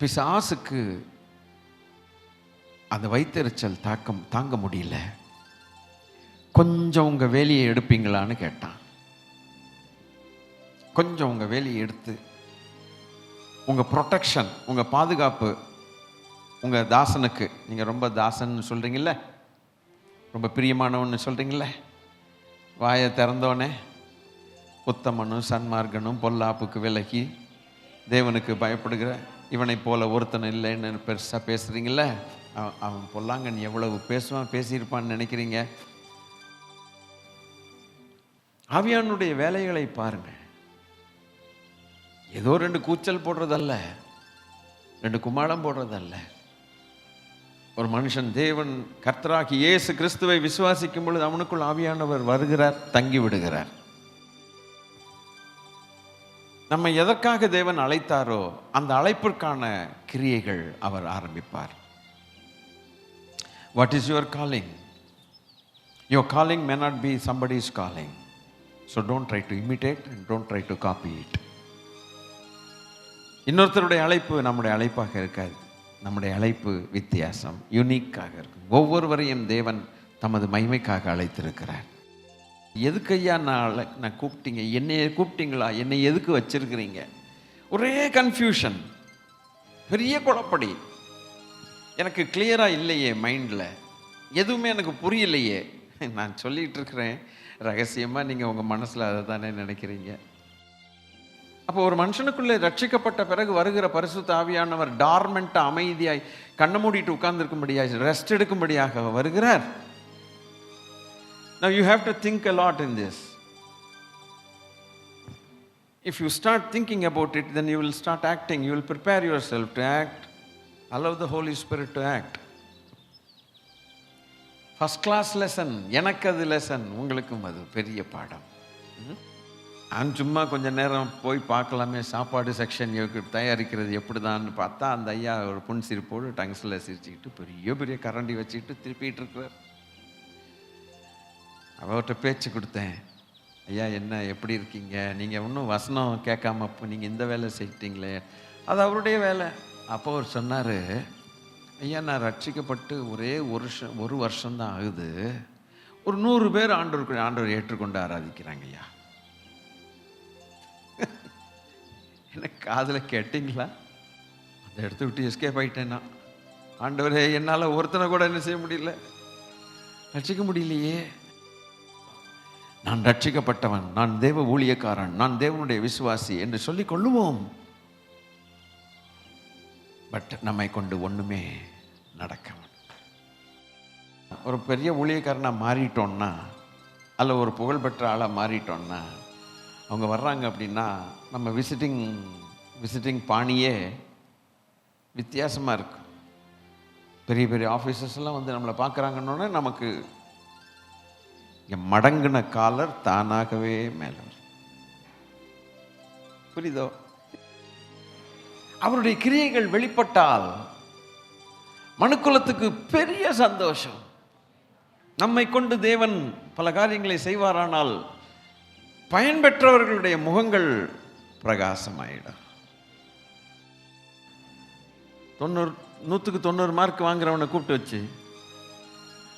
பிசாசுக்கு அந்த வயிற்றெரிச்சல் தாங்க முடியல. கொஞ்சம் உங்கள் வேலையை எடுப்பீங்களான்னு கேட்டான். கொஞ்சம் உங்கள் வேலையை எடுத்து உங்கள் ப்ரொடெக்ஷன், உங்கள் பாதுகாப்பு, உங்கள் தாசனுக்கு, நீங்கள் ரொம்ப தாசன் சொல்கிறீங்கள, ரொம்ப பிரியமானவன்னு சொல்கிறீங்கள, வாயை திறந்தோடனே உத்தமனும் சன்மார்க்கனும் பொல்லாப்புக்கு விலகி தேவனுக்கு பயப்படுகிற இவனை போல ஒருத்தன் இல்லைன்னு பெருசாக பேசுகிறீங்கள, அவன் பொல்லாங்கன் எவ்வளவு பேசியிருப்பான்னு நினைக்கிறீங்க? ஆவியானுடைய வேலைகளை பாருங்க. ஏதோ 2 கூச்சல் போடுறதல்ல, 2 குமாளம் போடுறதல்ல. ஒரு மனுஷன் தேவன் கர்த்தராகி இயேசு கிறிஸ்துவை விசுவாசிக்கும் பொழுது அவனுக்குள் ஆவியானவர் வருகிறார், தங்கி விடுகிறார். நம்ம எதற்காக தேவன் அழைத்தாரோ அந்த அழைப்பிற்கான கிரியைகள் அவர் ஆரம்பிப்பார். What is your calling? Your calling may not be somebody's calling. So don't try to imitate and don't try to copy it. இன்னொருத்தருடைய அழைப்பு நம்முடைய அழைப்பாக இருக்காது. நம்முடைய அழைப்பு வித்தியாசம், யூனிக்காக இருக்கும். ஒவ்வொருவரையும் தேவன் தமது மகிமைக்காக அழைத்திருக்கிறார். எதுக்கு ஐயா நான் கூப்பிட்டீங்க? என்னை கூப்பிட்டீங்களா? என்னை எதுக்கு வச்சிருக்கிறீங்க? ஒரே கன்ஃபியூஷன், பெரிய குழப்படி. எனக்கு கிளியராக இல்லையே, மைண்டில் எதுவுமே எனக்கு புரியலையே. நான் சொல்லிகிட்டு இருக்கிறேன் ரகசியமாக, நீங்கள் உங்கள் மனசில் அதை தானே நினைக்கிறீங்க. அப்போ ஒரு மனுஷனுக்குள்ளே ரட்சிக்கப்பட்ட பிறகு வருகிற பரிசுத்த ஆவியானவர் டார்மெண்ட்டாக அமைதியாய் கண்ணை மூடிட்டு உட்கார்ந்துருக்கும்படியாக, ரெஸ்ட் எடுக்கும்படியாக வருகிறார். Now you have to think a lot in this. If you start thinking about it, then you will start acting. You will prepare yourself to act. Allow the Holy Spirit to act. First class lesson. எனக்கு அது lesson, உங்களுக்கும் அது பெரிய பாடம். நான் சும்மா கொஞ்சம் நேரம் போய் பார்க்கலாமே, சாப்பாடு செக்ஷன் தயாரிக்கிறது எப்படி தான் பார்த்தா அந்த ஐயா ஒரு புன்சிரிப்போடு டங்ஸில் சிரிச்சுக்கிட்டு பெரிய கரண்டி வச்சுக்கிட்டு திருப்பிட்டு இருக்கிறார். அவர்கிட்ட பேச்சு கொடுத்தேன், ஐயா என்ன எப்படி இருக்கீங்க, நீங்கள் இன்னும் வசனம் கேட்காம அப்போ நீங்கள் இந்த வேலை செய்யிட்டீங்களே, அது அவருடைய வேலை. அப்போ அவர் சொன்னார், ஐயா நான் ரட்சிக்கப்பட்டு ஒரு வருஷம்தான் ஆகுது, ஒரு 100 பேர் ஆண்டவர் ஏற்றுக்கொண்டு ஆராதிக்கிறாங்க ஐயா. எனக்கு காதில் கேட்டிங்களா? அந்த இடத்த விட்டு எஸ்கேப் ஆகிட்டேன்னா, ஆண்டவரே என்னால் ஒருத்தனை கூட என்ன செய்ய முடியல, ரட்சிக்க முடியலையே. நான் ரட்சிக்கப்பட்டவன், நான் தேவ ஊழியக்காரன், நான் தேவனுடைய விசுவாசி என்று சொல்லிக் கொள்ளுவோம். பட் நம்மை கொண்டு ஒன்றுமே நடக்க. ஒரு பெரிய ஊழியக்காரனாக மாறிட்டோன்னா, அல்ல ஒரு புகழ்பெற்ற ஆளாக மாறிட்டோன்னா, அவங்க வர்றாங்க அப்படின்னா நம்ம விசிட்டிங் பாணியே வித்தியாசமாக இருக்கும். பெரிய ஆஃபீஸர்ஸ் எல்லாம் வந்து நம்மளை பார்க்குறாங்கன்னொன்னே நமக்கு மடங்கின காலர் தானாகவே மேலே வரும். புரியுதோ? அவருடைய கிரியைகள் வெளிப்பட்டால் மனுக்குலத்துக்கு பெரிய சந்தோஷம். நம்மை கொண்டு தேவன் பல காரியங்களை செய்வாரானால் பயன்பெற்றவர்களுடைய முகங்கள் பிரகாசமாயிடும். 100க்கு 90 மார்க் வாங்குறவனை கூப்பிட்டு வச்சு,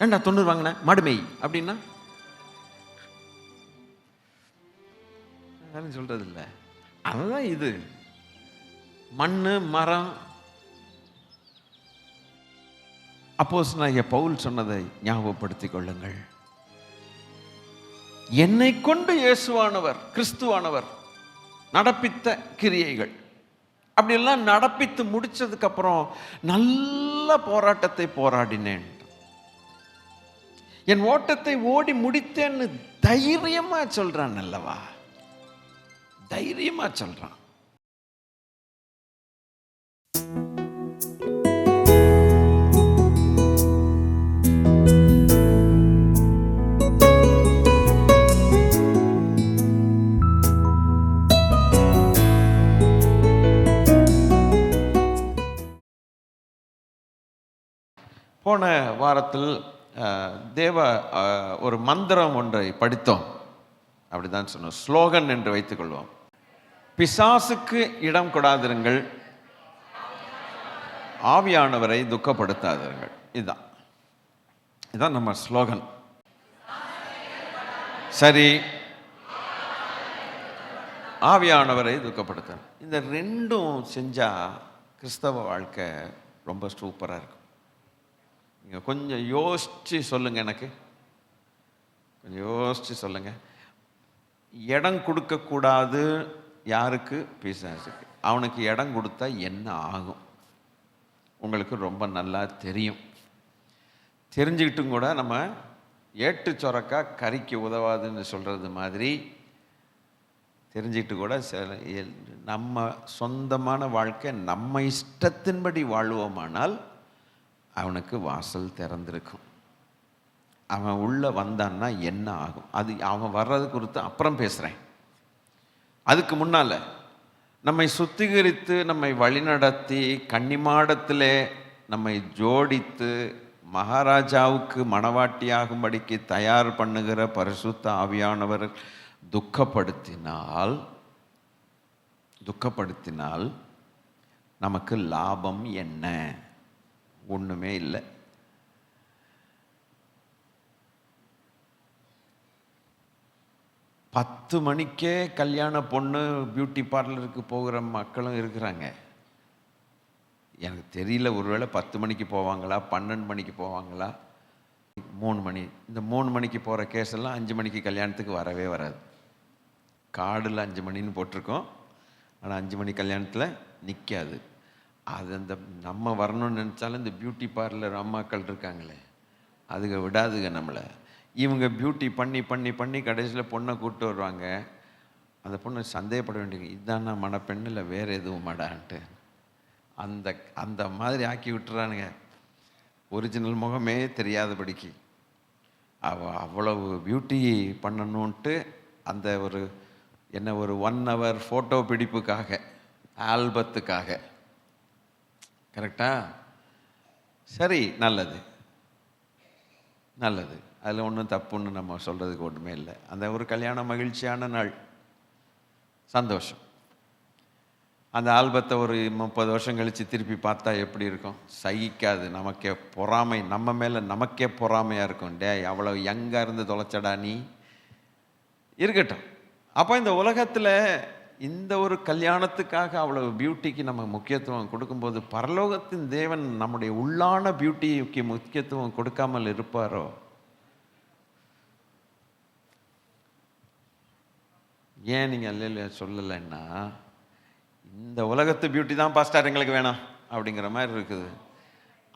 ஏண்டா 90 வாங்கின மடுமை அப்படின்னா சொல்றது இல்லை. அதுதான் இது மண்ணு மரம். அப்போஸ்தலனாகிய பவுல் சொன்னதை ஞாபகப்படுத்திக் கொள்ளுங்கள். என்னை கொண்டு இயேசுவானவர் கிறிஸ்துவானவர் நடப்பித்த கிரியைகள், அப்படியெல்லாம் நடப்பித்து முடிச்சதுக்கு அப்புறம் நல்ல போராட்டத்தை போராடினேன், என் ஓட்டத்தை ஓடி முடித்தேன்னு தைரியமா சொல்றான் அல்லவா? தைரியமா சொல்றான். போன வாரத்தில் ஒரு மந்திரம் ஒன்றை படித்தோம். அப்படிதான் சொன்னோம், ஸ்லோகன் என்று வைத்துக் கொள்வோம். பிசாசுக்கு இடம் கொடாதிருங்கள், ஆவியானவரை துக்கப்படுத்தாதீர்கள். இதுதான் நம்ம ஸ்லோகன். சரி, ஆவியானவரை துக்கப்படுத்த, இந்த ரெண்டும் செஞ்சால் கிறிஸ்தவ வாழ்க்கை ரொம்ப சூப்பராக இருக்கும். நீங்கள் கொஞ்சம் யோசித்து சொல்லுங்கள், எனக்கு கொஞ்சம் யோசித்து சொல்லுங்கள். இடம் கொடுக்கக்கூடாது யாருக்கு? பிசாசுக்கு. அவனுக்கு இடம் கொடுத்தா என்ன ஆகும் உங்களுக்கு ரொம்ப நல்லா தெரியும். தெரிஞ்சுக்கிட்டும் கூட நம்ம ஏட்டு சொரக்கா கறிக்கு உதவாதுன்னு சொல்கிறது மாதிரி தெரிஞ்சுக்கிட்டு கூட நம்ம சொந்தமான வாழ்க்கை நம்ம இஷ்டத்தின்படி வாழ்வோமானால் அவனுக்கு வாசல் திறந்திருக்கும். அவன் உள்ளே வந்தான்னா என்ன ஆகும், அது அவன் வர்றது குறித்து அப்புறம் பேசுகிறேன். அதுக்கு முன்னால் நம்மை சுத்திகரித்து நம்மை வழிநடத்தி கன்னிமாடத்திலே நம்மை ஜோடித்து மகாராஜாவுக்கு மணவாட்டியாகும்படிக்கு தயார் பண்ணுகிற பரிசுத்த ஆவியானவர் துக்கப்படுத்தினால் நமக்கு லாபம் என்ன? ஒன்றுமே இல்லை. பத்து மணிக்கே கல்யாண பொண்ணு பியூட்டி பார்லருக்கு போகிற மக்களும் இருக்கிறாங்க. எனக்கு தெரியல, ஒருவேளை 10 மணிக்கு போவாங்களா, 12 மணிக்கு போவாங்களா, 3 மணி. இந்த 3 மணிக்கு போகிற கேஸ் எல்லாம் 5 மணிக்கு கல்யாணத்துக்கு வரவே வராது. கார்டில் 5 மணின்னு போட்டிருக்கோம், ஆனால் 5 மணி கல்யாணத்தில் நிற்காது. அது அந்த நம்ம வரணும்னு நினச்சாலும் இந்த பியூட்டி பார்லர் அம்மாக்கள் இருக்காங்களே, அதுங்க விடாதுங்க நம்மளை. இவங்க பியூட்டி பண்ணி பண்ணி பண்ணி கடைசியில் பொண்ணை கூப்பிட்டு வருவாங்க. அந்த பொண்ணை சந்தேகப்பட வேண்டியது, இதுதானா மணப்பெண் இல்லை வேறு எதுவும் மாடான்ட்டு அந்த மாதிரி ஆக்கி விட்டுறானுங்க. ஒரிஜினல் முகமே தெரியாதபடிக்கு அவ்வளவு பியூட்டி பண்ணணுன்ட்டு அந்த ஒரு 1 ஹவர் ஃபோட்டோ பிடிப்புக்காக, ஆல்பத்துக்காக. கரெக்டா? சரி, நல்லது, அதில் ஒன்றும் தப்புன்னு நம்ம சொல்கிறதுக்கு ஒன்றுமே இல்லை. அந்த ஒரு கல்யாணம் மகிழ்ச்சியான நாள், சந்தோஷம். அந்த ஆல்பத்தை ஒரு 30 வருஷம் கழித்து திருப்பி பார்த்தா எப்படி இருக்கும்? சகிக்காது. நமக்கே பொறாமை, நம்ம மேலே நமக்கே பொறாமையாக இருக்கும். அவ்வளோ யங்காக இருந்து தொலைச்சடா நீ. இருக்கட்டும். அப்போ இந்த உலகத்தில் இந்த ஒரு கல்யாணத்துக்காக அவ்வளவு பியூட்டிக்கு நம்ம முக்கியத்துவம் கொடுக்கும்போது பரலோகத்தின் தேவன் நம்முடைய உள்ளான பியூட்டிக்கு முக்கியத்துவம் கொடுக்காமல் இருப்பாரோ? ஏன் நீங்கள் அல்ல சொல்லலைன்னா, இந்த உலகத்து பியூட்டி தான் பாஸ்டர் எங்களுக்கு வேணாம் அப்படிங்கிற மாதிரி இருக்குது.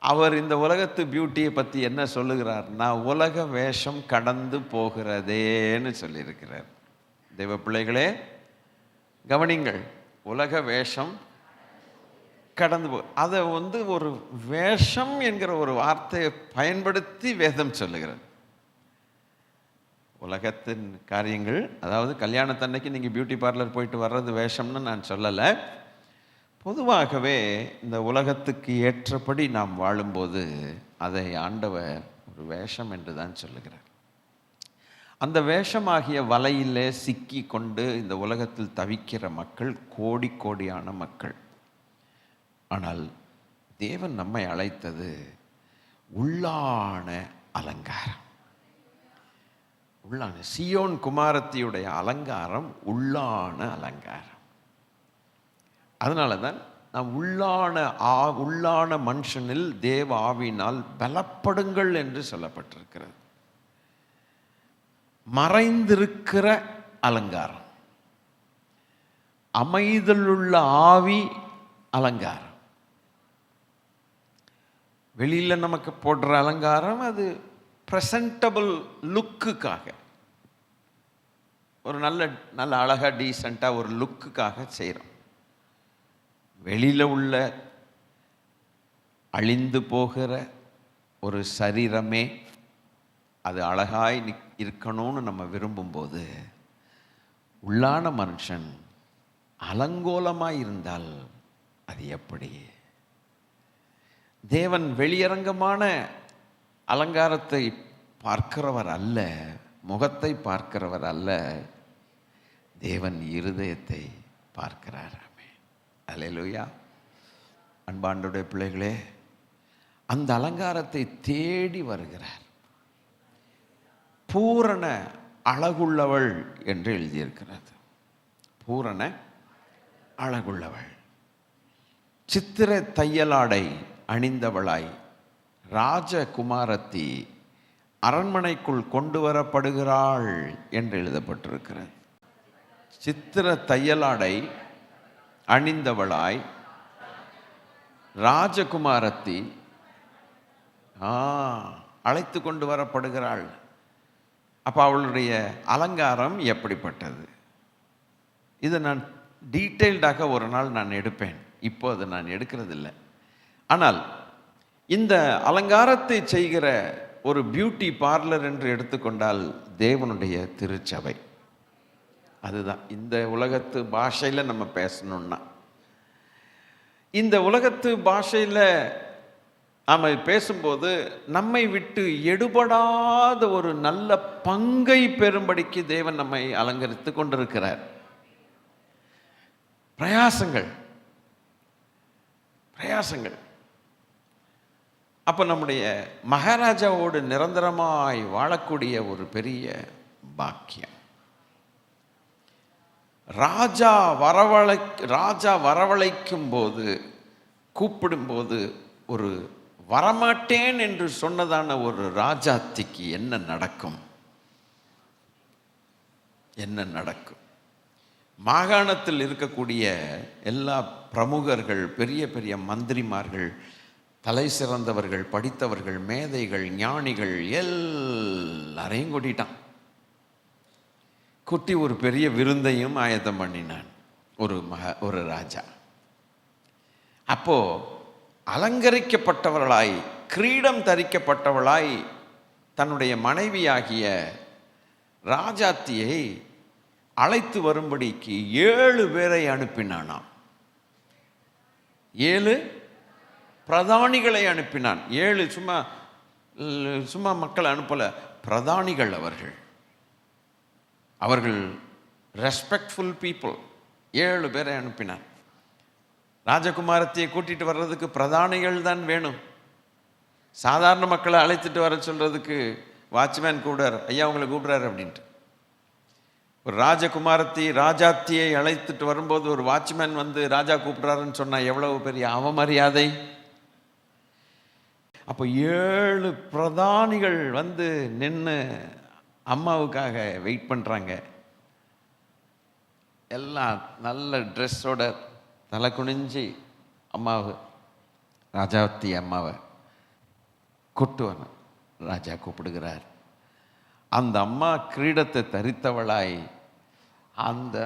அவர் இந்த உலகத்து பியூட்டியை பற்றி என்ன சொல்லுகிறார்னா, உலக வேஷம் கடந்து போகிறதேன்னு சொல்லியிருக்கிறார். தேவ பிள்ளைகளே கவனிங்கள், உலக வேஷம் கடந்து அதை ஒரு வேஷம் என்கிற ஒரு வார்த்தையை பயன்படுத்தி வேதம் சொல்லுகிறது. உலகத்தின் காரியங்கள், அதாவது கல்யாணத்தன்னைக்கு நீங்கள் பியூட்டி பார்லர் போயிட்டு வர்றது வேஷம்னு நான் சொல்லலை. பொதுவாகவே இந்த உலகத்துக்கு ஏற்றபடி நாம் வாழும்போது அதை ஆண்டவர் ஒரு வேஷம் என்று தான் சொல்லுகிறார். அந்த வேஷமாகிய வலையிலே சிக்கி கொண்டு இந்த உலகத்தில் தவிக்கிற மக்கள் கோடி கோடியான மக்கள். ஆனால் தேவன் நம்மை அழைத்தது உள்ளான அலங்காரம். உள்ளான சியோன் குமாரத்தியுடைய அலங்காரம் உள்ளான அலங்காரம். அதனால தான் நாம் உள்ளான மனுஷனில் தேவ ஆவியினால் பலப்படுங்கள் என்று சொல்லப்பட்டிருக்கிறது. மறைந்திருக்கிற அலங்காரம், அமைதலுள்ள ஆவி அலங்காரம். வெளியில நமக்கு போடுற அலங்காரம் அது ப்ரெசன்டபிள் லுக்குக்காக, ஒரு நல்ல அழகா டீசெண்டாக ஒரு லுக்குக்காக செய்கிறோம். வெளியில் உள்ள அழிந்து போகிற ஒரு சரீரமே அது அழகாய் இருக்கணும்னு நம்ம விரும்பும்போது, உள்ளான மனுஷன் அலங்கோலமாய் இருந்தால் அது எப்படி? தேவன் வெளியரங்கமான அலங்காரத்தை பார்க்கிறவர் அல்ல, முகத்தை பார்க்கிறவர் அல்ல, தேவன் இருதயத்தை பார்க்கிறார். அல்லேலூயா. அன்பாண்டவருடைய பிள்ளைகளே, அந்த அலங்காரத்தை தேடி வருகிறார். பூரண அழகுள்ளவள் என்று எழுதியிருக்கிறது. பூரண அழகுள்ளவள், சித்திர தையலாடை அணிந்தவளாய் ராஜகுமாரத்தி அரண்மனைக்குள் கொண்டு வரப்படுகிறாள் என்று எழுதப்பட்டிருக்கிறது. சித்திர தையலாடை அணிந்தவளாய் ராஜகுமாரத்தி அழைத்து கொண்டு வரப்படுகிறாள். அப்போ அவளுடைய அலங்காரம் எப்படிப்பட்டது? இதை நான் டீட்டெயில்டாக ஒரு நாள் நான் எடுப்பேன். இப்போ அதை நான் எடுக்கிறதில்லை. ஆனால் இந்த அலங்காரத்தை செய்கிற ஒரு பியூட்டி பார்லர் என்று எடுத்துக்கொண்டால் தேவனுடைய திருச்சபை. அதுதான் இந்த உலகத்து பாஷையில் நம்ம பேசணும்னா, இந்த உலகத்து பாஷையில் நாம் பேசும்போது நம்மை விட்டு எடுபடாத ஒரு நல்ல பங்கை பெறும்படிக்கு தேவன் நம்மை அலங்கரித்து கொண்டிருக்கிறார். பிரயாசங்கள். அப்போ நம்முடைய மகாராஜாவோடு நிரந்தரமாய் வாழக்கூடிய ஒரு பெரிய பாக்கியம். ராஜா வரவழைக்கும் போது, கூப்பிடும்போது, ஒரு வரமாட்டேன் என்று சொன்னதான ஒரு ராஜாத்திக்கு என்ன நடக்கும்? மாகாணத்தில் இருக்கக்கூடிய எல்லா பிரமுகர்கள், பெரிய பெரிய மந்திரிமார்கள், தலை சிறந்தவர்கள், படித்தவர்கள், மேதைகள், ஞானிகள் எல்லாரையும் கூட்டிட்டான். கூட்டி ஒரு பெரிய விருந்தையும் ஆயத்தம் பண்ணினான் ஒரு ராஜா. அப்போ அலங்கரிக்கப்பட்டவர்களாய், கிரீடம் தரிக்கப்பட்டவளாய் தன்னுடைய மனைவியாகிய ராஜாத்தியை அழைத்து வரும்படிக்கு 7 பேரை அனுப்பினானாம். 7 பிரதானிகளை அனுப்பினான். 7 சும்மா மக்கள் அனுப்பல, பிரதானிகள். அவர்கள் ரெஸ்பெக்ட்ஃபுல் பீப்புள். 7 பேரை அனுப்பினான். ராஜகுமாரத்தியை கூட்டிட்டு வர்றதுக்கு பிரதானிகள் தான் வேணும். சாதாரண மக்களை அழைத்துட்டு வர சொல்றதுக்கு வாட்ச்மேன் கூப்பிடார், ஐயா உங்களை கூப்பிடுறாரு அப்படின்ட்டு. ஒரு ராஜாத்தியை அழைத்துட்டு வரும்போது ஒரு வாட்ச்மேன் வந்து ராஜா கூப்பிடுறாருன்னு சொன்னா எவ்வளவு பெரிய அவமரியாதை. அப்போ 7 பிரதானிகள் வந்து நின்று அம்மாவுக்காக வெயிட் பண்ணுறாங்க. எல்லாம் நல்ல ட்ரெஸ்ஸோட தலை குனிஞ்சி ராஜாத்தி அம்மாவை கூட்டு வரணும். ராஜா கூப்பிடுகிறார். அந்த அம்மா கிரீடத்தை தரித்தவளாய், அந்த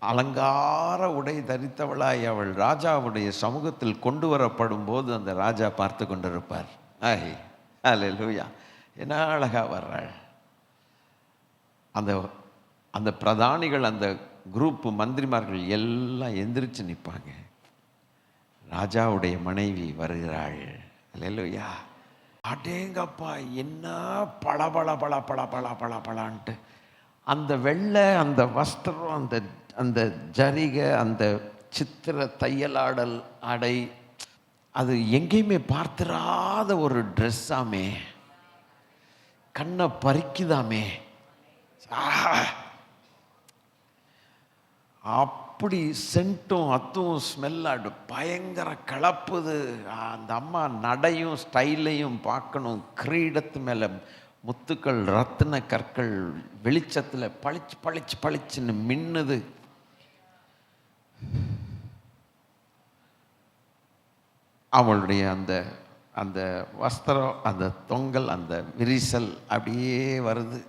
அலங்கார உடை தரித்தவளாய் அவள் ராஜாவுடைய சமூகத்தில் கொண்டு வரப்படும் போது அந்த ராஜா பார்த்து கொண்டிருப்பார். அல்லேலூயா, என்ன அழகா வர்றாள். அந்த பிரதானிகள், அந்த குரூப் மந்திரிமார்கள் எல்லாம் எந்திரிச்சு நிற்பாங்க. ராஜாவுடைய மனைவி வருகிறாள். அல்லேலூயா. அடேங்கப்பா, என்ன பளபளன்ட்டு அந்த வெள்ளை, அந்த வஸ்திரம், அந்த ஜரிகை, அந்த சித்திர தையலாடல் ஆடை, அது எங்கேயுமே பார்த்திராத ஒரு ட்ரெஸ்ஸாமே, கண்ணை பறிக்குதாமே. அப்படி சென்ட்டும் அத்தும் ஸ்மெல்லாடு பயங்கர கலப்புது. அந்த அம்மா நடையும் ஸ்டைலையும் பார்க்கணும். கிரீடத்து மேலே முத்துக்கள், ரத்தின கற்கள் வெளிச்சத்தில் பளிச்சுன்னு மின்னுது. அவளுடைய அந்த வஸ்திரம், அந்த தொங்கல், அந்த விரிசல் அப்படியே வருது.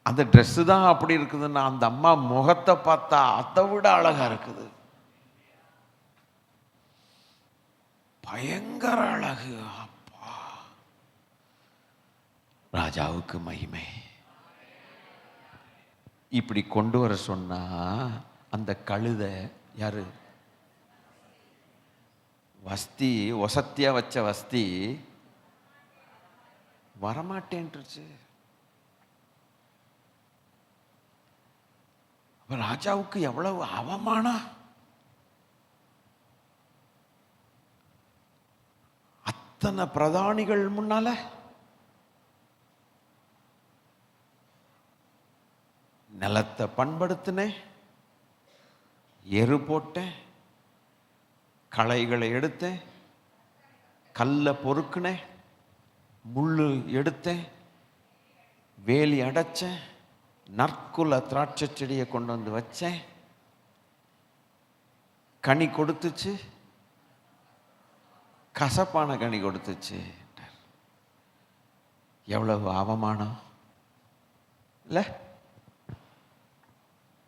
அந்த ட்ரெஸ்ஸு தான் அப்படி இருக்குதுன்னா அந்த அம்மா முகத்தை பார்த்தா அதை விட அழகா இருக்குது. பயங்கர அழகு. அப்பா, ராஜாவுக்கு மகிமை. இப்படி கொண்டு வர சொன்னா அந்த கழுதை யாரு? வஸ்தி, ஒசத்தியா வச்ச வஸ்தி வரமாட்டேன்ட்டுருச்சு. ராஜாவுக்கு எவ்வளவு அவமானம். அத்தனை பிரதானிகள் முன்னால நிலத்தை பண்படுத்தினேன், எரு போட்டேன், களைகளை எடுத்தேன், கல்லை பொறுக்குனேன், முள்ளு எடுத்தேன், வேலி அடைச்சேன், நற்குல திராட்சை செடியை கொண்டு வந்து வச்சேன், கனி கொடுத்துச்சு, கசப்பான கனி கொடுத்துச்சு. எவ்வளவு அவமானம் இல்லை?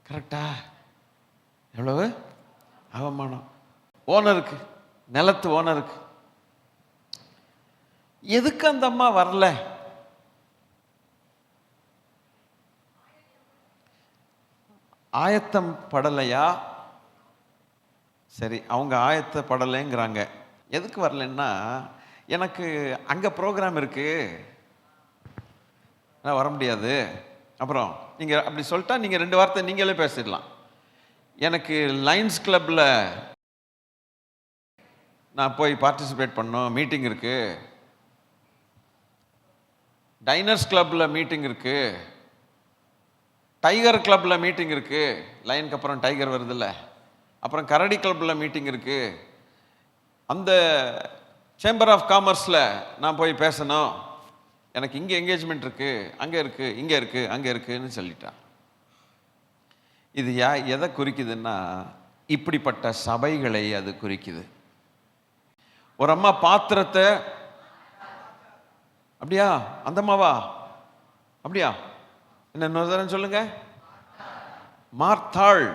கரெக்டா? எவ்வளவு அவமானம் ஓனருக்கு, நிலத்து ஓனருக்கு. எதுக்கு அந்த அம்மா வரல? ஆயத்தம் படலையா? சரி, அவங்க ஆயத்தப்படலைங்கிறாங்க. எதுக்கு வரலன்னா, எனக்கு அங்கே ப்ரோக்ராம் இருக்கு, நான் வர முடியாது. அப்புறம் நீங்கள் அப்படி சொல்லிட்டா நீங்கள் 2 வார்த்தை நீங்களே பேசிடலாம். எனக்கு லைன்ஸ் கிளப்பில் நான் போய் பார்ட்டிசிபேட் பண்ணோம், மீட்டிங் இருக்கு. டைனர்ஸ் கிளப்பில் மீட்டிங் இருக்கு, டைகர் கிளப்பில் மீட்டிங் இருக்கு. லைனுக்கு அப்புறம் டைகர் வருதுல்ல. அப்புறம் கரடி கிளப்பில் மீட்டிங் இருக்கு. அந்த சேம்பர் ஆஃப் காமர்ஸில் நான் போய் பேசணும், எனக்கு இங்கே என்கேஜ்மெண்ட் இருக்கு, அங்கே இருக்கு, இங்கே இருக்கு, அங்கே இருக்குன்னு சொல்லிட்டான். இது எதை குறிக்குதுன்னா, இப்படிப்பட்ட சபைகளை அது குறிக்குது. ஒரு அம்மா பாத்திரத்தை, அப்படியா அந்த அம்மாவா? அப்படியா? என்ன இன்னொரு தடவை சொல்லுங்க. மார்த்தாள்.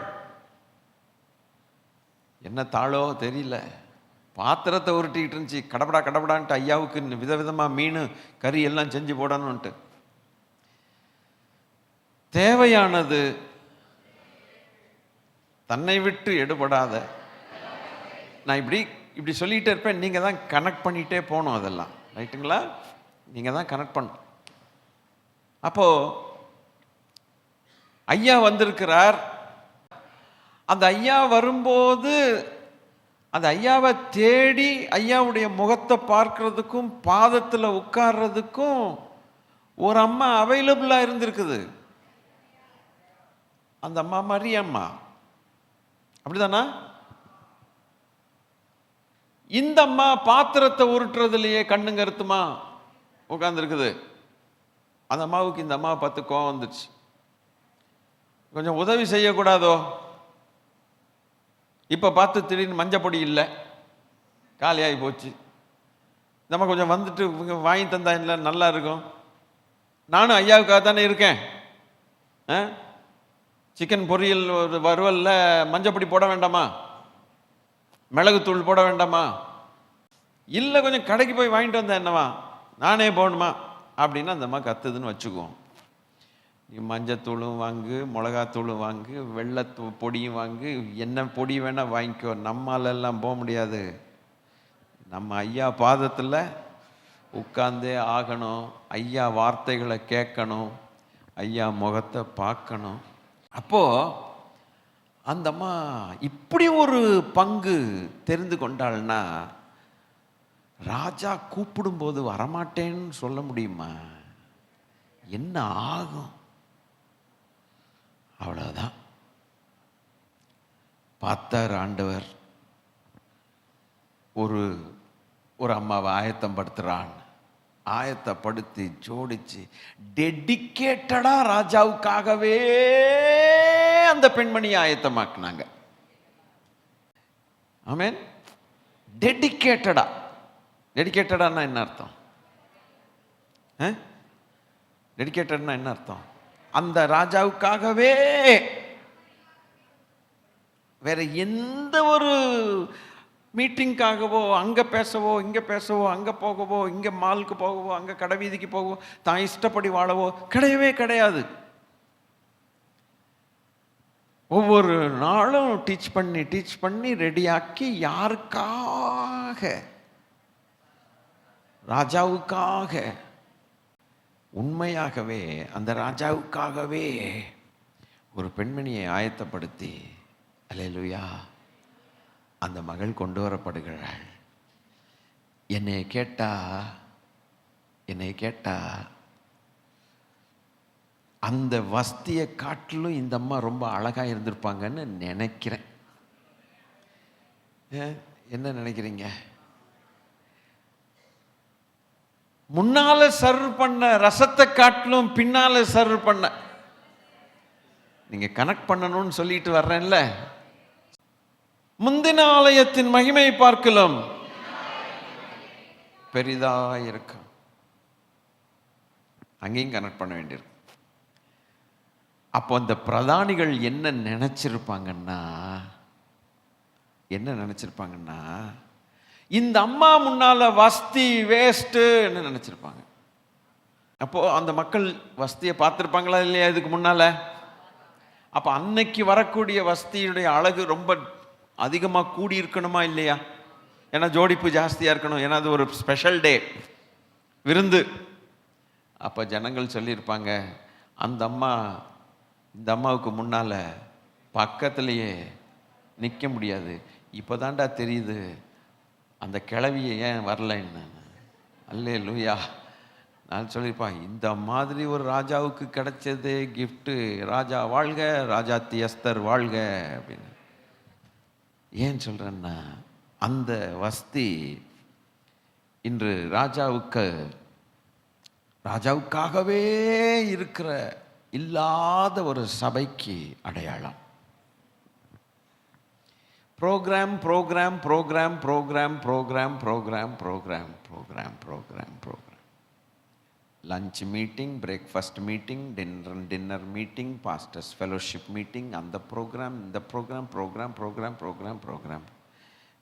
என்ன தாளோ தெரியல, பாத்திரத்தை உருட்டிக்கிட்டு இருந்துச்சு. கடப்படா கடப்படான்ட்டு ஐயாவுக்கு விதவிதமாக மீன் கறி எல்லாம் செஞ்சு போடணும்ன்ட்டு. தேவையானது தன்னை விட்டு எடுபடாத. நான் இப்படி சொல்லிகிட்டே இருப்பேன், நீங்கள் தான் கனெக்ட் பண்ணிகிட்டே போகணும். அதெல்லாம் ரைட்டுங்களா? நீங்கள் தான் கனெக்ட் பண்ண. அப்போது ஐயா வந்திருக்கிறார். அந்த ஐயா வரும்போது அந்த ஐயாவை தேடி ஐயாவுடைய முகத்தை பார்க்கறதுக்கும் பாதத்தில் உட்கார்றதுக்கும் ஒரு அம்மா அவைலபிளாக இருந்திருக்குது. அந்த அம்மா மரியம்மா, அப்படிதானா? இந்த அம்மா பாத்திரத்தை உருட்டுறதுலையே கண்ணு கருத்துமா உட்கார்ந்துருக்குது. அந்த அம்மாவுக்கு இந்த அம்மாவை பார்த்து கோவம் வந்துடுச்சு. கொஞ்சம் உதவி செய்யக்கூடாதோ? இப்போ பார்த்து திடீர்னு மஞ்சப்பொடி இல்லை, காலியாகி போச்சு. நம்ம கொஞ்சம் வந்துட்டு வாங்கி தந்தா இல்லை, நல்லா இருக்கும். நானும் ஐயாவுக்காக தானே இருக்கேன். சிக்கன் பொரியல் ஒரு வறுவல்ல மஞ்சப்பொடி போட வேண்டாமா? மிளகுத்தூள் போட வேண்டாமா? இல்லை, கொஞ்சம் கடைக்கு போய் வாங்கிட்டு வந்தேன், என்னவா நானே போகணுமா அப்படின்னு அந்த அம்மா கத்துதுன்னு வச்சுக்குவோம். மஞ்சத்தூளும் வாங்கு, மிளகாத்தூளும் வாங்கு, வெள்ளத்தூ பொடியும் வாங்கு, என்ன பொடி வேணால் வாங்கிக்கோ, நம்மளாலெல்லாம் போக முடியாது. நம்ம ஐயா பாதத்தில் உட்கார்ந்தே ஆகணும், ஐயா வார்த்தைகளை கேட்கணும், ஐயா முகத்தை பார்க்கணும். அப்போது அந்த அம்மா இப்படி ஒரு பங்கு தெரிந்து கொண்டாள்னா, ராஜா கூப்பிடும்போது வரமாட்டேன்னு சொல்ல முடியுமா? என்ன ஆகும்? அவ்வளோதான். பார்த்தார் ஆண்டவர், ஒரு அம்மாவை ஆயத்தம் படுத்துறான். ஆயத்தப்படுத்தி ஜோடிச்சு டெடிக்கேட்டடா ராஜாவுக்காகவே அந்த பெண்மணியை ஆயத்தமாக்குனாங்க. ஆமென். டெடிக்கேட்டடா. டெடிக்கேட்டடான்னா என்ன அர்த்தம்? டெடிக்கேட்டட்னா என்ன அர்த்தம்? அந்த ராஜாவுக்காகவே, வேற எந்த ஒரு மீட்டிங்காகவோ, அங்கே பேசவோ, இங்கே பேசவோ, அங்கே போகவோ, இங்கே மாலுக்கு போகவோ, அங்கே கடை வீதிக்கு போகவோ, தான் இஷ்டப்படி வாழவோ கிடையவே கிடையாது. ஒவ்வொரு நாளும் டீச் பண்ணி ரெடியாக்கி, யாருக்காக? ராஜாவுக்காக. உண்மையாகவே அந்த ராஜாவுக்காகவே ஒரு பெண்மணியை ஆயத்தப்படுத்தி, அல்லேலூயா, அந்த மகள் கொண்டு வரப்படுகிறாள். என்னை கேட்டா அந்த வஸ்தியை காட்டிலும் இந்த அம்மா ரொம்ப அழகா இருந்திருப்பாங்கன்னு நினைக்கிறேன். என்ன நினைக்கிறீங்க? முன்னால சர்வ் பண்ண ரசத்தை காட்டிலும் பின்னால சர்வ் பண்ண, நீங்க கனெக்ட் பண்ணணும்னு சொல்லிட்டு வர்றேன்ல, முந்தின ஆலயத்தின் மகிமை பார்க்கலாம் பெரிதா இருக்கும். அங்கேயும் கனெக்ட் பண்ண வேண்டியிருக்கும். அப்போ அந்த பிரதானிகள் என்ன நினைச்சிருப்பாங்கன்னா இந்த அம்மா முன்னால வஸ்தி வேஸ்ட்டு என்ன நினைச்சிருப்பாங்க. அப்போ அந்த மக்கள் வஸ்தியை பார்த்துருப்பாங்களா இல்லையா இதுக்கு முன்னால? அப்போ அன்னைக்கு வரக்கூடிய வஸ்தியுடைய அழகு ரொம்ப அதிகமாக கூடி இருக்கணுமா இல்லையா? ஏன்னா ஜோடிப்பு ஜாஸ்தியாக இருக்கணும், ஏன்னா அது ஒரு ஸ்பெஷல் டே, விருந்து. அப்போ ஜனங்கள் சொல்லியிருப்பாங்க, இந்த அம்மாவுக்கு முன்னால் பக்கத்துலேயே நிற்க முடியாது. இப்போ தாண்டா தெரியுது அந்த கிழவியை ஏன் வரலைன்னு. அல்லேலூயா. நான் சொல்லியிருப்பான், இந்த மாதிரி ஒரு ராஜாவுக்கு கிடைச்சதே கிஃப்ட்டு, ராஜா வாழ்க, ராஜாத்தி எஸ்தர் வாழ்க அப்படின்னு. ஏன் சொல்கிறேன்னா, அந்த வஸ்தி இன்று ராஜாவுக்காகவே இருக்கிற இல்லாத ஒரு சபைக்கு அடையாளம். Programme programme programme programme programme programme programme programme programme programme lunch meeting, breakfast meeting, dinner meeting, pastors fellowship meeting, அந்த ப்ரோக்ராம் இந்த programme programme programme programme programme.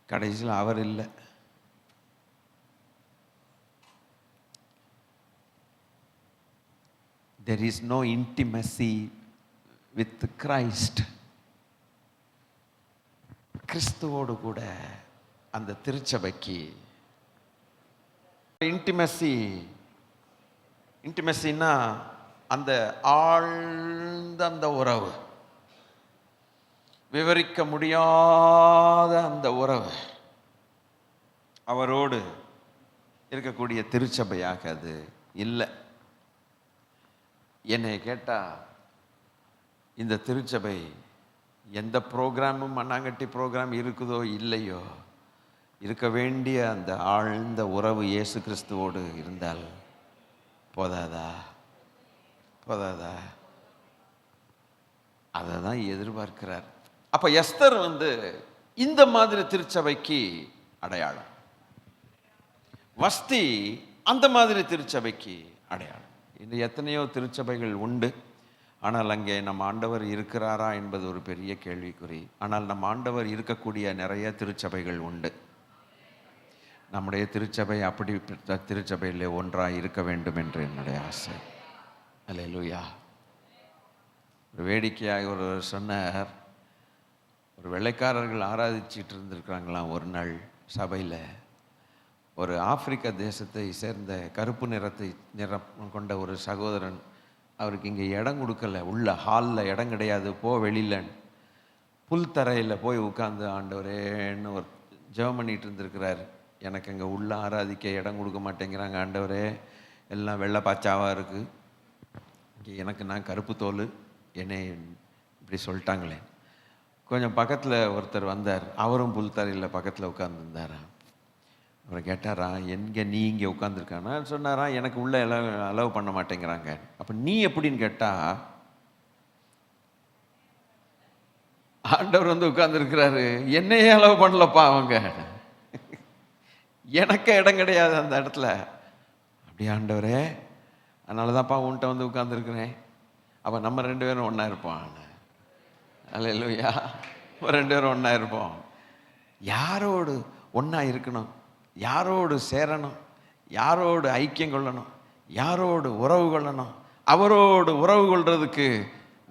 கடைசியில் அவர் இல்லை. There is no intimacy with Christ. கிறிஸ்துவோடு கூட அந்த திருச்சபைக்கு இன்டிமெசின்னா அந்த ஆழ்ந்த அந்த உறவு, விவரிக்க முடியாத அந்த உறவு, அவரோடு இருக்கக்கூடிய திருச்சபையாக அது இல்லை. என்னை கேட்டால் இந்த திருச்சபை எந்த ப்ரோக்ராமும் மண்ணாங்கட்டி ப்ரோக்ராம் இருக்குதோ இல்லையோ, இருக்க வேண்டிய அந்த ஆழ்ந்த உறவு இயேசு கிறிஸ்துவோடு இருந்தால் போதாதா? அதை தான் எதிர்பார்க்கிறார். அப்போ எஸ்தர் இந்த மாதிரி திருச்சபைக்கு அடையாளம், வஸ்தி அந்த மாதிரி திருச்சபைக்கு அடையாளம். இந்த எத்தனையோ திருச்சபைகள் உண்டு, ஆனால் அங்கே நம்ம ஆண்டவர் இருக்கிறாரா என்பது ஒரு பெரிய கேள்விக்குறி. ஆனால் நம்ம ஆண்டவர் இருக்கக்கூடிய நிறைய திருச்சபைகள் உண்டு. நம்முடைய திருச்சபை அப்படிப்பட்ட திருச்சபையிலே ஒன்றாக இருக்க வேண்டும் என்று என்னுடைய ஆசை. அல்லேலூயா. ஒரு வேடிக்கையாக ஒரு சொன்னார், ஒரு வெள்ளைக்காரர்கள் ஆராதிச்சிட்டு இருந்திருக்கிறாங்களாம் ஒரு நாள் சபையில். ஒரு ஆப்பிரிக்க தேசத்தை சேர்ந்த கருப்பு நிறம் கொண்ட ஒரு சகோதரன், அவருக்கு இங்கே இடம் கொடுக்கல, உள்ள ஹாலில் இடம் கிடையாது, வெளியில் புல் தரையில் போய் உட்காந்து ஆண்டவரேன்னு ஒரு ஜெபம் பண்ணிட்டு இருந்திருக்கிறார். எனக்கு அங்கே உள்ள ஆராதிக்க இடம் கொடுக்க மாட்டேங்கிறாங்க ஆண்டவரே, எல்லாம் வெள்ளை பாச்சாவாக இருக்குது, இங்கே எனக்கு நான் கருப்பு தோல், என்னை இப்படி சொல்லிட்டாங்களே. கொஞ்சம் பக்கத்தில் ஒருத்தர் வந்தார், அவரும் புல் தரையில் பக்கத்தில் உட்காந்துருந்தாரா. அவரை கேட்டாரா, எங்கே நீ இங்கே உட்காந்துருக்கானா? சொன்னாரா, எனக்கு உள்ள அலோவ் பண்ண மாட்டேங்கிறாங்க. அப்போ நீ எப்படின்னு கேட்டால், ஆண்டவர் உட்காந்துருக்கிறாரு, என்னையே அலோவ் பண்ணலப்பா அவங்க, எனக்கு இடம் கிடையாது அந்த இடத்துல. அப்படி ஆண்டவரே, அதனால தான்ப்பா உன்கிட்ட உட்காந்துருக்கிறேன். அப்போ நம்ம 2 பேரும் ஒன்றா இருப்போம். அல்லேலூயா. 2 பேரும் ஒன்றா இருப்போம். யாரோடு ஒன்றா இருக்கணும், யாரோடு சேரணும், யாரோடு ஐக்கியம் கொள்ளணும், யாரோடு உறவு கொள்ளணும், அவரோடு உறவு கொள்றதுக்கு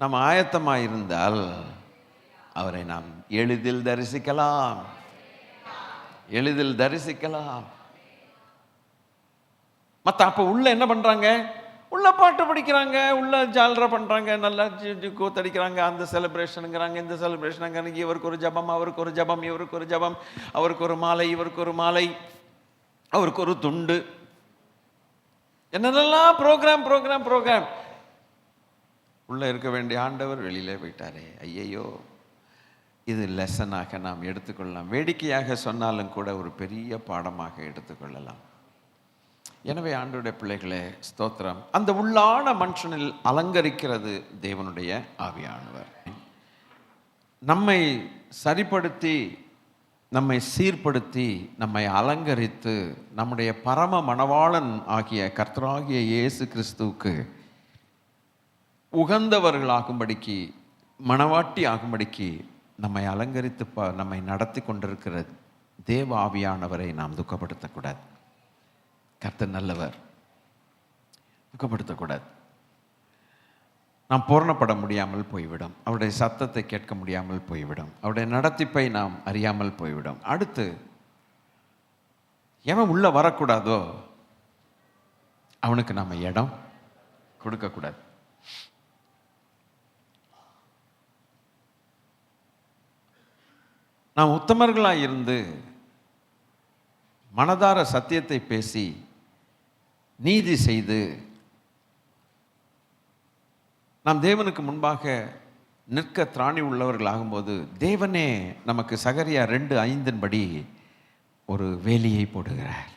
நம்ம ஆயத்தமாக இருந்தால் அவரை நாம் எளிதில் தரிசிக்கலாம். மற்ற அப்போ உள்ள என்ன பண்ணுறாங்க? உள்ள பாட்டு படிக்கிறாங்க, உள்ள ஜால்ரா பண்ணுறாங்க, நல்லா கூத்தடிக்கிறாங்க, அந்த செலிப்ரேஷனுங்கிறாங்க, இந்த செலிப்ரேஷனுங்கிறாங்க, இவருக்கு ஒரு ஜபம், அவருக்கு ஒரு ஜபம், இவருக்கு ஒரு ஜபம், அவருக்கு ஒரு மாலை, இவருக்கு ஒரு மாலை. அவருக்கு ஒரு துண்டு, என்னென்னலாம் ப்ரோக்ராம் ப்ரோக்ராம் ப்ரோக்ராம். உள்ள இருக்க வேண்டிய ஆண்டவர் வெளியிலே போயிட்டாரே. ஐயையோ, இது லெசனாக நாம் எடுத்துக்கொள்ளலாம். வேடிக்கையாக சொன்னாலும் கூட ஒரு பெரிய பாடமாக எடுத்துக்கொள்ளலாம். எனவே ஆண்டவருடைய பிள்ளைகளே, ஸ்தோத்திரம். அந்த உள்ளான மனுஷனில் அலங்கரிக்கிறது தேவனுடைய ஆவியானவர். நம்மை சரிப்படுத்தி, நம்மை சீர்படுத்தி, நம்மை அலங்கரித்து, நம்முடைய பரம மணவாளன் ஆகிய கர்த்தராகிய இயேசு கிறிஸ்துவுக்கு உகந்தவர்களாகும்படிக்கு, மணவாட்டி ஆகும்படிக்கு நம்மை அலங்கரித்து நம்மை நடத்தி கொண்டிருக்கிற தேவ ஆவியானவரை நாம் துக்கப்படுத்தக்கூடாது. கர்த்தர் நல்லவர், துக்கப்படுத்தக்கூடாது. நாம் பூரணப்பட முடியாமல் போய்விடும். அவருடைய சத்தத்தை கேட்க முடியாமல் போய்விடும். அவருடைய நடத்திப்பை நாம் அறியாமல் போய்விடும். அடுத்து, எவன் உள்ள வரக்கூடாதோ அவனுக்கு நம்ம இடம் கொடுக்கக்கூடாது. நாம் உத்தமர்களாக இருந்து மனதார சத்தியத்தை பேசி நீதி செய்து நாம் தேவனுக்கு முன்பாக நிற்க திராணி உள்ளவர்கள் ஆகும்போது தேவனே நமக்கு சகரியா 2:5 படி ஒரு வேலியை போடுகிறார்.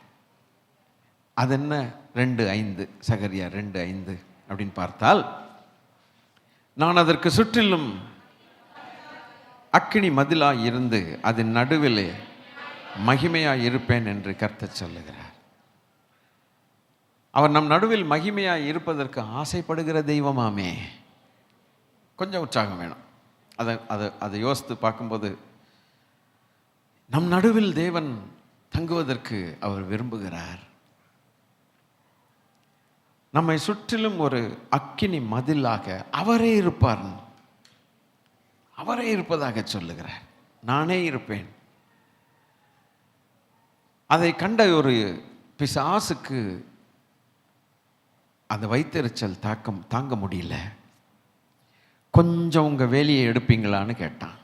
அது என்ன 2:5? சகரியா 2:5 அப்படின்னு பார்த்தால், நான் அதற்கு சுற்றிலும் அக்கினி மதிலாய் இருந்து அதன் நடுவிலே மகிமையாய் இருப்பேன் என்று கர்த்தர் சொல்லுகிறார். அவர் நம் நடுவில் மகிமையாய் இருப்பதற்கு ஆசைப்படுகிற தெய்வமாமே. கொஞ்சம் உற்சாகம் வேணும். அதை யோசித்து பார்க்கும்போது, நம் நடுவில் தேவன் தங்குவதற்கு அவர் விரும்புகிறார். நம்மை சுற்றிலும் ஒரு அக்கினி மதிலாக அவரே இருப்பார். அவரே இருப்பதாக சொல்லுகிறார். நானே இருப்பேன். அதை கண்ட ஒரு பிசாசுக்கு அந்த வைத்தெரிச்சல் தாங்க முடியல. கொஞ்சம் உங்கள் வேலையை எடுப்பீங்களான்னு கேட்டான்.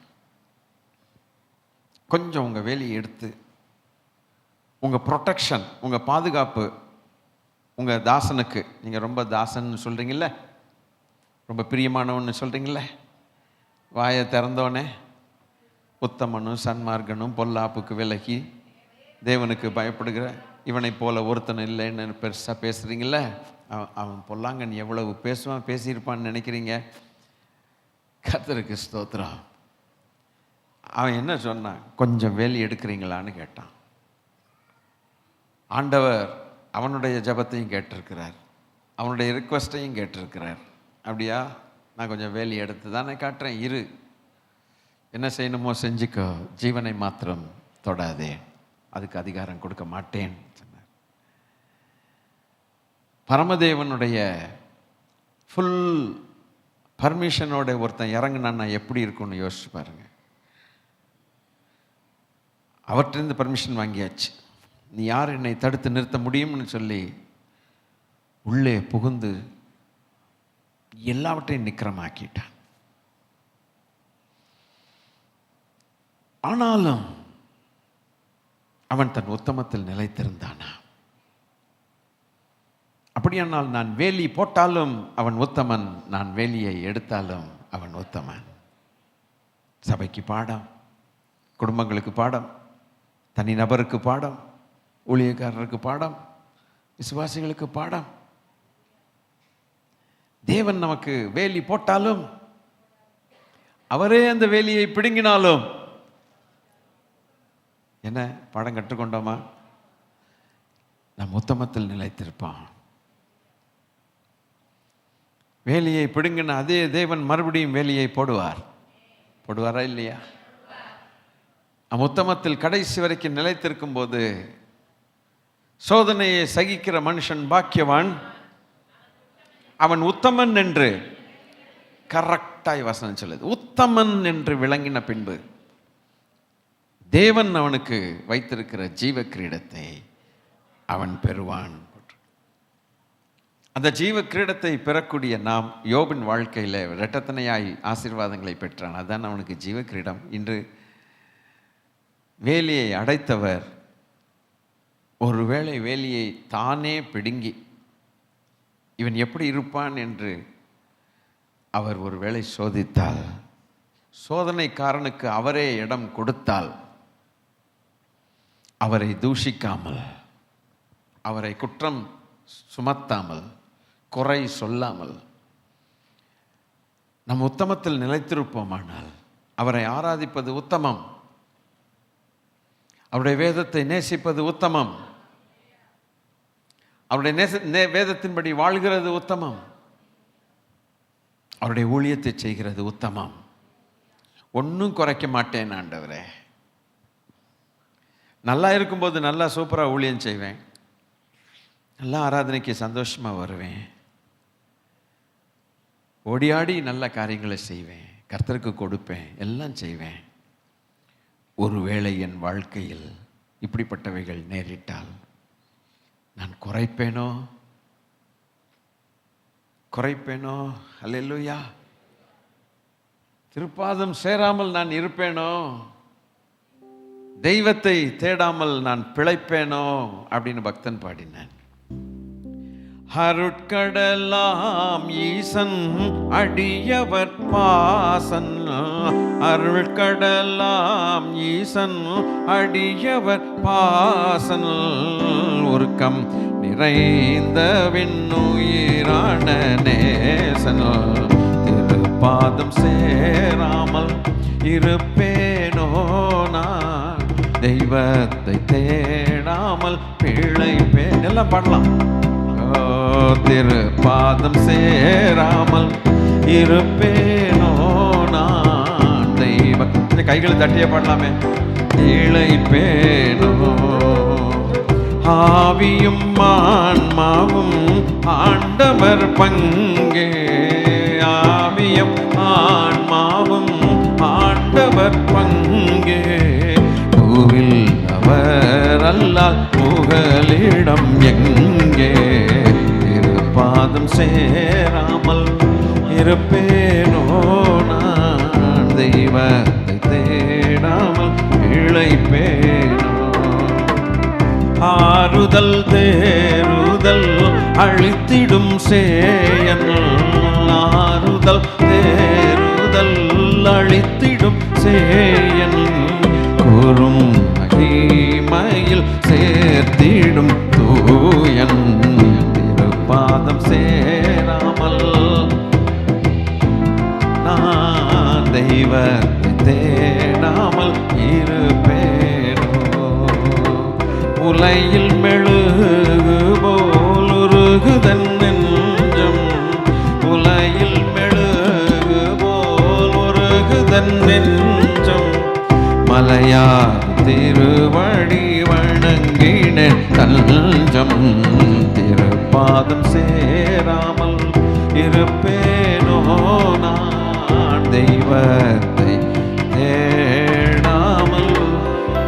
கொஞ்சம் உங்கள் வேலையை எடுத்து உங்கள் ப்ரொடெக்ஷன், உங்கள் பாதுகாப்பு, உங்கள் தாசனுக்கு, நீங்கள் ரொம்ப தாசன் சொல்கிறீங்கள, ரொம்ப பிரியமானவன்னு சொல்கிறீங்கள, வாயை திறந்தோடனே உத்தமனும் சன்மார்க்கனும் பொல்லாப்புக்கு விலகி தேவனுக்கு பயப்படுகிற இவனை போல ஒருத்தன் இல்லைன்னு பெருசாக பேசுகிறீங்கள, அவன் பொல்லாங்கன் எவ்வளவு பேசியிருப்பான்னு நினைக்கிறீங்க? கர்த்தருக்கு ஸ்தோத்திரம். அவன் என்ன சொன்னான்? கொஞ்சம் வேலி எடுக்கிறீங்களான்னு கேட்டான். ஆண்டவர் அவனுடைய ஜபத்தையும் கேட்டிருக்கிறார், அவனுடைய ரிக்வஸ்ட்டையும் கேட்டிருக்கிறார். அப்படியா? நான் கொஞ்சம் வேலி எடுத்து தானே காட்டுறேன், இரு, என்ன செய்யணுமோ செஞ்சுக்கோ, ஜீவனை மாத்திரம் தொடாதே, அதுக்கு அதிகாரம் கொடுக்க மாட்டேன் சொன்னார். பரமதேவனுடைய ஃபுல் பர்மிஷனோட ஒருத்தன் இறங்குனான்னா எப்படி இருக்கும்னு யோசிச்சு பாருங்க. அவற்றிருந்து பர்மிஷன் வாங்கியாச்சு. நீ யார் என்னை தடுத்து நிறுத்த முடியும்னு சொல்லி உள்ளே புகுந்து எல்லாவற்றையும் நிக்கிரமாக்கிட்டான். ஆனாலும் அவன் தன் உத்தமத்தில் நிலைத்திருந்தானா? அப்படியானால் நான் வேலி போட்டாலும் அவன் உத்தமன், நான் வேலியை எடுத்தாலும் அவன் உத்தமன். சபைக்கு பாடம், குடும்பங்களுக்கு பாடம், தனி நபருக்கு பாடம், ஊழியக்காரருக்கு பாடம், விசுவாசிகளுக்கு பாடம். தேவன் நமக்கு வேலி போட்டாலும், அவரே அந்த வேலியை பிடுங்கினாலும் என்ன பாடம் கற்றுக்கொண்டோமா? நம் உத்தமத்தில் நிலைத்திருப்பான். வேலியை பிடுங்கின அதே தேவன் மறுபடியும் வேலியை போடுவாரா இல்லையா? நம் உத்தமத்தில் கடைசி வரைக்கும் நிலைத்திருக்கும் போது சோதனையை சகிக்கிற மனுஷன் பாக்கியவான், அவன் உத்தமன் என்று கரெக்டாய் வசனம் சொல்லுது. உத்தமன் என்று விளங்கின பின்பு தேவன் அவனுக்கு வைத்திருக்கிற ஜீவ கிரீடத்தை அவன் பெறுவான். அந்த ஜீவ கிரீடத்தை பெறக்கூடிய நாம் யோபின் வாழ்க்கையில் இரட்டத்தனையாய் ஆசீர்வாதங்களை பெற்றான். அதுதான் அவனுக்கு ஜீவ கிரீடம். இன்று வேலியை அடைத்தவர் ஒருவேளை வேலியை தானே பிடுங்கி இவன் எப்படி இருப்பான் என்று அவர் ஒருவேளை சோதித்தால், சோதனைக்காரனுக்கு அவரே இடம் கொடுத்தால், அவரை தூஷிக்காமல், அவரை குற்றம் சுமத்தாமல், குறை சொல்லாமல் நம் உத்தமத்தில் நிலைத்திருப்போமானால் அவரை ஆராதிப்பது உத்தமம், அவருடைய வேதத்தை நேசிப்பது உத்தமம், அவருடைய வேதத்தின்படி வாழ்கிறது உத்தமம், அவருடைய ஊழியத்தை செய்கிறது உத்தமம். ஒன்றும் குறைக்க மாட்டேன் ஆண்டவரே. நல்லா இருக்கும்போது நல்லா சூப்பராக ஊழியம் செய்வேன், நல்லா ஆராதனைக்கு சந்தோஷமாக வருவேன், ஓடியாடி நல்ல காரியங்களை செய்வேன், கர்த்தருக்கு கொடுப்பேன், எல்லாம் செய்வேன். ஒருவேளை என் வாழ்க்கையில் இப்படிப்பட்டவைகள் நேரிட்டால் நான் குறைப்பேனோ? அல்லேலூயா. திருப்பாதம் சேராமல் நான் இருப்பேனோ? தெய்வத்தை தேடாமல் நான் பிழைப்பேனோ அப்படின்னு பக்தன் பாடினான். அருட்கடலாம் ஈசன் அடியவர் பாசன், அருட்கடலாம் ஈசன் அடியவர் பாசன், உருக்கம் நிறைந்த விண்ணுயிரான நேசன், திருப்பாதம் சேராமல் இருப்பேனோ நான், தெய்வத்தை தேடாமல் பிழைப்பேன். எல்லாம் பாடலாம். திருப்பாதம் சேராமல் இருப்பேனோ நான், தெய்வம். கைகளை தட்டிய பாடலாமே. இழைப்பேனோ. ஆவியும் ஆன்மாவும் ஆண்டவர் பங்கே, ஆவியும் ஆன்மாவும் ஆண்டவர் பங்கே, பூவில் அவர் அல்லால் புகலிடம் எங்கே, திருப்பாதம் சேராமல் இருப்பேனோ நான், தெய்வத்தை தேடாமல் இழைப்பேனோ. ஆறுதல் தேறுதல் அழித்திடும் சேயன், ஆறுதல் தேறுதல் அழித்திடும் சேயன், கூறும் மகிமையில் சேர்த்திடும் தூயன், திருப்பாதம் சேராமல் நான், தெய்வத்தை தேடாமல் இருப்பேனோ. உலையில் மெழுகு போல் உருகுதன் நெஞ்சம், உலையில் மெழுகு போல் உருகுதன் நெஞ்சம், மலையார் திருவடி வணங்கின தஞ்சம், திருப்பாதம் சேராமல் இருப்பேனோ நான், தெய்வத்தை தேடாமல்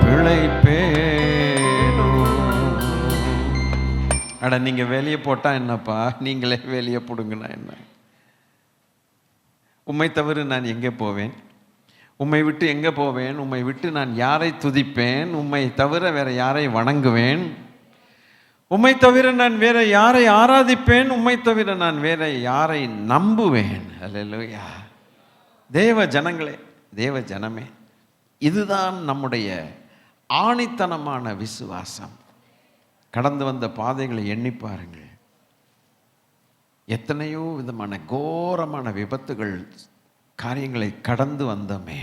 பிழைப்பேனோ. அட, நீங்க வேலையை போட்டா என்னப்பா, நீங்களே வேலையை போடுங்கன்னா என்ன? உம்மை தவிர நான் எங்கே போவேன்? உம்மை விட்டு எங்கே போவேன்? உம்மை விட்டு நான் யாரை துதிப்பேன்? உம்மை தவிர வேற யாரை வணங்குவேன்? உம்மை தவிர நான் வேற யாரை ஆராதிப்பேன்? உம்மை தவிர நான் வேற யாரை நம்புவேன்? அல்லேலூயா. தேவ ஜனங்களே, தேவ ஜனமே, இதுதான் நம்முடைய ஆணித்தனமான விசுவாசம். கடந்து வந்த பாதைகளை எண்ணி பாருங்கள். எத்தனையோ விதமான கோரமான விபத்துகள், காரியங்களை கடந்து வந்தோமே,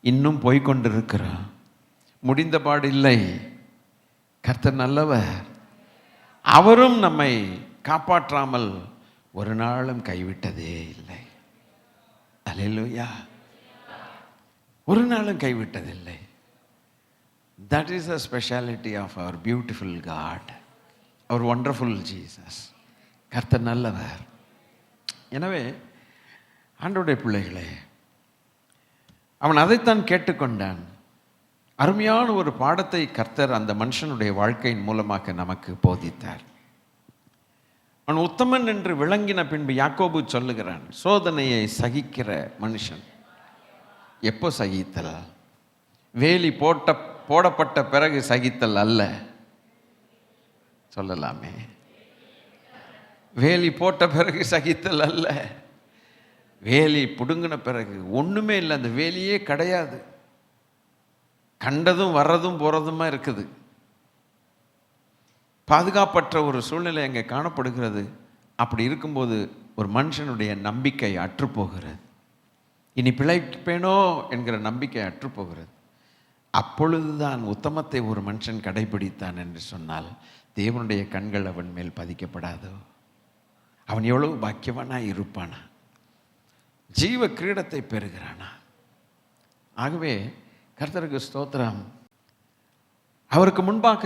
இன்னும் போய்கொண்டிருக்கிறோம். முடிந்த பாடு இல்லை. கர்த்தர் நல்லவர். அவரும் நம்மை காப்பாற்றாமல் ஒரு நாளும் கைவிட்டதே இல்லை. அல்லேலூயா. ஒரு நாளும் கைவிட்டதில்லை. That is the speciality of our beautiful God, our wonderful Jesus. கர்த்தர் நல்லவர். எனவே ஆண்டவருடைய பிள்ளைகளே, அவன் அதைத்தான் கேட்டுக்கொண்டான். அருமையான ஒரு பாடத்தை கர்த்தர் அந்த மனுஷனுடைய வாழ்க்கையின் மூலமாக நமக்கு போதித்தார். அவன் உத்தமன் என்று விளங்கின பின்பு யாக்கோபு சொல்லுகிறான், சோதனையை சகிக்கிற மனுஷன். எப்போ சகித்தல்? வேலி போடப்பட்ட பிறகு சகித்தல் அல்ல. சொல்லலாமே. வேலி போட்ட பிறகு சகித்தல் அல்ல, வேலி பிடுங்கின பிறகு ஒன்றுமே இல்லை, அந்த வேலியே கிடையாது, கண்டதும் வர்றதும் போகிறதுமா இருக்குது. பாதுகாப்பற்ற ஒரு சூழ்நிலை அங்கே காணப்படுகிறது. அப்படி இருக்கும்போது ஒரு மனுஷனுடைய நம்பிக்கை அற்றுப்போகிறது. இனி பிழைப்பேனோ என்கிற நம்பிக்கை அற்றுப்போகிறது. அப்பொழுதுதான் உத்தமத்தை ஒரு மனுஷன் கடைபிடித்தான் என்று சொன்னால் தேவனுடைய கண்கள் அவன் மேல் பதிக்கப்படாதோ? அவன் எவ்வளவு பாக்கியவானாய் இருப்பானா, ஜீவ கிரீடத்தை பெறுகிறானா. ஆகவே கர்த்தருக்கு ஸ்தோத்திரம். அவருக்கு முன்பாக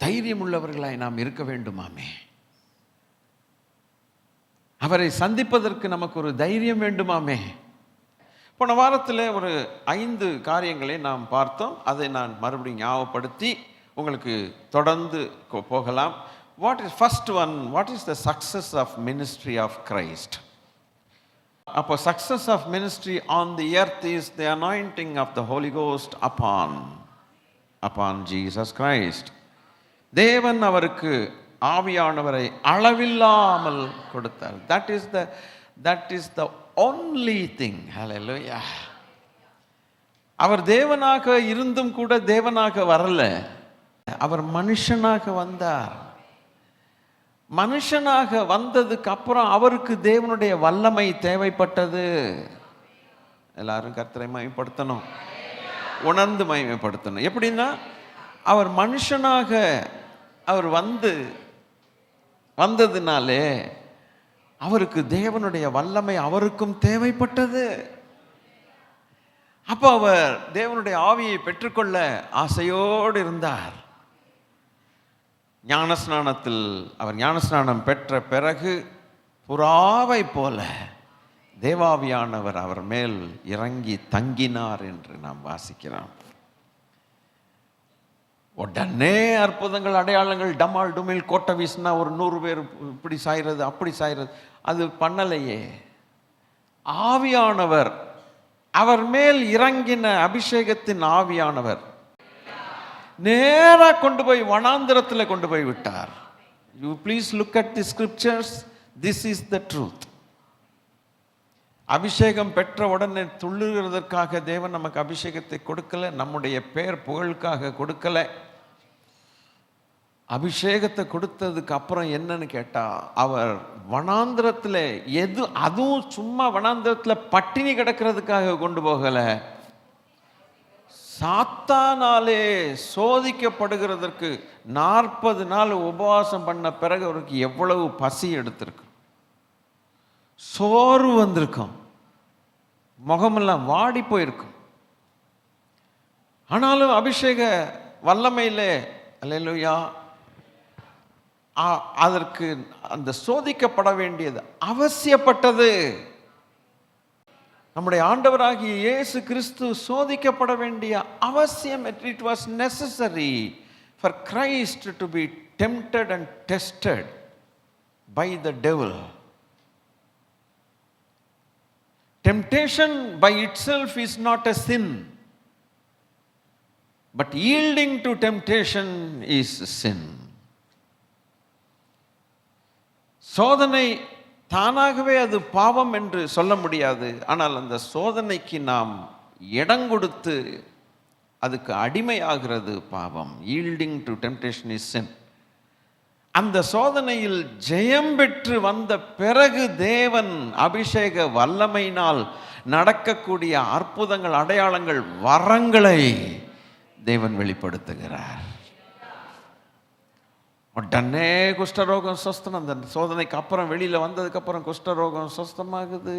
தைரியம் உள்ளவர்களாய் நாம் இருக்க வேண்டுமாமே. அவரை சந்திப்பதற்கு நமக்கு ஒரு தைரியம் வேண்டுமாமே. போன வாரத்தில் ஒரு 5 காரியங்களை நாம் பார்த்தோம். அதை நான் மறுபடியும் ஞாபகப்படுத்தி உங்களுக்கு தொடர்ந்து போகலாம். First one, what is the success of ministry of Christ? அப்போ success of ministry on the earth is the anointing of the Holy Ghost upon Jesus Christ. தேவன் அவருக்கு ஆவியானவரை அளவில்லாமல் கொடுத்தார். that is the only thing. Hallelujah. அவர் தேவனாக இருந்தும் கூட தேவனாக வரல, அவர் மனுஷனாக வந்தார். மனுஷனாக வந்ததுக்கு அப்புறம் அவருக்கு தேவனுடைய வல்லமை தேவைப்பட்டது. எல்லாரும் கர்த்தரை மகிமைப்படுத்தணும், உணர்ந்து மகிமைப்படுத்தணும். எப்படின்னா, அவர் மனுஷனாக அவர் வந்ததுனாலே அவருக்கு தேவனுடைய வல்லமை அவருக்கும் தேவைப்பட்டது. அப்போ அவர் தேவனுடைய ஆவியை பெற்றுக்கொள்ள ஆசையோடு இருந்தார். ஞானஸ்நானத்தில் அவர் ஞானஸ்நானம் பெற்ற பிறகு புறாவை போல தேவாவியானவர் அவர் மேல் இறங்கி தங்கினார் என்று நாம் வாசிக்கிறோம். உடனே அற்புதங்கள், அடையாளங்கள், டமால் டுமில், கோட்டை வீசினா ஒரு 100 பேர் இப்படி சாய்றது அப்படி சாய்றது, அது பண்ணலையே. ஆவியானவர், அவர் மேல் இறங்கின அபிஷேகத்தின் ஆவியானவர் நேராக கொண்டு போய் வனாந்திரத்தில் கொண்டு போய் விட்டார். You please look at the scriptures, this is the truth. அபிஷேகம் பெற்ற உடனே துள்ளுகிறதற்காக தேவன் நமக்கு அபிஷேகத்தை கொடுக்கல, நம்முடைய பேர் புகழுக்காக கொடுக்கல. அபிஷேகத்தை கொடுத்ததுக்கு அப்புறம் என்னன்னு கேட்டா, அவர் வனாந்திரத்தில் அதுவும் சும்மா வனாந்திரத்தில் பட்டினி கிடக்கிறதுக்காக கொண்டு போகல, சாத்தானாலே சோதிக்கப்படுகிறதற்கு 40 நாள் உபவாசம் பண்ண பிறகு அவருக்கு எவ்வளவு பசி எடுத்திருக்கு, சோர்வு வந்திருக்கும், முகமெல்லாம் வாடி போயிருக்கும். ஆனாலும் அபிஷேக வல்லமையிலே அல்லேலூயா அதற்கு அந்த சோதிக்கப்பட வேண்டியது அவசியப்பட்டது. நம்முடைய ஆண்டவராகிய இயேசு கிறிஸ்து சோதிக்கப்பட வேண்டிய அவசியம். It was necessary for Christ to be tempted and tested by the devil. Temptation by itself is not a sin, but yielding to temptation is sin. சோதனை தானாகவே அது பாவம் என்று சொல்ல முடியாது. ஆனால் அந்த சோதனைக்கு நாம் இடம் கொடுத்து அதுக்கு அடிமையாகிறது பாவம். yielding to temptation is sin. அந்த சோதனையில் ஜெயம் பெற்று வந்த பிறகு தேவன் அபிஷேக வல்லமையினால் நடக்கக்கூடிய அற்புதங்கள், அடையாளங்கள், வரங்களை தேவன் வெளிப்படுத்துகிறார். உடனே குஷ்டரோகம் சொஸ்தம். அந்த சோதனைக்கு அப்புறம் வெளியில் வந்ததுக்கு அப்புறம் குஷ்டரோகம் சொஸ்தமாகுது,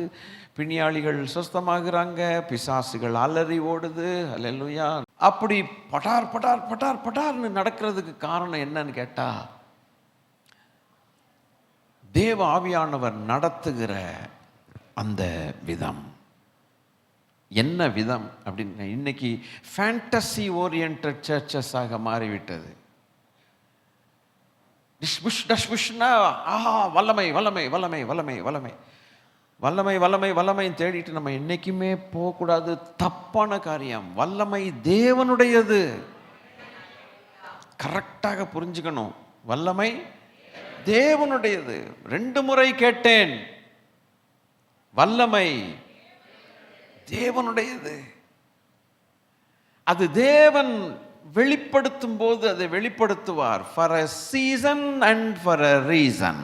பிணியாளிகள் சொஸ்தமாகுறாங்க, பிசாசுகள் அலறி ஓடுது. அல்லேலூயா. அப்படி பட்டார் பட்டார் பட்டார் பட்டார்னு நடக்கிறதுக்கு காரணம் என்னன்னு கேட்டா, தேவ ஆவியானவர் நடத்துகிற அந்த விதம். என்ன விதம் அப்படின்னு இன்னைக்கு ஃபேண்டசி ஓரியன்டட் சர்ச்சஸாக மாறிவிட்டது. வல்லமை வல்லமை வல்லமை வல்லமை வல்லமை வல்லமை வல்லமை வல்லமை தேடிட்டு நம்ம என்னைக்குமே போகக்கூடாது. தப்பான காரியம். வல்லமை தேவனுடையது. கரெக்டாக புரிஞ்சுக்கணும். வல்லமை தேவனுடையது. 2 முறை கேட்டேன். வல்லமை தேவனுடையது. அது தேவன் வெளிப்படுத்தும் போது அதை வெளிப்படுத்துவார். For a season and for a reason.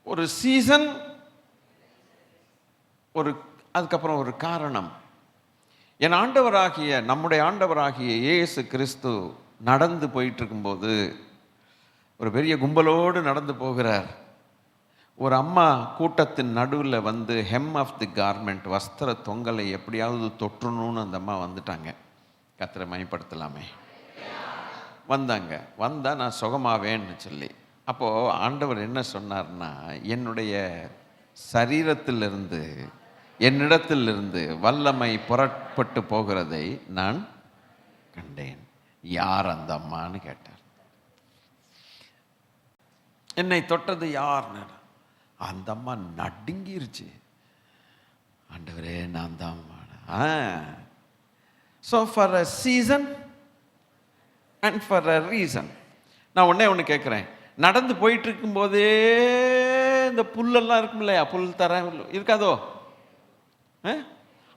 ஒரு சீசன், அதுக்கப்புறம் ஒரு காரணம். என் ஆண்டவராகிய நம்முடைய ஆண்டவராகிய இயேசு கிறிஸ்து நடந்து போயிட்டு இருக்கும்போது ஒரு பெரிய கும்பலோடு நடந்து போகிறார். ஒரு அம்மா கூட்டத்தின் நடுவில் வந்து ஹெம் ஆஃப் தி கார்மெண்ட், வஸ்திர தொங்கலை எப்படியாவது தொற்றணும்னு அந்த அம்மா வந்துட்டாங்க. கர்த்தரை மகிமைப்படுத்தலாமே. வந்தாங்க. வந்தால் நான் சுகமாவேன்னு சொல்லி. அப்போது ஆண்டவர் என்ன சொன்னார்னா, என்னுடைய சரீரத்திலிருந்து என்னிடத்திலிருந்து வல்லமை புறப்பட்டு போகிறதை நான் கண்டேன். யார் அந்த அம்மான்னு கேட்டார். என்னை தொட்டது யார்னு. அந்த அம்மா நடுங்கிருச்சு. ஆண்டவரே நான் தான் அம்மா. So for a season and for a reason. நான் ஒன்று கேட்குறேன். நடந்து போயிட்டு இருக்கும்போதே இந்த புல்லெல்லாம் இருக்கும் இல்லையா, புல் தர இருக்காதோ,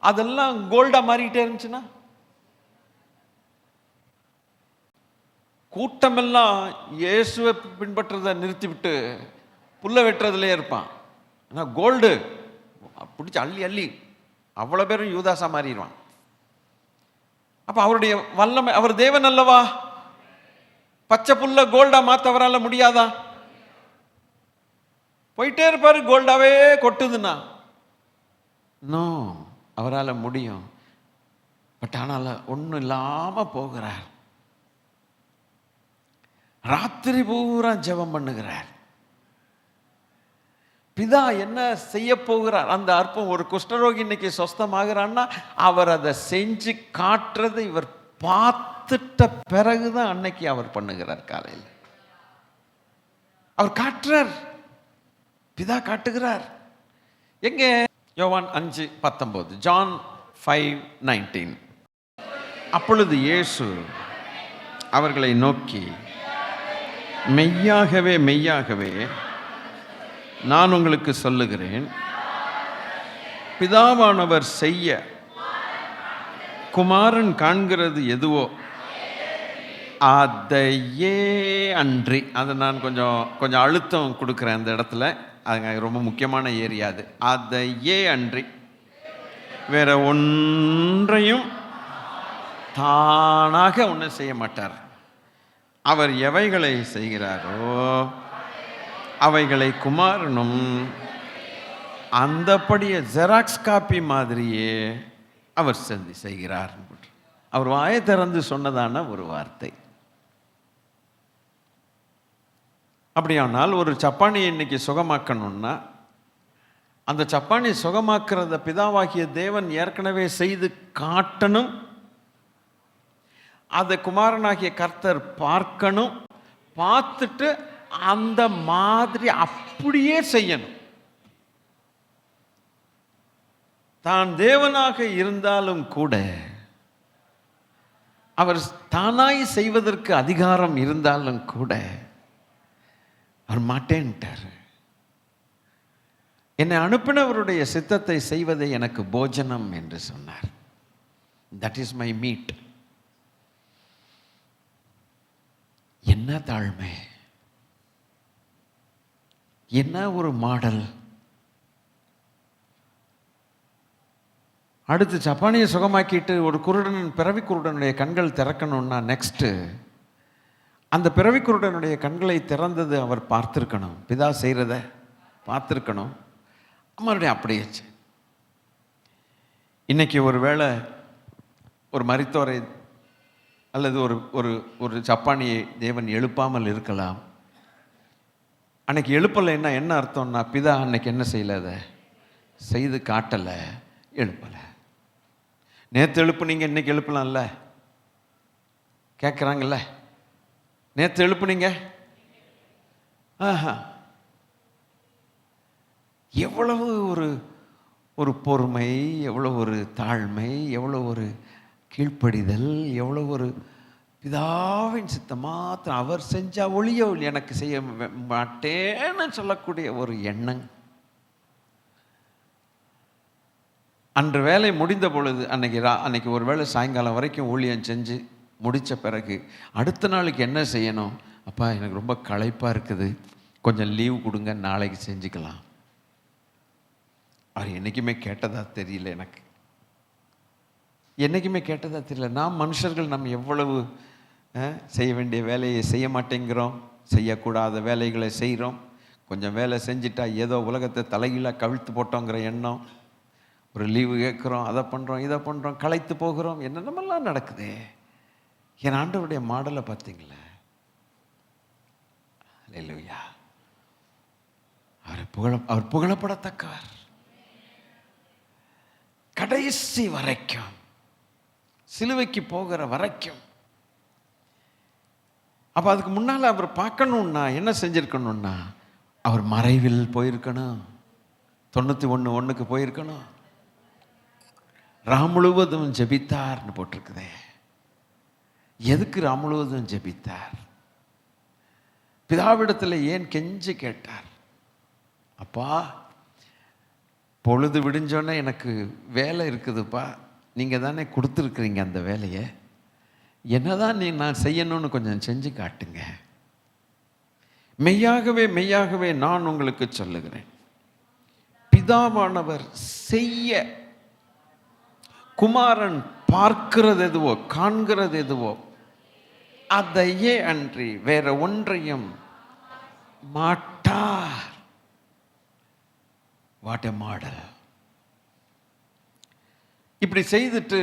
அதெல்லாம் கோல்டா மாறிக்கிட்டே இருந்துச்சுன்னா, கூட்டமெல்லாம் இயேசுவை பின்பற்றதை நிறுத்திவிட்டு புல்லை வெட்டுறதுலேயே இருப்பான். ஆனால் கோல்டு பிடிச்சி அள்ளி அள்ளி அவ்வளோ பேரும் யூதாசா மாறிடுவான். அப்போ அவருடைய வல்லமை, அவர் தேவன் அல்லவா, பச்சை புல்ல கோல்டா மாற்ற அவரால் முடியாதா? போயிட்டே இருப்பாரு, கோல்டாவே கொட்டுதுன்னா. நோ, அவரால் முடியும். பட் ஆனால் ஒன்றும் இல்லாமல் போகிறார். ராத்திரி பூரா ஜெபம் பண்ணுகிறார். பிதா என்ன செய்ய போகிறார்? அந்த அற்பம். ஒரு குஷ்டரோகி இன்னைக்கு சொஸ்தமாகிறான்னா அவர் அதை செஞ்சு காட்டுறதை இவர் பார்த்துட்ட பிறகுதான் அன்னைக்கு அவர் பண்ணுகிறார். காலையில் அவர் காட்டுறார், பிதா காட்டுகிறார். எங்க? யோவான் 5:19, ஜான் 5:19. அப்பொழுது இயேசு அவர்களை நோக்கி, மெய்யாகவே மெய்யாகவே நான் உங்களுக்கு சொல்லுகிறேன், பிதாவானவர் செய்ய குமாரன் காண்கிறது எதுவோ அதையே அன்றி. அதை நான் கொஞ்சம் அழுத்தம் கொடுக்குறேன் அந்த இடத்துல. அது ரொம்ப முக்கியமான ஏரியா. அது அதையே அன்றி வேற ஒன்றையும் தானாக ஒன்றும் செய்ய மாட்டார். அவர் எவைகளை செய்கிறாரோ அவைகளை குமாரனும் அந்தபடியே ஜெராக்ஸ் காப்பி மாதிரியே அவர் செய்கிறார். அவர் வாயை திறந்து சொன்னதான ஒரு வார்த்தை. அப்படியானால் ஒரு சப்பானியை இன்னைக்கு சுகமாக்கணும்னா அந்த சப்பானி சுகமாக்குறத பிதாவாகிய தேவன் ஏற்கனவே செய்து காட்டணும். அதை குமாரனாகிய கர்த்தர் பார்க்கணும். பார்த்துட்டு அந்த மாதிரி அப்படியே செய்யணும். தான் தேவனாக இருந்தாலும் கூட அவர் தானாய் செய்வதற்கு அதிகாரம் இருந்தாலும் கூட அவர் மாட்டேன்ட்டார். என்னை அனுப்பினவருடைய சித்தத்தை செய்வதை எனக்கு போஜனம் என்று சொன்னார். That is my meet. என்ன தாழ்மை, என்ன ஒரு மாடல். அடுத்து சப்பானியை சுகமாக்கிட்டு ஒரு குருடன், பிறவி குருடனுடைய கண்கள் திறக்கணும்னா நெக்ஸ்ட்டு அந்த பிறவி குருடனுடைய கண்களை திறந்தது அவர் பார்த்துருக்கணும். பிதா செய்கிறத பார்த்துருக்கணும். மறுபடியும் அப்படியே இன்னைக்கு ஒரு வேளை ஒரு மரித்தோரை அல்லது ஒரு ஒரு ஒரு சப்பானியை தேவன் எழுப்பாமல் இருக்கலாம். அன்னைக்கு எழுப்பலைன்னா என்ன அர்த்தம்னா, பிதா அன்னைக்கு என்ன செய்யலை, அதை செய்து காட்டலை, எழுப்பலை. நேற்று எழுப்புனீங்க, இன்னைக்கு எழுப்பலாம்ல. கேட்குறாங்கல்ல, நேற்று எழுப்புனீங்க. எவ்வளவு ஒரு ஒரு பொறுமை, எவ்வளோ ஒரு தாழ்மை, எவ்வளோ ஒரு கீழ்ப்படிதல் எவ்வளோ ஒரு பிதாவின் சித்தம் மாத்திரம் அவர் செஞ்சா ஒழிய எனக்கு செய்ய மாட்டேன்னு சொல்லக்கூடிய ஒரு எண்ணம். அன்று வேலை முடிந்த பொழுது அன்னைக்கு ஒரு வேளை சாயங்காலம் வரைக்கும் ஊழியம் செஞ்சு முடித்த பிறகு அடுத்த நாளைக்கு என்ன செய்யணும்? அப்பா எனக்கு ரொம்ப களைப்பாக இருக்குது, கொஞ்சம் லீவு கொடுங்க, நாளைக்கு செஞ்சுக்கலாம். அவர் என்றைக்குமே கேட்டதா தெரியல, எனக்கு என்றைக்குமே கேட்டதா தெரியல. நாம் மனுஷர்கள் நம்ம எவ்வளவு செய்ய வேண்டிய வேலையை செய்ய மாட்டேங்கிறோம், செய்யக்கூடாத வேலைகளை செய்கிறோம். கொஞ்சம் வேலை செஞ்சிட்டா ஏதோ உலகத்தை தலைகீழாக கவிழ்த்து போட்டோங்கிற எண்ணம், ஒரு லீவு கேட்குறோம், அதை பண்ணுறோம் இதை பண்ணுறோம், களைத்து போகிறோம், என்னென்னமெல்லாம் நடக்குது. என் ஆண்டவருடைய மாடலை பார்த்தீங்களா? அல்லேலூயா. அவர் புகழப்படத்தக்கவர் கடைசி வரைக்கும், சிலுவைக்கு போகிற வரைக்கும். அப்போ அதுக்கு முன்னால் அவர் பார்க்கணுன்னா என்ன செஞ்சிருக்கணும்னா, அவர் மறைவில் போயிருக்கணும், 91:1 போயிருக்கணும். ராம் முழுவதும் ஜெபித்தார்னு போட்டிருக்குதே. எதுக்கு ராம் முழுவதும் ஜெபித்தார்? பிதாவிடத்தில் ஏன் கெஞ்சி கேட்டார்? அப்பா, பொழுது விடிஞ்சோன்னே எனக்கு வேலை இருக்குதுப்பா, நீங்கள் தானே கொடுத்துருக்குறீங்க அந்த வேலையை, என்னதான் நான் செய்யணும்னு கொஞ்சம் செஞ்சு காட்டுங்க. மெய்யாகவே மெய்யாகவே நான் உங்களுக்கு சொல்லுகிறேன், பிதாவானவர் செய்ய குமாரன் பார்க்கிறது எதுவோ காண்கிறது எதுவோ அதையே அன்றி வேற ஒன்றையும் மாட்டார். What a model! இப்படி செய்துட்டு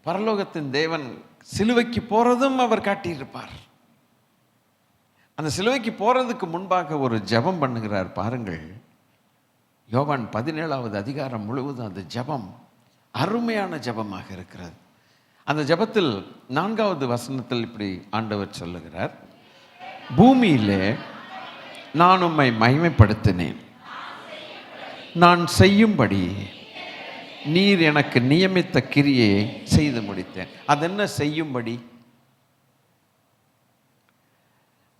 பரலோகத்தின் தேவன் சிலுவைக்கு போறதும் அவர் காட்டியிருப்பார். அந்த சிலுவைக்கு போறதுக்கு முன்பாக ஒரு ஜெபம் பண்ணுகிறார் பாருங்கள். யோவான் 17வது அதிகாரம் முழுவதும் அந்த ஜெபம் அருமையான ஜெபமாக இருக்கிறது. அந்த ஜெபத்தில் 4வது வசனத்தில் இப்படி ஆண்டவர் சொல்லுகிறார், பூமியிலே நான் உம்மை மகிமைப்படுத்தினேன், நான் செய்யும்படி நீர் எனக்கு நியமித்த கிரியை செய்து முடித்தேன். அது என்ன செய்யும்படி?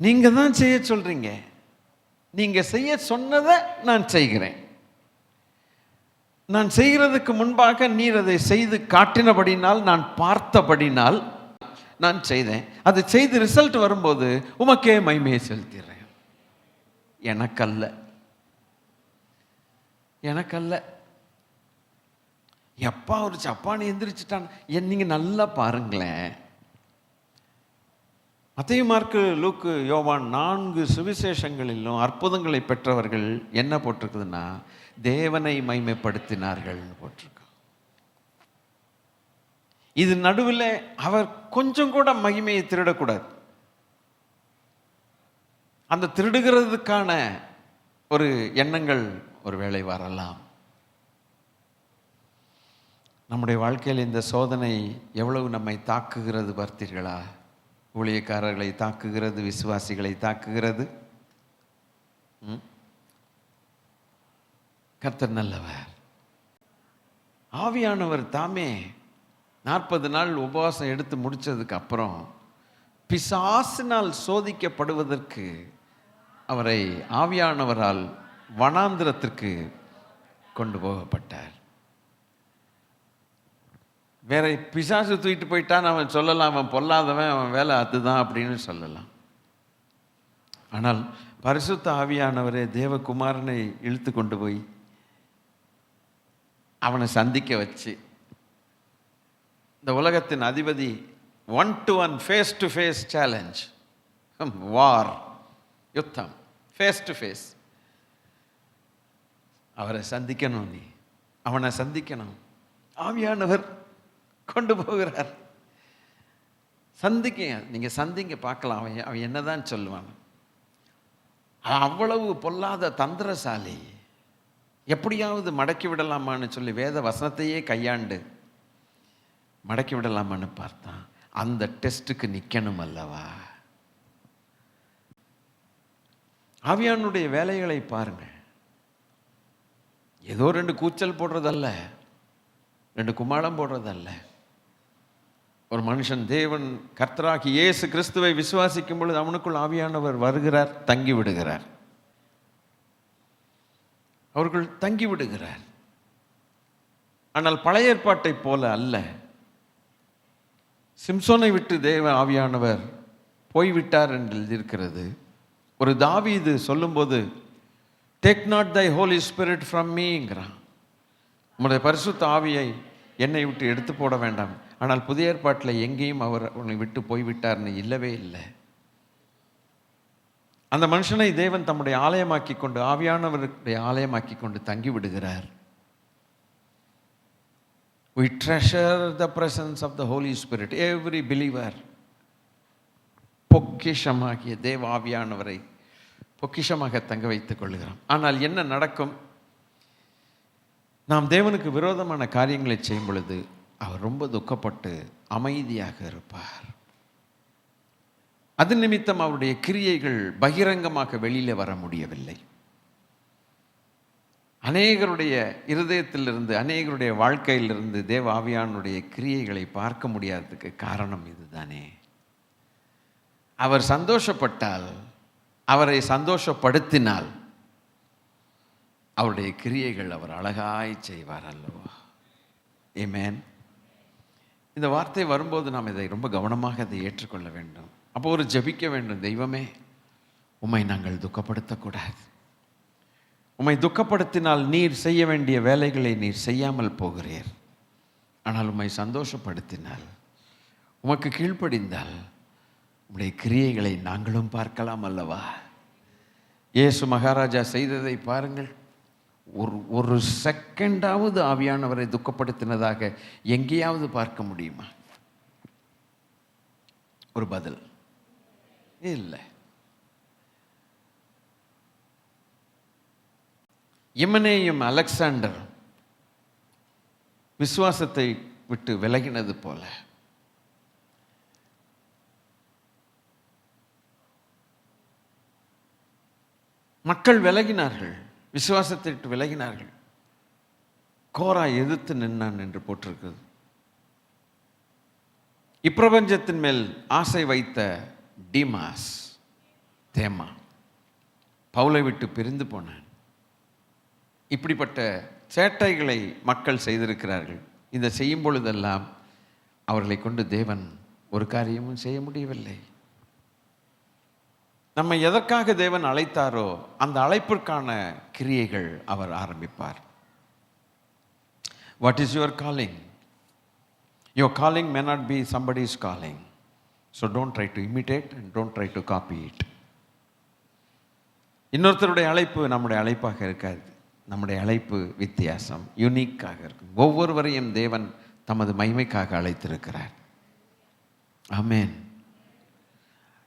நீங்க தான் செய்ய சொல்றீங்க, நீங்க செய்ய சொன்னதை நான் செய்கிறேன். நான் செய்கிறதுக்கு முன்பாக நீர் அதை செய்து காட்டினபடினால், நான் பார்த்தபடினால் நான் செய்தேன். அது செய்து ரிசல்ட் வரும்போது உமக்கே மகிமையை செலுத்திடுறேன். எனக்கல்ல, எனக்கல்ல. எப்பா ஒரு சப்பானி எந்திரிச்சிட்டான், நீங்க நல்லா பாருங்களேன். மத்தேயு, மார்க்கு, லூக்கு, யோவான் 4 சுவிசேஷங்களிலும் அற்புதங்களை பெற்றவர்கள் என்ன போட்டிருக்குதுன்னா, தேவனை மகிமைப்படுத்தினார்கள் போட்டிருக்கு. இது நடுவில் அவர் கொஞ்சம் கூட மகிமையை திருடக்கூடாது. அந்த திருடுகிறதுக்கான ஒரு எண்ணங்கள் ஒரு வேளை வரலாம். நம்முடைய வாழ்க்கையில் இந்த சோதனை எவ்வளவு நம்மை தாக்குகிறது பார்த்தீர்களா? ஊழியக்காரர்களை தாக்குகிறது, விசுவாசிகளை தாக்குகிறது. கர்த்தர் நல்லவர். ஆவியானவர் தாமே 40 நாள் உபவாசம் எடுத்து முடிச்சதுக்கு அப்புறம் பிசாசினால் சோதிக்கப்படுவதற்கு அவரை ஆவியானவரால் வனாந்திரத்திற்கு கொண்டு போகப்பட்டார். வேற பிசாசு தூக்கிட்டு போயிட்டான் அவன் சொல்லலாம், அவன் பொல்லாதவன், அவன் வேலை அதுதான் அப்படின்னு சொல்லலாம். ஆனால் பரிசுத்த ஆவியானவரே தேவகுமாரனை இழுத்து கொண்டு போய் அவனை சந்திக்க வச்சு, இந்த உலகத்தின் அதிபதி 1-to-1 face to face challenge, war, யுத்தம், ஃபேஸ் டு ஃபேஸ். அவரை சந்திக்கணும், நீ அவனை சந்திக்கணும். ஆவியானவர் கொண்டு போகிறார். சந்திக்க, நீங்கள் சந்திங்க பார்க்கலாம் அவன் என்னதான் சொல்லுவான். அவ்வளவு பொல்லாத தந்திரசாலி. எப்படியாவது மடக்கி விடலாமான்னு சொல்லி வேத வசனத்தையே கையாண்டு மடக்கி விடலாமான்னு பார்த்தான். அந்த டெஸ்ட்டுக்கு நிற்கணும் அல்லவா? ஆவியானுடைய வேலைகளை பாருங்க. ஏதோ 2 கூச்சல் போடுறதல்ல, 2 கும்மாளம் போடுறதல்ல. ஒரு மனுஷன் தேவன் கர்த்தராகி இயேசு கிறிஸ்துவை விசுவாசிக்கும் பொழுது அவனுக்குள் ஆவியானவர் வருகிறார், தங்கி விடுகிறார். அவர்கள் தங்கி விடுகிறார். ஆனால் பழைய ஏற்பாட்டை போல அல்ல. சிம்சோனை விட்டு தேவ ஆவியானவர் போய்விட்டார் என்று எழுதியிருக்கிறது. ஒரு தாவீது சொல்லும்போது take not thy Holy Spirit from மீங்கிறான். உங்களுடைய பரிசுத்த ஆவியை என்னை விட்டு எடுத்து போட வேண்டாம். ஆனால் புதிய ஏற்பாட்டில் எங்கேயும் அவர் உன்னை விட்டு போய்விட்டார்னு இல்லவே இல்லை. அந்த மனுஷனை தேவன் தம்முடைய ஆலயமாக்கி கொண்டு, ஆவியானவருடைய ஆலயமாக்கி கொண்டு தங்கி விடுகிறார். We treasure the presence of the Holy Spirit. Every believer பொக்கிஷமாகிய தேவ ஆவியானவரை பொக்கிஷமாக தங்க வைத்துக் கொள்கிறோம். ஆனால் என்ன நடக்கும்? நாம் தேவனுக்கு விரோதமான காரியங்களை செய்யும் பொழுது அவர் ரொம்ப துக்கப்பட்டு அமைதியாக இருப்பார். அது நிமித்தம் அவருடைய கிரியைகள் பகிரங்கமாக வெளியில வர முடியவில்லை. அநேகருடைய இருதயத்திலிருந்து, அநேகருடைய வாழ்க்கையிலிருந்து தேவ ஆவியானுடைய கிரியைகளை பார்க்க முடியாததுக்கு காரணம் இதுதானே. அவர் சந்தோஷப்பட்டால், அவரை சந்தோஷப்படுத்தினால் அவருடைய கிரியைகள் அவர் அழகாய் செய்வார் அல்லவா. ஆமென். இந்த வார்த்தை வரும்போது நாம் இதை ரொம்ப கவனமாக அதை ஏற்றுக்கொள்ள வேண்டும். அப்போ ஒரு ஜெபிக்க வேண்டும். தெய்வமே, உம்மை நாங்கள் துக்கப்படுத்தக்கூடாது. உம்மை துக்கப்படுத்தினால் நீர் செய்ய வேண்டிய வேலைகளை நீர் செய்யாமல் போகிறீர். ஆனால் உம்மை சந்தோஷப்படுத்தினால், உமக்கு கீழ்ப்படிந்தால் உம்முடைய கிரியைகளை நாங்களும் பார்க்கலாம் அல்லவா. இயேசு மகாராஜா செய்ததை பாருங்கள். ஒரு செகண்டாவது ஆவியானவரை துக்கப்படுத்தினதாக எங்கேயாவது பார்க்க முடியுமா? ஒரு பதில் இல்லை. இமனேயும் அலெக்சாண்டர் விசுவாசத்தை விட்டு விலகினது போல மக்கள் விலகினார்கள், விசுவாசத்தை விட்டு விலகினார்கள். கோரா எதிர்த்து நின்னான் என்று போட்டிருக்கிறது. இப்பிரபஞ்சத்தின் மேல் ஆசை வைத்த டிமாஸ், தேமா பவுலை விட்டு பிரிந்து போனான். இப்படிப்பட்ட சேட்டைகளை மக்கள் செய்திருக்கிறார்கள். இந்த செய்யும் பொழுதெல்லாம் அவர்களை கொண்டு தேவன் ஒரு காரியமும் செய்ய முடியவில்லை. நம்மை எதற்காக தேவன் அழைத்தாரோ அந்த அழைப்பிற்கான கிரியைகள் அவர் ஆரம்பிப்பார். What is your calling? Your calling may not be somebody's calling. So don't try to imitate and don't try to copy it. இன்னொருத்தருடைய அழைப்பு நம்முடைய அழைப்பாக இருக்காது. நம்முடைய அழைப்பு வித்தியாசம், யூனிக்காக இருக்கும். ஒவ்வொருவரையும் தேவன் தமது மகிமைக்காக அழைத்திருக்கிறார். ஆமென்.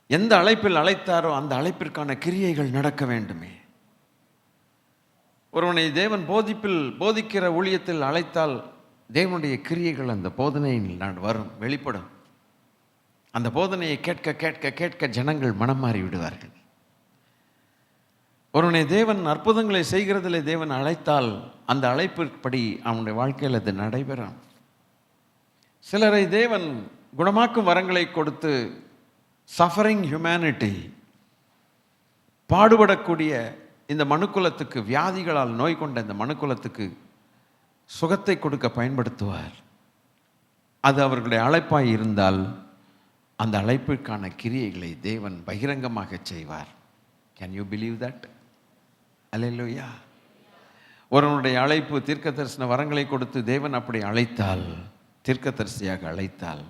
எந்த அழைப்பில் அழைத்தாரோ அந்த அழைப்பிற்கான கிரியைகள் நடக்க வேண்டுமே. ஒருவனை தேவன் போதிக்கிற ஊழியத்தில் அழைத்தால் தேவனுடைய கிரியைகள் அந்த போதனையில் வரும், வெளிப்படும். அந்த போதனையை கேட்க கேட்க கேட்க ஜனங்கள் மனம் மாறி விடுவார்கள். ஒருவனை தேவன் அற்புதங்களை செய்கிறதிலே தேவன் அழைத்தால் அந்த அழைப்பின்படி அவனுடைய வாழ்க்கையில் அது நடைபெறும். சிலரை தேவன் குணமாக்கும் வரங்களை கொடுத்து சஃபரிங் ஹியூமனிட்டி, பாடுபடக்கூடிய இந்த மனுக்குலத்துக்கு, வியாதிகளால் நோய் கொண்ட இந்த மனுக்குலத்துக்கு சுகத்தை கொடுக்க பயன்படுத்துவார். அது அவர்களுடைய அழைப்பாய் இருந்தால் அந்த அழைப்பிற்கான கிரியைகளை தேவன் பகிரங்கமாக செய்வார். Can you believe that? அல்லேலூயா. ஒருவனுடைய அழைப்பு தீர்க்க தரிசன வரங்களை கொடுத்து தேவன் அப்படி அழைத்தால், தீர்க்கதரிசியாக அழைத்தால்,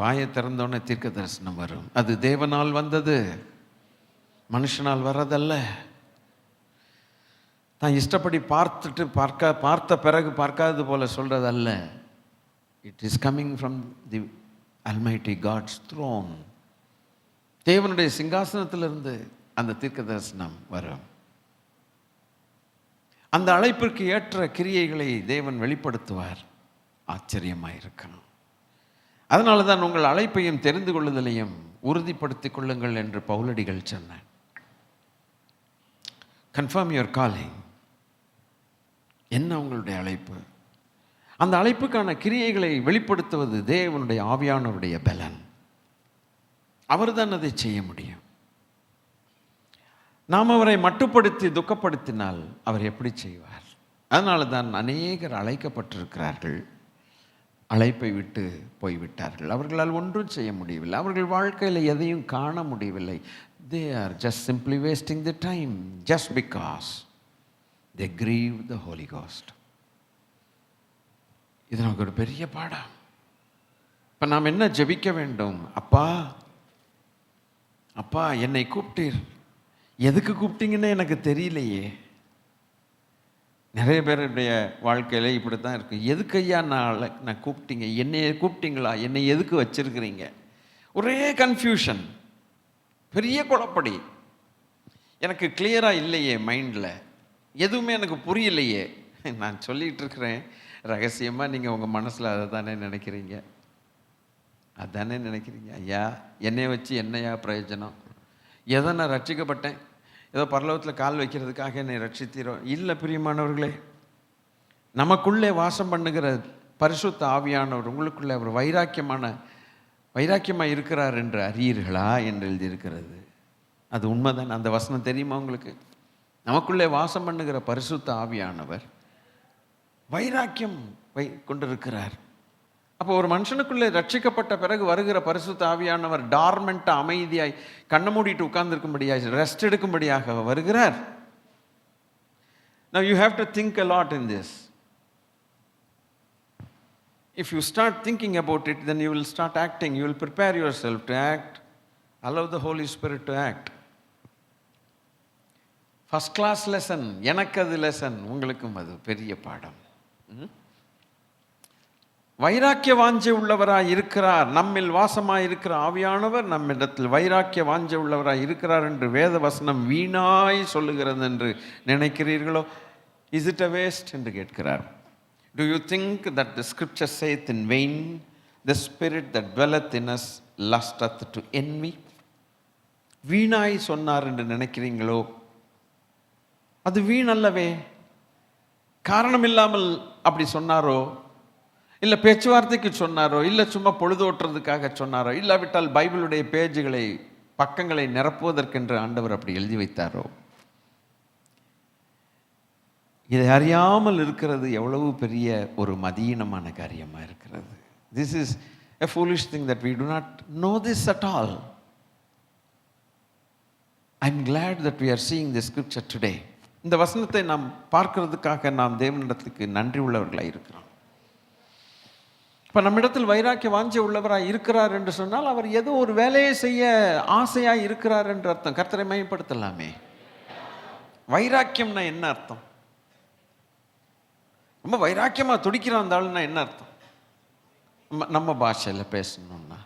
வாயை திறந்தோன்னே தீர்க்க தரிசனம் வரும். அது தேவனால் வந்தது, மனுஷனால் வர்றதல்ல. தான் இஷ்டப்படி பார்த்த பிறகு பார்க்காதது போல சொல்றதல்ல. It is coming from the almighty God's throne. தேவனுடைய சிங்காசனத்திலிருந்து அந்த தீர்க்க தரிசனம் வரும். அந்த அழைப்பிற்கு ஏற்ற கிரியைகளை தேவன் வெளிப்படுத்துவார். ஆச்சரியமாயிருக்கணும். அதனால தான் உங்கள் அழைப்பையும் தெரிந்து கொள்ளுதலையும் உறுதிப்படுத்திக் கொள்ளுங்கள் என்று பவுலடிகள் சொன்னார். Confirm your calling. என்ன உங்களுடைய அழைப்பு? அந்த அழைப்புக்கான கிரியைகளை வெளிப்படுத்துவது தேவனுடைய ஆவியானவருடைய பலன். அவர்தான் அதை செய்ய முடியும். நாம் அவரை மட்டுப்படுத்தி துக்கப்படுத்தினால் அவர் எப்படி செய்வார்? அதனால தான் அநேகர் அழைக்கப்பட்டிருக்கிறார்கள், அழைப்பை விட்டு போய்விட்டார்கள். அவர்களால் ஒன்றும் செய்ய முடியவில்லை, அவர்கள் வாழ்க்கையில் எதையும் காண முடியவில்லை. They are just simply wasting the time just because they grieve the Holy Ghost. இது நமக்கு ஒரு பெரிய பாடம். இப்போ நாம் என்ன ஜெபிக்க வேண்டும்? அப்பா, அப்பா என்னை கூப்பிட்டீர், எதுக்கு கூப்பிட்டீங்கன்னு எனக்கு தெரியலையே. நிறைய பேருடைய வாழ்க்கையில் இப்படி தான் இருக்குது. எதுக்கு ஐயா நான் கூப்பிட்டீங்க, என்னைய கூப்பிட்டீங்களா, என்னை எதுக்கு வச்சிருக்கிறீங்க? ஒரே கன்ஃபியூஷன், பெரிய குழப்படி. எனக்கு கிளியராக இல்லையே, மைண்டில் எதுவுமே எனக்கு புரியலையே. நான் சொல்லிகிட்டு இருக்கிறேன் ரகசியமாக, நீங்கள் உங்கள் மனசில் அதை தானே நினைக்கிறீங்க, அதானே நினைக்கிறீங்க. ஐயா என்னை வச்சு என்னையா பிரயோஜனம்? எதை நான் ரட்சிக்கப்பட்டேன், ஏதோ பரலோகத்தில் கால் வைக்கிறதுக்காக என்னை ரட்சித்தீரோ? இல்லை பிரியமானவர்களே, நமக்குள்ளே வாசம் பண்ணுகிற பரிசுத்த ஆவியானவர் உங்களுக்குள்ளே அவர் வைராக்கியமாக இருக்கிறார் என்று அறியீர்களா என்று எழுதியிருக்கிறது. அது உண்மைதான். அந்த வசனம் தெரியுமா உங்களுக்கு? நமக்குள்ளே வாசம் பண்ணுகிற பரிசுத்த ஆவியானவர் வைராக்கியம் கொண்டிருக்கிறார். அப்போ ஒரு மனுஷனுக்குள்ளே ரட்சிக்கப்பட்ட பிறகு வருகிற பரிசுத்த ஆவியானவர் டார்மெண்ட்டாக அமைதியாய் கண்ணை மூடிட்டு உட்கார்ந்துருக்கும்படியாக ரெஸ்ட் எடுக்கும்படியாக வருகிறார். Now you have to think a lot in this. If you start thinking about it, then you will start acting. You will prepare yourself to act. Allow the Holy Spirit to act. First class lesson. எனக்கு அது lesson, உங்களுக்கும் அது பெரிய பாடம். வைராக்கிய வாஞ்சை உள்ளவராய் இருக்கிறார், நம்மில் வாசமாய் இருக்கிற ஆவியானவர் நம்மிடத்தில் வைராக்கிய வாஞ்சை உள்ளவராய் இருக்கிறார் என்று வேத வசனம் வீணாய் சொல்லுகிறது என்று நினைக்கிறீர்களோ? இஸ் இட் அ வேஸ்ட் என்று கேட்கிறார். Do you think that the scripture saith in vain, the spirit that dwelleth in us lusteth to envy? வீணாய் சொன்னார் என்று நினைக்கிறீங்களோ? அது வீண் அல்லவே. காரணம் இல்லாமல் அப்படி சொன்னாரோ, இல்லை பேச்சுவார்த்தைக்கு சொன்னாரோ, இல்லை சும்மா பொழுதோட்டுறதுக்காக சொன்னாரோ, இல்லாவிட்டால் பைபிளுடைய பேஜுகளை பக்கங்களை நிரப்புவதற்கென்று ஆண்டவர் அப்படி எழுதி வைத்தாரோ? இதை அறியாமல் இருக்கிறது எவ்வளவு பெரிய ஒரு மதீனமான காரியமாக இருக்கிறது. This is a foolish thing that we do not know this at all. I'm glad that we are seeing this scripture today. இந்த வசனத்தை நாம் பார்க்கிறதுக்காக நாம் தேவனிடத்துக்கு நன்றி உள்ளவர்களாக இருக்கிறோம். இப்போ நம்மிடத்தில் வைராக்கிய வாஞ்சை உள்ளவராக இருக்கிறார் என்று சொன்னால் அவர் ஏதோ ஒரு வேலையை செய்ய ஆசையாக இருக்கிறார் என்று அர்த்தம். கர்த்தரை மகிமைப்படுத்தலாமே. வைராக்கியம்னா என்ன அர்த்தம்? ரொம்ப வைராக்கியமாக துடிக்கிறான் இருந்தாலும்னா என்ன அர்த்தம்? நம்ம பாஷையில் பேசணும்னா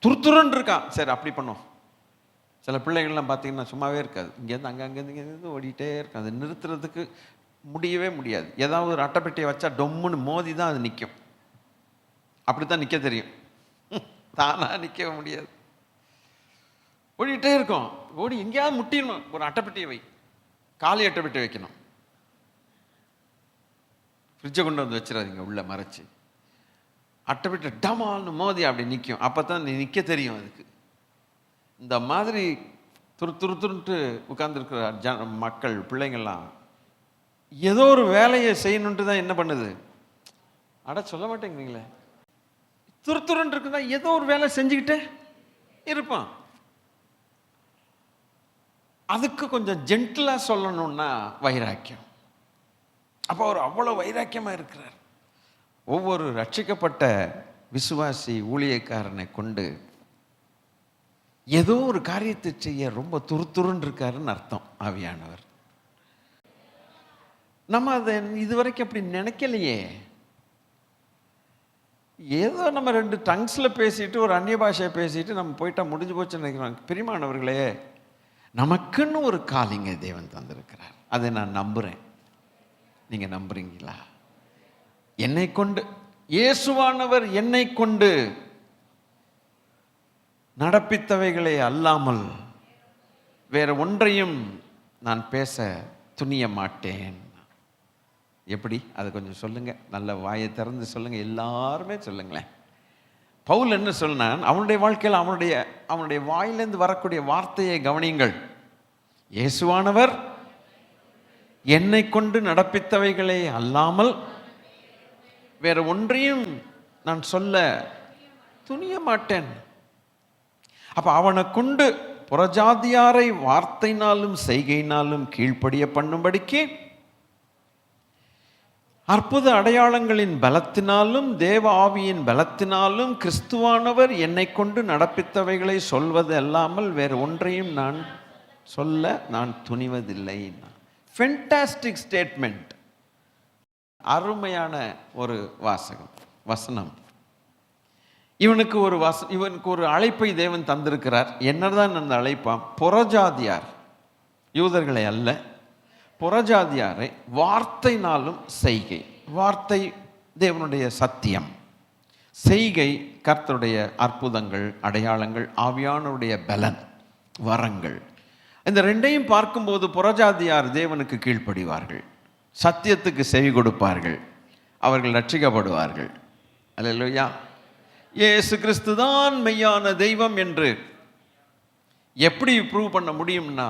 துருத்துருன்னு இருக்கான். சரி அப்படி பண்ணோம். சில பிள்ளைகள்லாம் பார்த்தீங்கன்னா சும்மாவே இருக்காது, இங்கேருந்து அங்கேருந்து ஓடிட்டே இருக்காது. அது நிறுத்துறதுக்கு முடியவே முடியாது. ஏதாவது ஒரு அட்டைப்பெட்டியை வச்சா டொம்முன்னு மோதி தான் அது நிற்கும். அப்படி தான் நிற்க தெரியும், தானாக நிற்கவே முடியாது. ஓடிட்டே இருக்கும். ஓடி எங்கேயாவது முட்டிடணும். ஒரு அட்டைப்பெட்டியை வை, காலி அட்டைப்பெட்டி வைக்கணும். ஃப்ரிட்ஜை கொண்டு வந்து வச்சிடாதீங்க, உள்ளே மறைச்சி. அட்டைப்பெட்டி டமால்னு மோதி அப்படி நிற்கும். அப்போ தான் நிற்க தெரியும் அதுக்கு. இந்த மாதிரி துருத்துருன்ட்டு உட்கார்ந்துருக்கிற மக்கள் பிள்ளைங்கள்லாம் ஏதோ ஒரு வேலையை செய்யணுன்ட்டு தான் என்ன பண்ணுது? சொல்ல மாட்டேங்கிறீங்களே. துருத்துருன்னு இருக்குதா, ஏதோ ஒரு வேலை செஞ்சுக்கிட்டே இருப்பான். அதுக்கு கொஞ்சம் ஜென்டிலாக சொல்லணும்னா வைராக்கியம். அப்போ அவர் அவ்வளோ வைராக்கியமாக இருக்கிறார். ஒவ்வொரு ரட்சிக்கப்பட்ட விசுவாசி ஊழியக்காரனை கொண்டு ஏதோ ஒரு காரியத்தை செய்ய ரொம்ப துருத்துருன்னு இருக்காருன்னு அர்த்தம் ஆவியானவர். நம்ம அதை இதுவரைக்கும் அப்படி நினைக்கலையே. ஏதோ நம்ம 2 டங்ஸில் பேசிட்டு ஒரு அந்நிய பாஷையை பேசிட்டு நம்ம போயிட்டா முடிஞ்சு போச்சுன்னு நினைக்கிறோம். பிரியமானவர்களே, நமக்குன்னு ஒரு காலிங்க தேவன் தந்திருக்கிறார். அதை நான் நம்புகிறேன். நீங்கள் நம்புறீங்களா? என்னை கொண்டு, இயேசுவானவர் என்னை கொண்டு நடப்பித்தவைகளே அல்லாமல் வேற ஒன்றையும் நான் பேச துணிய மாட்டேன். எப்படி? அதை கொஞ்சம் சொல்லுங்கள், நல்ல வாயை திறந்து சொல்லுங்கள், எல்லாருமே சொல்லுங்களேன். பவுல் என்ன சொன்னான்? அவனுடைய வாழ்க்கையில் அவனுடைய வாயிலிருந்து வரக்கூடிய வார்த்தையை கவனியுங்கள். இயேசுவானவர் என்னை கொண்டு நடப்பித்தவைகளே அல்லாமல் வேற ஒன்றையும் நான் சொல்ல துணிய மாட்டேன். அப்ப அவனை கொண்டு புறஜாதியாரை வார்த்தையினாலும் செய்கையினாலும் கீழ்ப்படிய பண்ணும்படிக்கு அற்புத அடையாளங்களின் பலத்தினாலும் தேவ ஆவியின் பலத்தினாலும் கிறிஸ்துவானவர் என்னை கொண்டு நடப்பித்தவைகளை சொல்வது அல்லாமல் வேறு ஒன்றையும் நான் சொல்ல நான் துணிவதில்லை. Fantastic statement. அருமையான ஒரு வசனம். இவனுக்கு ஒரு அழைப்பை தேவன் தந்திருக்கிறார். என்னதான் அந்த அழைப்பாம்? புறஜாதியார், யூதர்களை அல்ல, புறஜாதியாரை வார்த்தைனாலும் செய்கை. வார்த்தை தேவனுடைய சத்தியம், செய்கை கர்த்தருடைய அற்புதங்கள், அடையாளங்கள், ஆவியானவருடைய பலன், வரங்கள். இந்த ரெண்டையும் பார்க்கும்போது புறஜாதியார் தேவனுக்கு கீழ்ப்படிவார்கள், சத்தியத்துக்கு செவி கொடுப்பார்கள், அவர்கள் ரட்சிக்கப்படுவார்கள். அல்லேலூயா. இயேசு கிறிஸ்து தான் மெய்யான தெய்வம் என்று எப்படி ப்ரூவ் பண்ண முடியும்னா,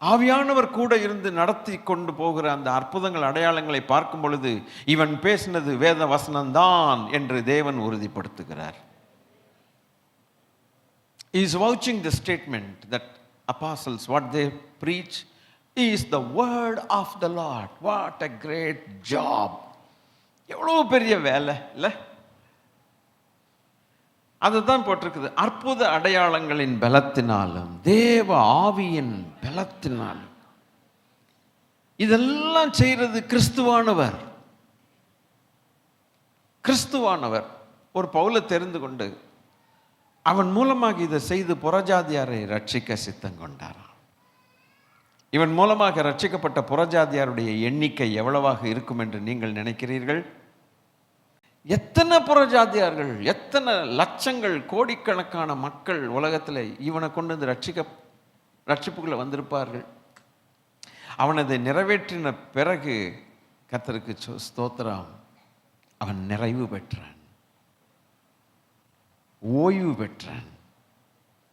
ஆவியானவர் கூட இருந்து நடத்தி கொண்டு போகிற அந்த அற்புதங்கள், அடையாளங்களை பார்க்கும் பொழுது இவன் பேசினது வேத வசனம்தான் என்று தேவன் உறுதிப்படுத்துகிறார். He is vouching the statement that apostles, what they preach is the word of the Lord. What a great job. எவ்வளவு பெரிய வேலை இல்லை? அதுதான் போட்டிருக்குது. அற்புத அடையாளங்களின் பலத்தினாலும் தேவ ஆவியின் பலத்தினாலும் இதெல்லாம் செய்கிறது கிறிஸ்துவானவர். கிறிஸ்துவானவர் ஒரு பவுலை தெரிந்து கொண்டு அவன் மூலமாக இதை செய்து புறஜாதியாரை ரட்சிக்க சித்தம் கொண்டாராம். இவன் மூலமாக ரட்சிக்கப்பட்ட புறஜாதியாருடைய எண்ணிக்கை எவ்வளவாக இருக்கும் என்று நீங்கள் நினைக்கிறீர்கள்? எத்தனை புறஜாதியார்கள், எத்தனை லட்சங்கள், கோடிக்கணக்கான மக்கள் உலகத்தில் இவனை கொண்டு வந்து ரட்சிப்புக்குள்ள வந்திருப்பார்கள். அவன் அதை நிறைவேற்றின பிறகு கர்த்தருக்கு ஸ்தோத்திரம், அவன் நிறைவு பெற்றான், ஓய்வு பெற்றான்.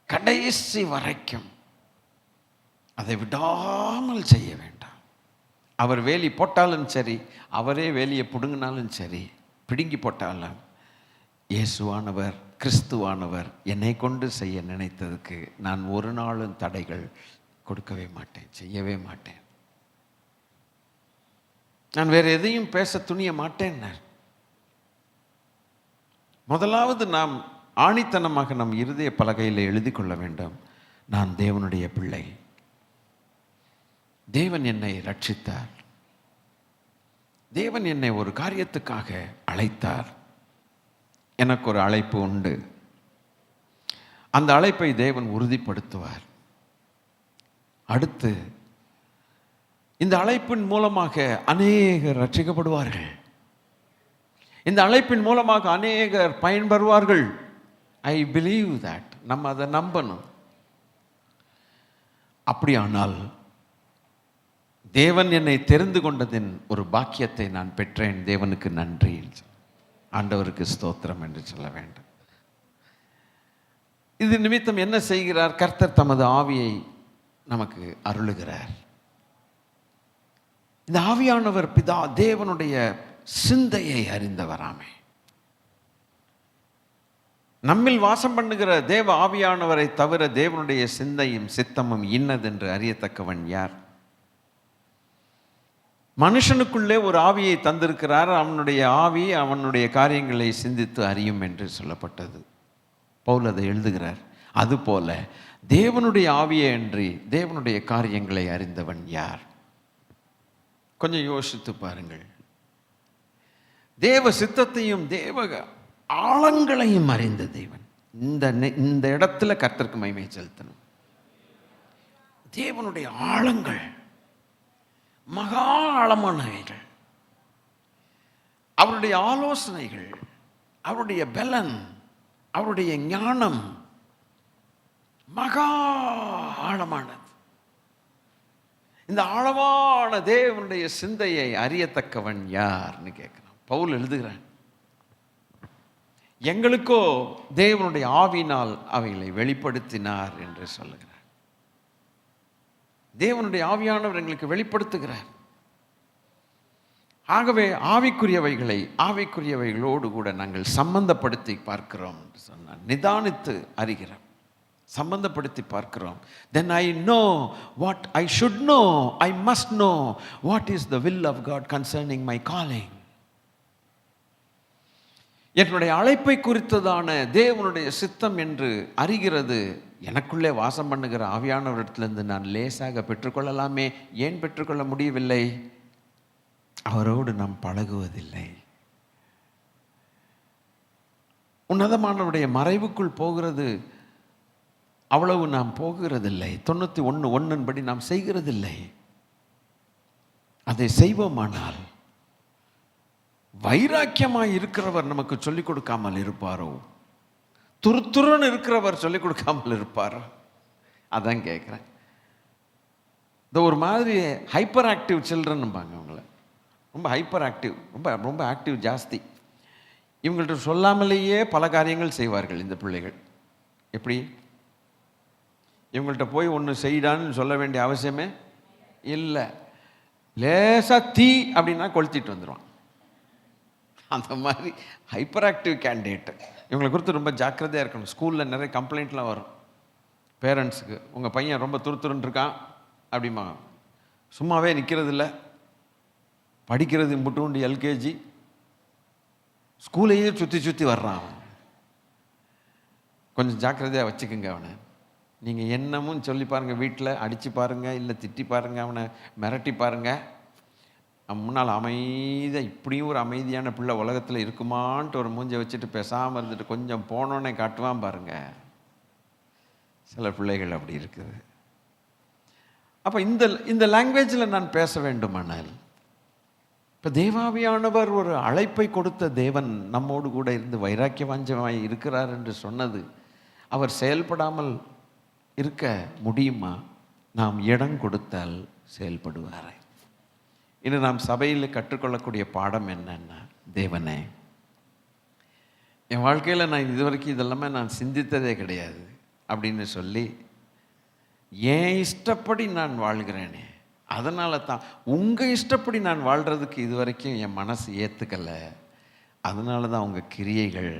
கடைசி வரைக்கும் அதை விடாமல் செய்ய வேண்டாம். அவர் வேலி போட்டாலும் சரி, அவரே வேலியை பிடுங்கினாலும் சரி, பிடுங்கி போட்டாலும் இயேசுவானவர், கிறிஸ்துவானவர் என்னை கொண்டு செய்ய நினைத்ததுக்கு நான் ஒரு நாளும் தடைகள் கொடுக்கவே மாட்டேன், செய்யவே மாட்டேன். நான் வேற எதையும் பேச துணிய மாட்டேன். முதலாவது நாம் ஆணித்தனமாக நம் இருதய பலகையில் எழுதி கொள்ள வேண்டும், நான் தேவனுடைய பிள்ளை, தேவன் என்னை ரட்சித்தார், தேவன் என்னை ஒரு காரியத்துக்காக அழைத்தார், எனக்கு ஒரு அழைப்பு உண்டு, அந்த அழைப்பை தேவன் உறுதிப்படுத்துவார். அடுத்து இந்த அழைப்பின் மூலமாக அநேகர் ரட்சிக்கப்படுவார்கள், இந்த அழைப்பின் மூலமாக அநேகர் பயன்பெறுவார்கள். I believe that. நம்ம அதை நம்பணும். அப்படியானால் தேவன் என்னை தெரிந்து கொண்டதின் ஒரு பாக்கியத்தை நான் பெற்றேன், தேவனுக்கு நன்றி, ஆண்டவருக்கு ஸ்தோத்திரம் என்று சொல்ல வேண்டும். இது நிமித்தம் என்ன செய்கிறார்? கர்த்தர் தமது ஆவியை நமக்கு அருளுகிறார். இந்த ஆவியானவர் பிதா தேவனுடைய சிந்தையை அறிந்தவராமே. நம்மில் வாசம் பண்ணுகிற தேவ ஆவியானவரை தவிர தேவனுடைய சிந்தையும் சித்தமும் இன்னதென்று அறியத்தக்கவன் யார்? மனுஷனுக்குள்ளே ஒரு ஆவியை தந்திருக்கிறார், அவனுடைய ஆவி அவனுடைய காரியங்களை சிந்தித்து அறியும் என்று சொல்லப்பட்டது. பவுல் அதை எழுதுகிறார். அதுபோல தேவனுடைய ஆவியை அன்றி தேவனுடைய காரியங்களை அறிந்தவன் யார்? கொஞ்சம் யோசித்து பாருங்கள். தேவ சித்தத்தையும் தேவ ஆழங்களையும் அறிந்த தேவன். இந்த இடத்துல கர்த்தருக்கு மகிமை செலுத்தணும். தேவனுடைய ஆழங்கள் மகா ஆழமானவைகள், அவருடைய ஆலோசனைகள், அவருடைய பலன், அவருடைய ஞானம் மகா ஆழமானது. இந்த ஆழமான தேவனுடைய சிந்தையை அறியத்தக்கவன் யார்னு கேட்கிறான். பவுல் எழுதுகிறான், எங்களுக்கோ தேவனுடைய ஆவியினால் அவைகளை வெளிப்படுத்தினார் என்று சொல்லுகிறார். தேவனுடைய ஆவியானவர் எங்களுக்கு வெளிப்படுத்துகிறார். ஆகவே ஆவிக்குரியவைகளோடு கூட நாங்கள் சம்பந்தப்படுத்தி பார்க்கிறோம் என்று சொன்னார். நிதானித்து அறிகிறோம், சம்பந்தப்படுத்தி பார்க்கிறோம். Then I know what I should know. I must know what is the will of God concerning my calling. என்னுடைய அழைப்பை குறித்ததான தேவனுடைய சித்தம் என்று அறிகிறது எனக்குள்ளே வாசம் பண்ணுகிற ஆவியானவரிடத்திலிருந்து நான் லேசாக பெற்றுக்கொள்ளலாமே. ஏன் பெற்றுக்கொள்ள முடியவில்லை? அவரோடு நாம் பழகுவதில்லை. உன்னதமானவருடைய மறைவுக்குள் போகிறது அவ்வளவு நாம் போகிறதில்லை. 91:1 படி நாம் செய்கிறதில்லை. அதை செய்வோமானால் வைராக்கியமாய் இருக்கிறவர் நமக்கு சொல்லிக் கொடுக்காமல் இருப்பாரோ? துருத்துருன்னு இருக்கிறவர் சொல்லிக் கொடுக்காமல் இருப்பாரோ? அதான் கேட்குறேன். இந்த ஒரு மாதிரி ஹைப்பர் ஆக்டிவ் சில்ட்ரன்பாங்க அவங்கள. ரொம்ப ஹைப்பர் ஆக்டிவ், ரொம்ப ரொம்ப ஆக்டிவ் ஜாஸ்தி. இவங்கள்ட்ட சொல்லாமலேயே பல காரியங்கள் செய்வார்கள் இந்த பிள்ளைகள். எப்படி? இவங்கள்ட்ட போய் ஒன்று செய்டான்னு சொல்ல வேண்டிய அவசியமே இல்லை. லேசாக தீ அப்படின்னா கொளுத்திட்டு வந்துடுவான். அந்த மாதிரி ஹைப்பர் ஆக்டிவ் கேண்டிடேட்டு. இவங்களை குறித்து ரொம்ப ஜாக்கிரதையாக இருக்கணும். ஸ்கூலில் நிறைய கம்ப்ளைண்ட்லாம் வரும் பேரண்ட்ஸுக்கு. உங்கள் பையன் ரொம்ப துருத்துருன்னு இருக்கான் அப்படிமா. சும்மாவே நிற்கிறது இல்லை, படிக்கிறது முட்டுண்டு எல்கேஜி, ஸ்கூலையே சுற்றி சுற்றி வர்றான். கொஞ்சம் ஜாக்கிரதையாக வச்சுக்கோங்க அவனை. நீங்கள் என்னமும் சொல்லி பாருங்கள், வீட்டில் அடித்து பாருங்கள், இல்லை திட்டி பாருங்கள், அவனை மிரட்டி பாருங்கள். முன்னால் அமைதியாக, இப்படியும் ஒரு அமைதியான பிள்ளை உலகத்தில் இருக்குமான்ட்டு ஒரு மூஞ்சை வச்சுட்டு பேசாமல் இருந்துட்டு கொஞ்சம் போனோன்னே காட்டுவான் பாருங்கள். சில பிள்ளைகள் அப்படி இருக்குது. அப்போ இந்த லாங்குவேஜில் நான் பேச வேண்டுமானால், இப்போ தேவாவியானவர் ஒரு அழைப்பை கொடுத்த தேவன் நம்மோடு கூட இருந்து வைராக்கிய வாஞ்சமாய் இருக்கிறார் என்று சொன்னது அவர் செயல்படாமல் இருக்க முடியுமா? நாம் இடம் கொடுத்தால் செயல்படுவார். இன்னும் நாம் சபையில் கற்றுக்கொள்ளக்கூடிய பாடம் என்னன்னா, தேவனே, என் வாழ்க்கையில் நான் இதுவரைக்கும் இதெல்லாமே நான் சிந்தித்ததே கிடையாது அப்படின்னு சொல்லி என் இஷ்டப்படி நான் வாழ்கிறேனே, அதனால தான் உங்கள் இஷ்டப்படி நான் வாழ்கிறதுக்கு இதுவரைக்கும் என் மனசு ஏற்றுக்கலை. அதனால தான் உங்கள் கிரியைகள்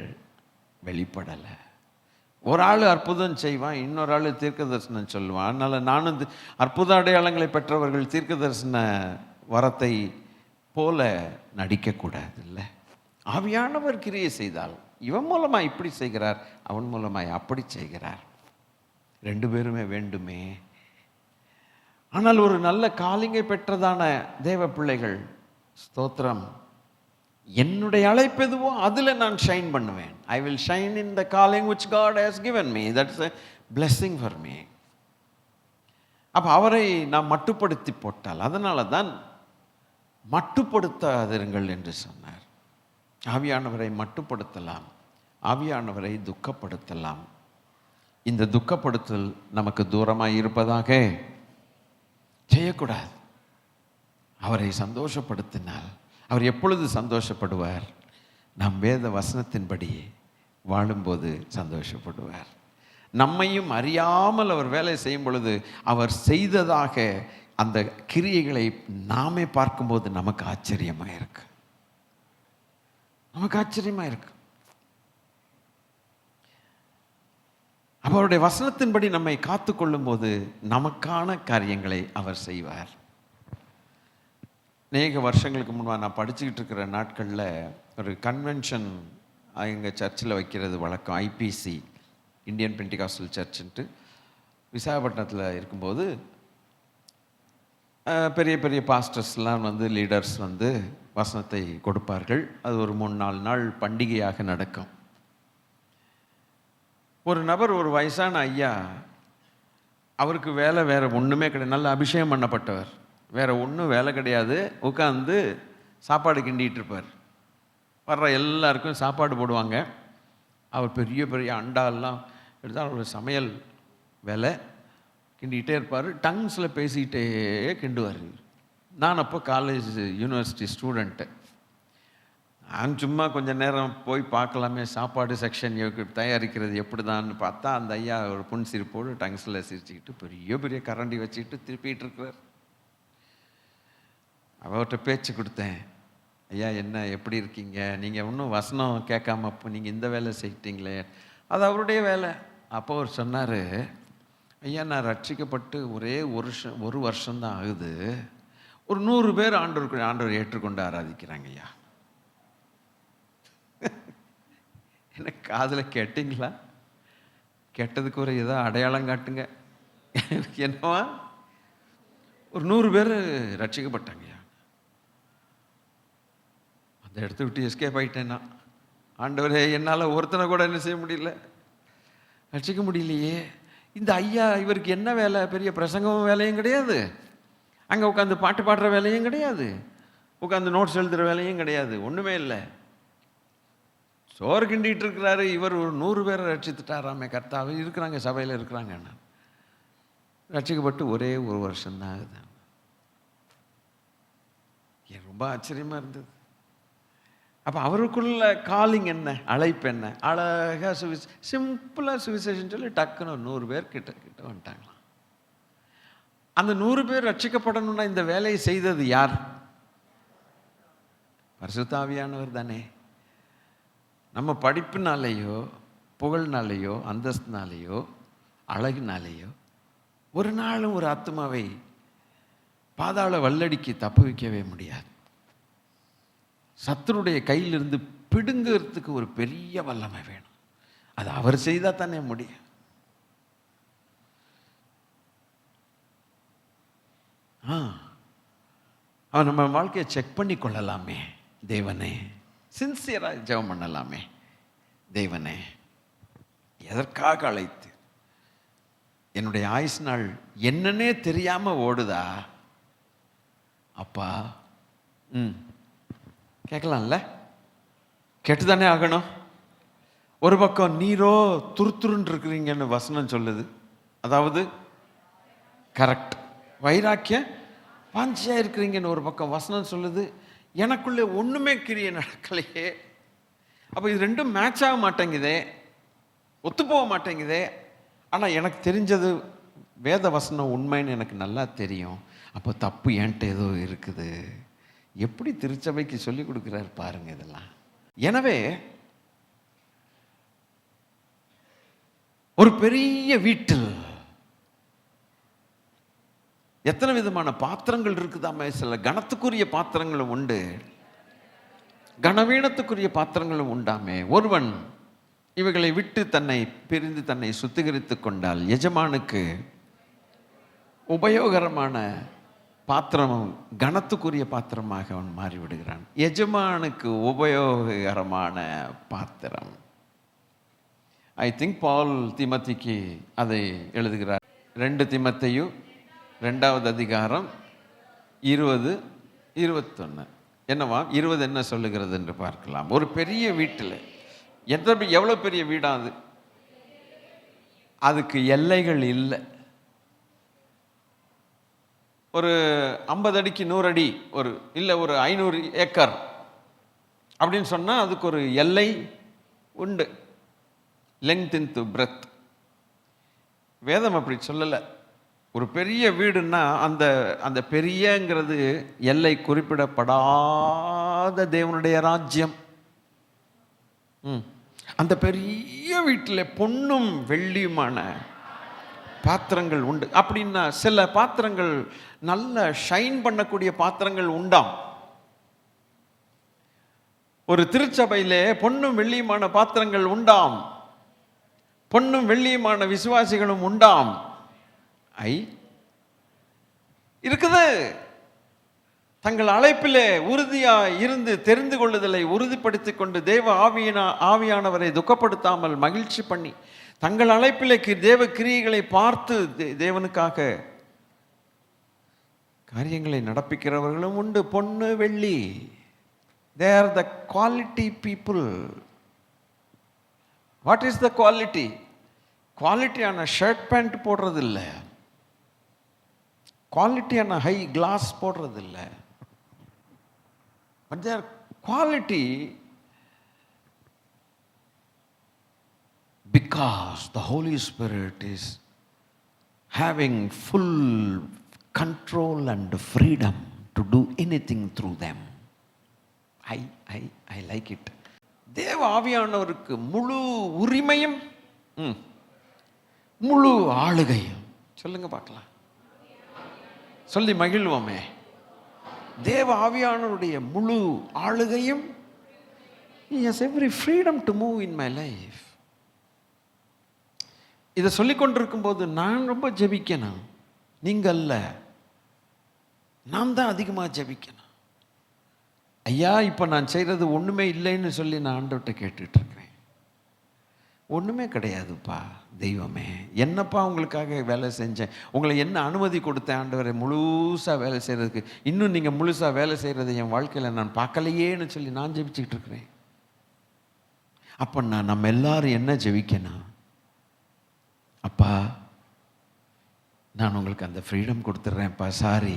வெளிப்படலை. ஒரு ஆள் அற்புதம் செய்வான், இன்னொரு ஆள் தீர்க்க தரிசனம் சொல்லுவான். அதனால் நானும் அற்புத அடையாளங்களை பெற்றவர்கள் தீர்க்க தரிசன வரத்தை போல நடிக்கக்கூடாது. இல்லை, ஆவியானவர் கிரியை செய்தால் இவன் மூலமாக இப்படி செய்கிறார், அவன் மூலமாக அப்படி செய்கிறார். 2 பேருமே வேண்டுமே. ஆனால் ஒரு நல்ல காலிங்கை பெற்றதான தேவ பிள்ளைகள், ஸ்தோத்திரம், என்னுடைய அழைப்பு எதுவோ அதில் நான் ஷைன் பண்ணுவேன். I will shine in the calling which God has given me. That's a blessing for me. அப்போ அவரை நாம் மட்டுப்படுத்தி போட்டால், அதனால தான் மட்டுப்படுத்தாதிருங்கள் என்று சொன்னார். ஆவியானவரை மட்டுப்படுத்தலாம், ஆவியானவரை துக்கப்படுத்தலாம். இந்த துக்கப்படுத்தல் நமக்கு தூரமாக இருப்பதாக செய்யக்கூடாது. அவரை சந்தோஷப்படுத்தினால் அவர் எப்பொழுது சந்தோஷப்படுவார்? நம் வேத வசனத்தின்படி வாழும்போது சந்தோஷப்படுவார். நம்மையும் அறியாமல் அவர் வேலை செய்யும் பொழுது அவர் செய்ததாக அந்த கிரியைகளை நாமே பார்க்கும்போது நமக்கு ஆச்சரியமாக இருக்கு. நமக்கு ஆச்சரியமாக இருக்கு. அவருடைய வசனத்தின்படி நம்மை காத்து கொள்ளும் போது நமக்கான காரியங்களை அவர் செய்வார். அநேக வருஷங்களுக்கு முன்பாக நான் படிச்சுக்கிட்டு இருக்கிற நாட்களில் ஒரு கன்வென்ஷன் எங்கள் சர்ச்சில் வைக்கிறது வழக்கம். ஐபிசி, இந்தியன் பென்டிகாஸ்டல் சர்ச்சுன்ட்டு விசாகப்பட்டினத்தில் இருக்கும்போது பெரிய பெரிய பாஸ்டர்ஸ்லாம் லீடர்ஸ் வசனத்தை கொடுப்பார்கள். அது ஒரு 3-4 நாள் பண்டிகையாக நடக்கும். ஒரு நபர், ஒரு வயசான ஐயா, அவருக்கு வேலை வேறு ஒன்றுமே கிடையாது, நல்ல அபிஷேகம் பண்ணப்பட்டவர், வேறு ஒன்றும் வேலை கிடையாது, உட்காந்து சாப்பாடு கிண்டிகிட்டு இருப்பார். வர்ற எல்லாருக்கும் சாப்பாடு போடுவாங்க. அவர் பெரிய பெரிய அண்டாலாம் எடுத்தால் ஒரு சமையல் வேலை. கிண்டிகிட்டே இருப்பார். டங்ஸில் பேசிக்கிட்டே கிண்டுவார். நான் அப்போ காலேஜ் யூனிவர்சிட்டி ஸ்டூடெண்ட்டு. நான் சும்மா கொஞ்சம் நேரம் போய் பார்க்கலாமே, சாப்பாடு செக்ஷன் தயாரிக்கிறது எப்படி தான்னு பார்த்தா, அந்த ஐயா ஒரு புன்சிரிப்போடு டங்ஸில் சிரிச்சுக்கிட்டு பெரிய பெரிய கரண்டி வச்சுக்கிட்டு திருப்பிகிட்டு இருக்கிறார். அவர்கிட்ட பேச்சு கொடுத்தேன். ஐயா என்ன எப்படி இருக்கீங்க, நீங்கள் இன்னும் வசனம் கேட்காம அப்போ நீங்கள் இந்த வேலை செய்யிட்டீங்களே. அது அவருடைய வேலை. அப்போ அவர் சொன்னார், ஐயா நான் ரட்சிக்கப்பட்டு ஒரு வருஷம்தான் ஆகுது, ஒரு 100 பேர் ஆண்டவர் ஏற்றுக்கொண்டு ஆராதிக்கிறாங்க ஐயா. எனக்கு காதில் கேட்டிங்களா? கேட்டதுக்கு ஒரு ஏதோ அடையாளம் காட்டுங்க. என்னவா? ஒரு 100 பேர் ரட்சிக்கப்பட்டாங்கய்யா. அந்த இடத்த விட்டு எஸ்கேப் ஆகிட்டேன்னா, ஆண்டவரே என்னால் ஒருத்தனை கூட என்ன செய்ய முடியல, ரட்சிக்க முடியலையே. இந்த ஐயா இவருக்கு என்ன வேலை? பெரிய பிரசங்கம் வேலையும் கிடையாது, அங்கே உட்காந்து பாட்டு பாடுற வேலையும் கிடையாது, உட்காந்து நோட்ஸ் எழுதுகிற வேலையும் கிடையாது, ஒன்றுமே இல்லை. சோறு கிண்டிகிட்டு இருக்கிறாரு. இவர் ஒரு 100 பேரை ரட்சித்துட்டாராமே கர்த்தாவே. இருக்கிறாங்க, சபையில் இருக்கிறாங்க. நான் ரட்சிக்கப்பட்டு ஒரு வருஷம்தான் ஆகுது. எனக்கு ரொம்ப ஆச்சரியமாக இருந்தது. அப்போ அவருக்குள்ள காலிங் என்ன, அழைப்பு என்ன? அழகாக சிம்பிளாக சுவிசேஷன் சொல்லி டக்குன்னு 100 பேர் கிட்ட வந்துட்டாங்களாம். அந்த 100 பேர் ரட்சிக்கப்படணும்னா இந்த வேலையை செய்தது யார்? பரிசுத்த ஆவியானவர் தானே. நம்ம படிப்புனாலேயோ புகழ்னாலேயோ அந்தஸ்துனாலேயோ அழகுனாலேயோ ஒரு நாளும் ஒரு ஆத்மாவை பாதாள வல்லடிக்கு தப்பு வைக்கவே முடியாது. சத்துருடைய கையிலிருந்து பிடுங்கிறதுக்கு ஒரு பெரிய வல்லமை வேணும். அது அவர் செய்தால் தானே முடியும். அவன் நம்ம வாழ்க்கையை செக் பண்ணி கொள்ளலாமே. தேவனே, சின்சியராக ஜெபம் பண்ணலாமே. தேவனே, எதற்காக அழைத்து என்னுடைய ஆயுசு நாள் என்னன்னே தெரியாமல் ஓடுதா அப்பா? கேட்கலாம்ல, கேட்டுதானே ஆகணும். ஒரு பக்கம் நீரோ துருத்துருன்னு இருக்கிறீங்கன்னு வசனம் சொல்லுது, அதாவது கரெக்ட். வைராக்கியம் வாஞ்சியாக இருக்கிறீங்கன்னு ஒரு பக்கம் வசனம் சொல்லுது. எனக்குள்ளே ஒன்றுமே கிரியை நடக்கலையே. அப்போ இது ரெண்டும் மேட்ச் ஆக மாட்டேங்குதே, ஒத்துப்போக மாட்டேங்குதே. ஆனால் எனக்கு தெரிஞ்சது வேத வசனம் உண்மைன்னு எனக்கு நல்லா தெரியும். அப்போ தப்பு என்கிட்ட ஏதோ இருக்குது. எப்படி திருச்சபைக்கு சொல்லி கொடுக்குறாரு பாருங்க இதெல்லாம். எனவே ஒரு பெரிய வீட்டில் எத்தனை விதமான பாத்திரங்கள் இருக்குதாமே. சில கனத்துக்குரிய பாத்திரங்களும் உண்டு, கனவீனத்துக்குரிய பாத்திரங்களும் உண்டாமே. ஒருவன் இவைகளை விட்டு தன்னை பிரிந்து தன்னை சுத்திகரித்து கொண்டால் எஜமானுக்கு உபயோகரமான பாத்திரமும் கனத்துக்குரிய பாத்திரமாக அவன் மாறிவிடுகிறான். எஜமானுக்கு உபயோகரமான பாத்திரம். ஐ திங்க் பால் தீமோத்தேயுக்கு அதை எழுதுகிறார். 2 தீமோத்தேயு 2வது அதிகாரம் 20-21. என்னவா 20 என்ன சொல்லுகிறது என்று பார்க்கலாம். ஒரு பெரிய வீட்டில் எவ்வளோ பெரிய வீடாது, அதுக்கு எல்லைகள் இல்லை. ஒரு 50 அடிக்கு 100 அடி, ஒரு 500 ஏக்கர் அப்படின்னு சொன்னால் அதுக்கு ஒரு எல்லை உண்டு. Length into breadth. வேதம் அப்படி சொல்லலை. ஒரு பெரிய வீடுன்னா அந்த பெரியங்கிறது எல்லை குறிப்பிடப்படாத தேவனுடைய ராஜ்யம். அந்த பெரிய வீட்டில் பொன்னும் வெள்ளியுமான பாத்திரங்கள் உண்டு. அப்படின்னா சில பாத்திரங்கள் நல்ல ஷைன் பண்ணக்கூடிய பாத்திரங்கள் உண்டாம். ஒரு திருச்சபையிலே பொன்னும் வெள்ளியுமான பாத்திரங்கள் உண்டாம், பொன்னும் வெள்ளியுமான விசுவாசிகளும் உண்டாம். இருக்குது. தங்கள் அழைப்பிலே உறுதியாக இருந்து தெரிந்து கொள்ளுதலை உறுதிப்படுத்திக் கொண்டு தேவ ஆவியானவரை துக்கப்படுத்தாமல் மகிழ்ச்சி பண்ணி தங்கள் அழைப்பிலே தேவ கிரியைகளை பார்த்து தேவனுக்காக காரியங்களை நடப்பிக்கிறவர்களும் உண்டு. பொன்னு வெள்ளி, they are the quality people. What is the quality? குவாலிட்டியான ஷர்ட் பேண்ட் போடுறது இல்லை, குவாலிட்டியான ஹை கிளாஸ் போடுறது இல்லை. But there quality because the Holy Spirit is having full control and freedom to do anything through them. I like it. தேவ ஆவியானவருக்கு முழு உரிமையும் முழு ஆளுகையும். சொல்லுங்க பார்க்கலாம், சொல்லி மகிழ்வோமே. தேவ ஆவியானவருடைய முழு ஆளுகையும். He has every freedom to move in my life. இதை சொல்லிக் கொண்டிருக்கும் போது நான் ரொம்ப ஜெபிக்கணும், நீங்க அல்ல, நான் தான் அதிகமாக ஜெபிக்கணும். ஐயா, இப்போ நான் செய்கிறது ஒன்றுமே இல்லைன்னு சொல்லி நான் ஆண்டவர்கிட்ட கேட்டுட்டு இருக்கிறேன். ஒன்றுமே கிடையாதுப்பா தெய்வமே, என்னப்பா உங்களுக்காக வேலை செஞ்சேன், உங்களை என்ன அனுமதி கொடுத்தேன் ஆண்டவரை முழுசாக வேலை செய்கிறதுக்கு, இன்னும் நீங்கள் முழுசாக வேலை செய்கிறது என் வாழ்க்கையில் நான் பார்க்கலையேன்னு சொல்லி நான் ஜெபிச்சுக்கிட்டு இருக்கிறேன். அப்போ நம்ம எல்லாரும் என்ன ஜெபிக்கணும்? அப்பா, நான் உங்களுக்கு அந்த ஃப்ரீடம் கொடுத்துட்றேன்ப்பா, சாரி,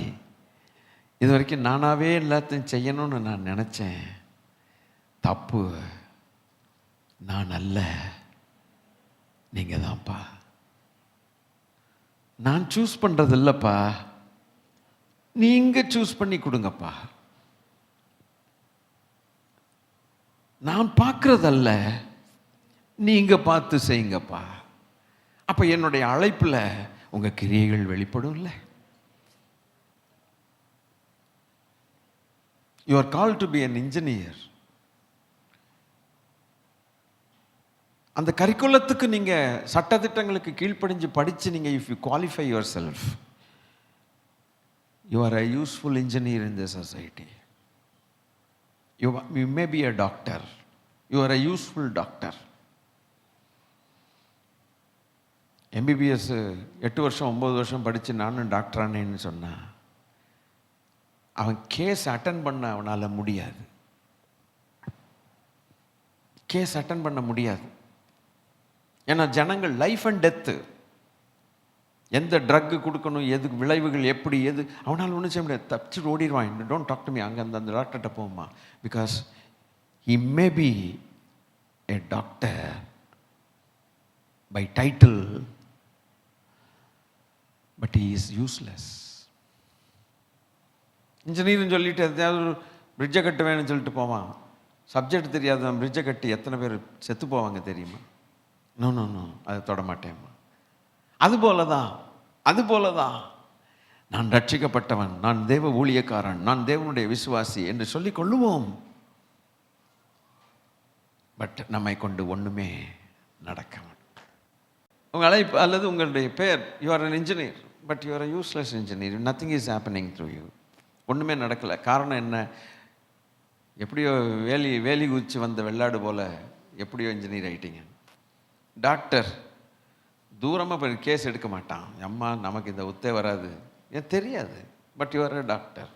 இது வரைக்கும் நானாகவே எல்லாத்தையும் செய்யணும்னு நான் நினச்சேன், தப்பு, நான் அல்ல, நீங்கள் தான்ப்பா, நான் சூஸ் பண்ணுறது இல்லைப்பா, நீங்கள் சூஸ் பண்ணி கொடுங்கப்பா, நான் பார்க்குறதல்ல, நீங்கள் பார்த்து செய்யுங்கப்பா. அப்போ என்னுடைய அழைப்பில் உங்கள் கிரியைகள் வெளிப்படும்ல. You are called to be an engineer. அந்த கரிக்குலத்துக்கு நீங்கள் சட்டத்திட்டங்களுக்கு கீழ்ப்படிஞ்சு படித்து நீங்கள் if you qualify yourself, you are a useful engineer in the society. You may be a doctor. You are a useful doctor. MBBS 8 வருஷம் 9 வருஷம் படித்து நானும் டாக்டரானேன்னு சொன்னான், அவன் கேஸ் அட்டன் பண்ண அவனால் முடியாது. கேஸ் அட்டன் பண்ண முடியாது. ஏன்னா ஜனங்கள் லைஃப் அண்ட் டெத்து, எந்த ட்ரக்கு கொடுக்கணும், எதுக்கு விளைவுகள் எப்படி, எது, அவனால் ஒன்றும் செய்ய முடியாது. தப்பிச்சு ஓடிடுவான். டோன்ட் டாக் டு மீ, அங்கே அந்த டாக்டர்கிட்ட போகுமா, because he may be a doctor by title, but he is useless. இன்ஜினியர்னு சொல்லிட்டு எதாவது ஒரு பிரிட்ஜை கட்ட வேணும்னு சொல்லிட்டு போவான். சப்ஜெக்ட் தெரியாத பிரிட்ஜை கட்டி எத்தனை பேர் செத்து போவாங்க தெரியுமா? நோ நோ நோ, அதை தொட மாட்டேம்மா. அதுபோல தான் நான் ரட்சிக்கப்பட்டவன், நான் தேவ ஊழியக்காரன், நான் தேவனுடைய விசுவாசி என்று சொல்லிக் கொள்ளுவோம். பட் நம்மை கொண்டு ஒன்றுமே நடக்க மாட்டோம். உங்கள் அழைப்பு அல்லது உங்களுடைய பேர், you are an engineer, but you are a useless engineer. Nothing is happening through you. ஒன்றுமே நடக்கலை. காரணம் என்ன? எப்படியோ வேலி குதிச்சு வந்த வெள்ளாடு போல் எப்படியோ இன்ஜினியர் ஆகிட்டீங்க. டாக்டர் தூரமாக போய் கேஸ் எடுக்க மாட்டான், அம்மா நமக்கு இந்த உத்தே வராது, ஏன் தெரியாது, but you are a doctor.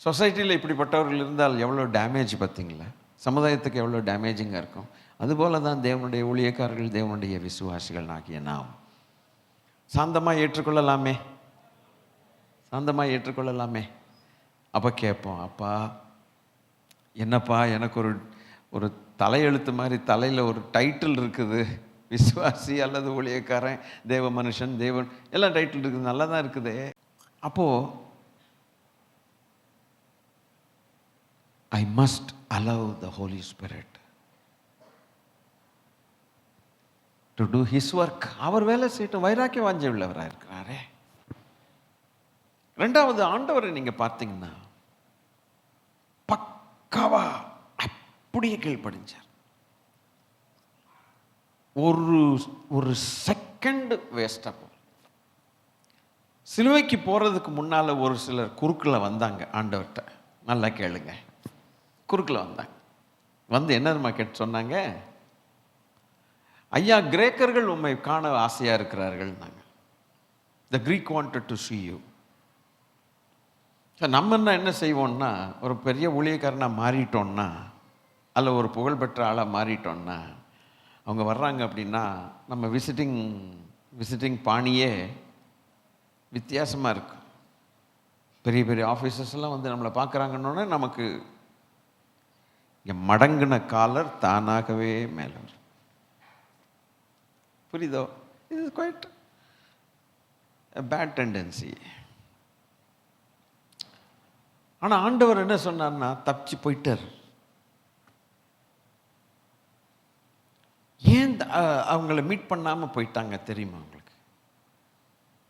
சொசைட்டியில் இப்படிப்பட்டவர்கள் இருந்தால் எவ்வளோ டேமேஜ் பார்த்தீங்களா? சமுதாயத்துக்கு எவ்வளோ டேமேஜிங்காக இருக்கும். அதுபோல தான் தேவனுடைய ஊழியக்காரர்கள், தேவனுடைய விசுவாசிகள் ஆகிய நாம் சாந்தமாக ஏற்றுக்கொள்ளலாமே. அப்போ கேட்போம், அப்பா என்னப்பா, எனக்கு ஒரு தலையெழுத்து மாதிரி தலையில் ஒரு டைட்டில் இருக்குது, விசுவாசி அல்லது ஊழியக்காரன், தேவ மனுஷன், தேவன், எல்லாம் டைட்டில் இருக்குது, நல்லா தான் இருக்குது. அப்போது I must allow the Holy Spirit to do his work. அவர் வேலை செய்யட்டும். வைராக்கிய வாஞ்சை உள்ளவராக இருக்கிறாரே. ரெண்டாவது, ஆண்டவரை நீங்கள் பார்த்தீங்கன்னா பக்காவா அப்படியே கீழ்ப்படிஞ்சார். ஒரு செகண்ட் வேஸ்டாக போ. சிலுவைக்கு போகிறதுக்கு முன்னால் ஒரு சிலர் குறுக்கில் வந்தாங்க ஆண்டவர்கிட்ட. நல்லா கேளுங்க. குறுக்கில் வந்து என்னமா கேட்டு சொன்னாங்க, ஐயா, கிரேக்கர்கள் உண்மை காண ஆசையாக இருக்கிறார்கள். The Greek wanted to see you. நம்ம என்ன செய்வோம்னா, ஒரு பெரிய ஊழியக்காரனாக மாறிட்டோம்னா, அல்ல ஒரு புகழ்பெற்ற ஆளாக மாறிட்டோம்னா, அவங்க வர்றாங்க அப்படின்னா நம்ம விசிட்டிங் பாணியே வித்தியாசமாக இருக்கும். பெரிய பெரிய ஆஃபீஸர்ஸ் எல்லாம் வந்து நம்மளை பார்க்குறாங்கன்னொன்னே நமக்கு இங்கே மடங்கின காலர் தானாகவே மேலே வரும். புரியுதோ? இது குவைட் பேட் டெண்டன்சி. ஆனால் ஆண்டவர் என்ன சொன்னார்னா, தப்பிச்சு போயிட்டார். ஏன் அவங்கள மீட் பண்ணாமல் போயிட்டாங்க தெரியுமா உங்களுக்கு?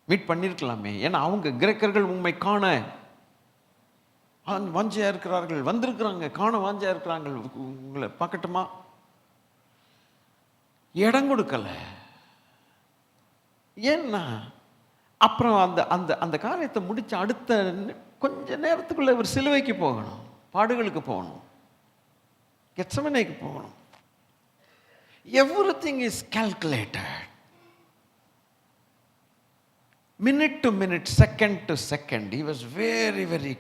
மீட் பண்ணியிருக்கலாமே. ஏன்னா அவங்க கிரேக்கர்கள் உண்மை காண வாஞ்சியா இருக்கிறார்கள், வந்திருக்கிறாங்க, காண வாஞ்சியா இருக்கிறாங்க, உங்களை பார்க்கட்டுமா, இடம் கொடுக்கல. ஏன்னா அப்புறம் அந்த அந்த அந்த காரியத்தை முடிச்ச அடுத்த கொஞ்ச நேரத்துக்குள்ள இவர் சிலுவைக்கு போகணும், பாடுகளுக்கு போகணும், கெத்செமனேக்கு போகணும். Everything is calculated. Minute to minute, second to second. He was very, very